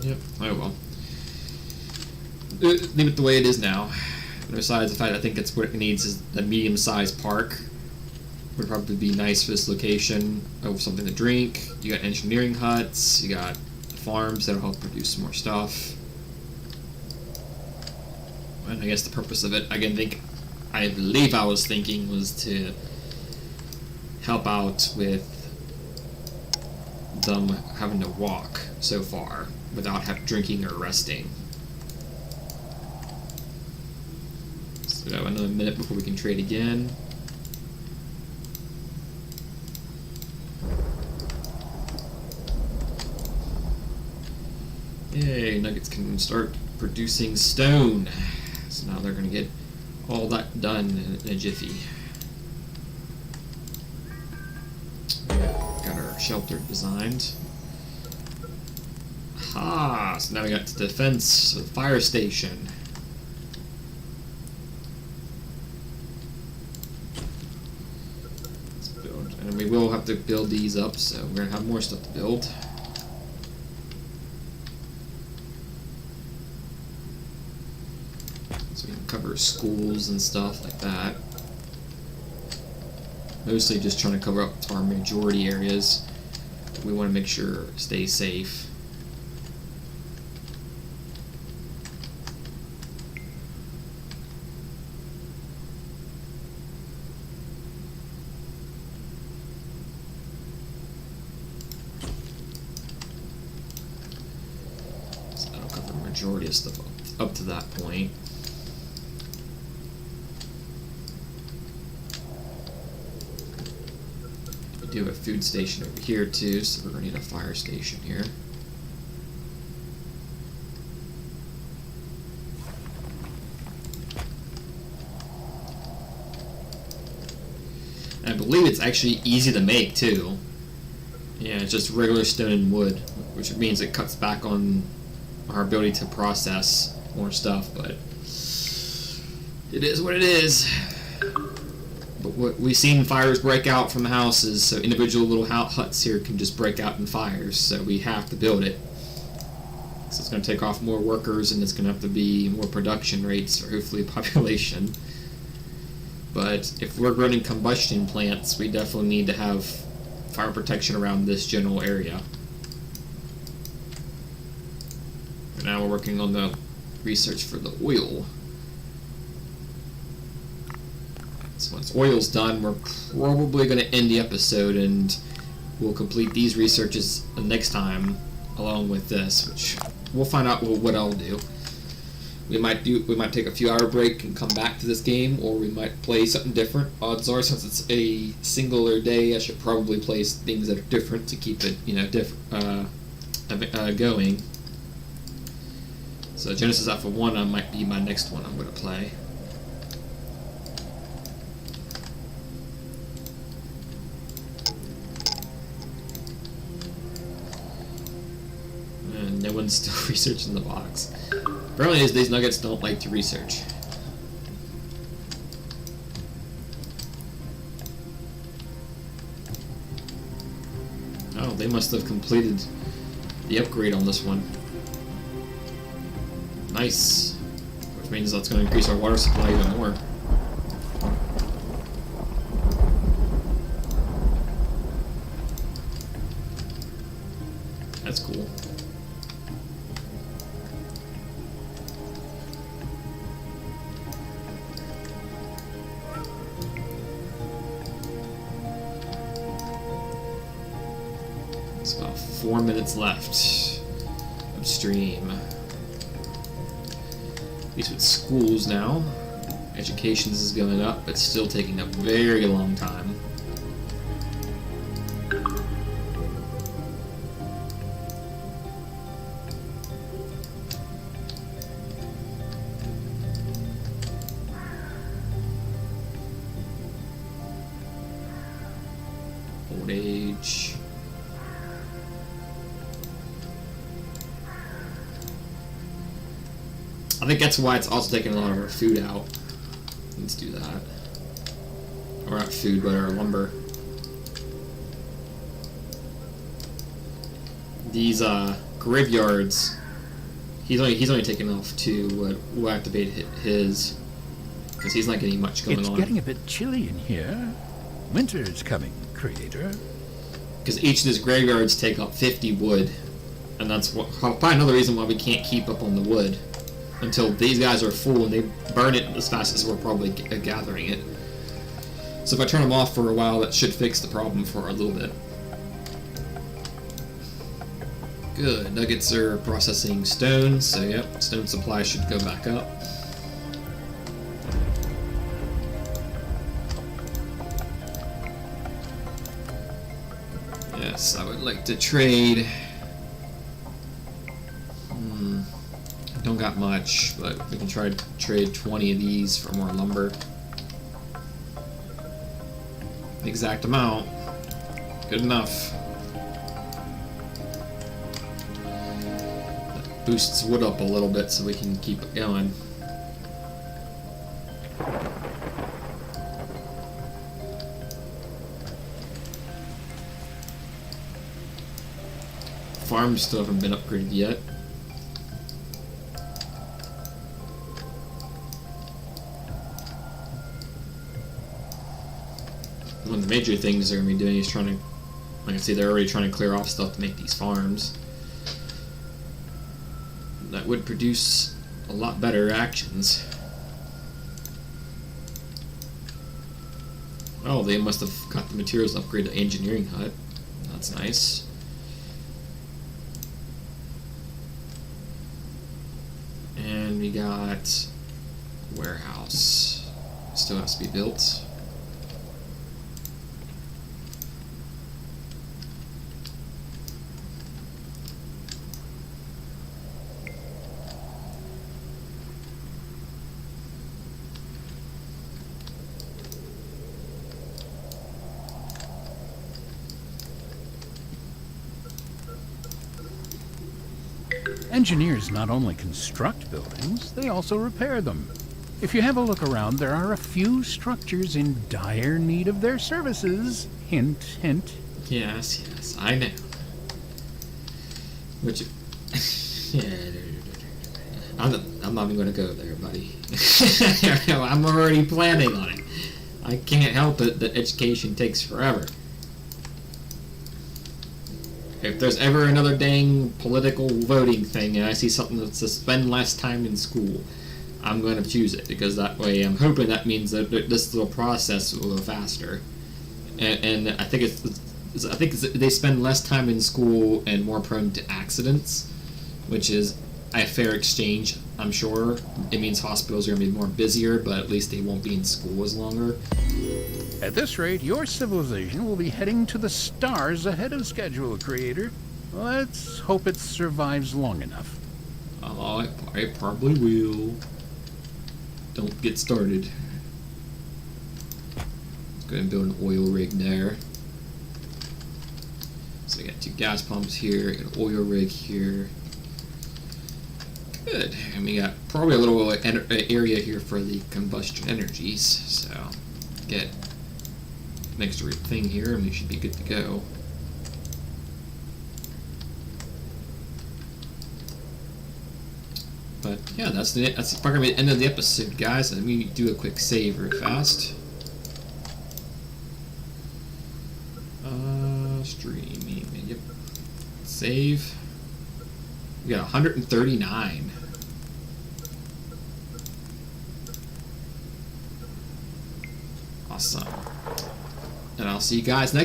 Yep, oh well. Leave it the way it is now. And besides the fact I think it's what it needs is a medium-sized park. Would probably be nice for this location. Oh, something to drink. You got engineering huts. You got farms that'll help produce some more stuff. And I guess the purpose of it, I believe I was thinking was to help out with them having to walk so far without drinking or resting. So we got another minute before we can trade again. Yay, Nuggets can start producing stone. So now they're going to get all that done in a jiffy. Got our shelter designed. Aha! So now we got the defense, the fire station. Let's build. And we will have to build these up, so we're going to have more stuff to build. Cover schools and stuff like that. Mostly just trying to cover up our majority areas. We want to make sure stay safe. So that'll cover the majority of stuff up to that point. We do have a food station over here too, so we're going to need a fire station here. And I believe it's actually easy to make too. Yeah, it's just regular stone and wood, which means it cuts back on our ability to process more stuff, but it is what it is. But we've seen fires break out from the houses, so individual little huts here can just break out in fires, so we have to build it. So it's going to take off more workers, and it's going to have to be more production rates for hopefully population. But if we're running combustion plants, we definitely need to have fire protection around this general area. For now we're working on the research for the oil. This one Once oil's done, we're probably going to end the episode, and we'll complete these researches next time, along with this, which we'll find out what I'll do. We might take a few hour break and come back to this game, or we might play something different. Odds are, since it's a singular day, I should probably play things that are different to keep it, going. So Genesis Alpha 1 might be my next one I'm going to play. And no one's still researching the box. Apparently these nuggets don't like to research. Oh, they must have completed the upgrade on this one. Nice. Which means that's going to increase our water supply even more. That's cool. It's about 4 minutes left upstream. At least with schools now, education is going up, but still taking a very long time. Old age. I think that's why it's also taking a lot of our food out. Let's do that. Or not food, but our lumber. These graveyards, he's only taking off 2. We'll activate his, because he's not getting much going on. It's getting a bit chilly in here. Winter's coming, Creator. Because each of these graveyards take up 50 wood, and that's probably another reason why we can't keep up on the wood until these guys are full and they burn it as fast as we're probably gathering it. So if I turn them off for a while, that should fix the problem for a little bit. Good. Nuggets are processing stone, so yep, stone supply should go back up. Yes, I would like to trade. Don't got much, but we can try to trade 20 of these for more lumber. Exact amount. Good enough. That boosts wood up a little bit so we can keep it going. Farms still haven't been upgraded yet. One of the major things they're going to be doing is trying to, like I see, they're already trying to clear off stuff to make these farms. That would produce a lot better actions. Oh, they must have got the materials upgrade to engineering hut. That's nice. And we got warehouse. Still has to be built. Engineers not only construct buildings, they also repair them. If you have a look around, there are a few structures in dire need of their services. Hint, hint. Yes, yes, I know. Which, I'm not even going to go there, buddy. I'm already planning on it. I can't help it that education takes forever. If there's ever another dang political voting thing and I see something that says spend less time in school, I'm going to choose it, because that way I'm hoping that means that this little process will go faster. And I think they spend less time in school and more prone to accidents, which is a fair exchange, I'm sure. It means hospitals are going to be more busier, but at least they won't be in school as longer. At this rate, your civilization will be heading to the stars ahead of schedule, Creator. Let's hope it survives long enough. Oh, it probably will. Don't get started. Let's go ahead and build an oil rig there. So we got 2 gas pumps here, an oil rig here. Good. And we got probably a little area here for the combustion energies. So get next thing here, and we should be good to go. But yeah, that's probably the end of the episode, guys. Let me do a quick save real fast. Streaming. Yep. Save. We got 139. Awesome. And I'll see you guys next time.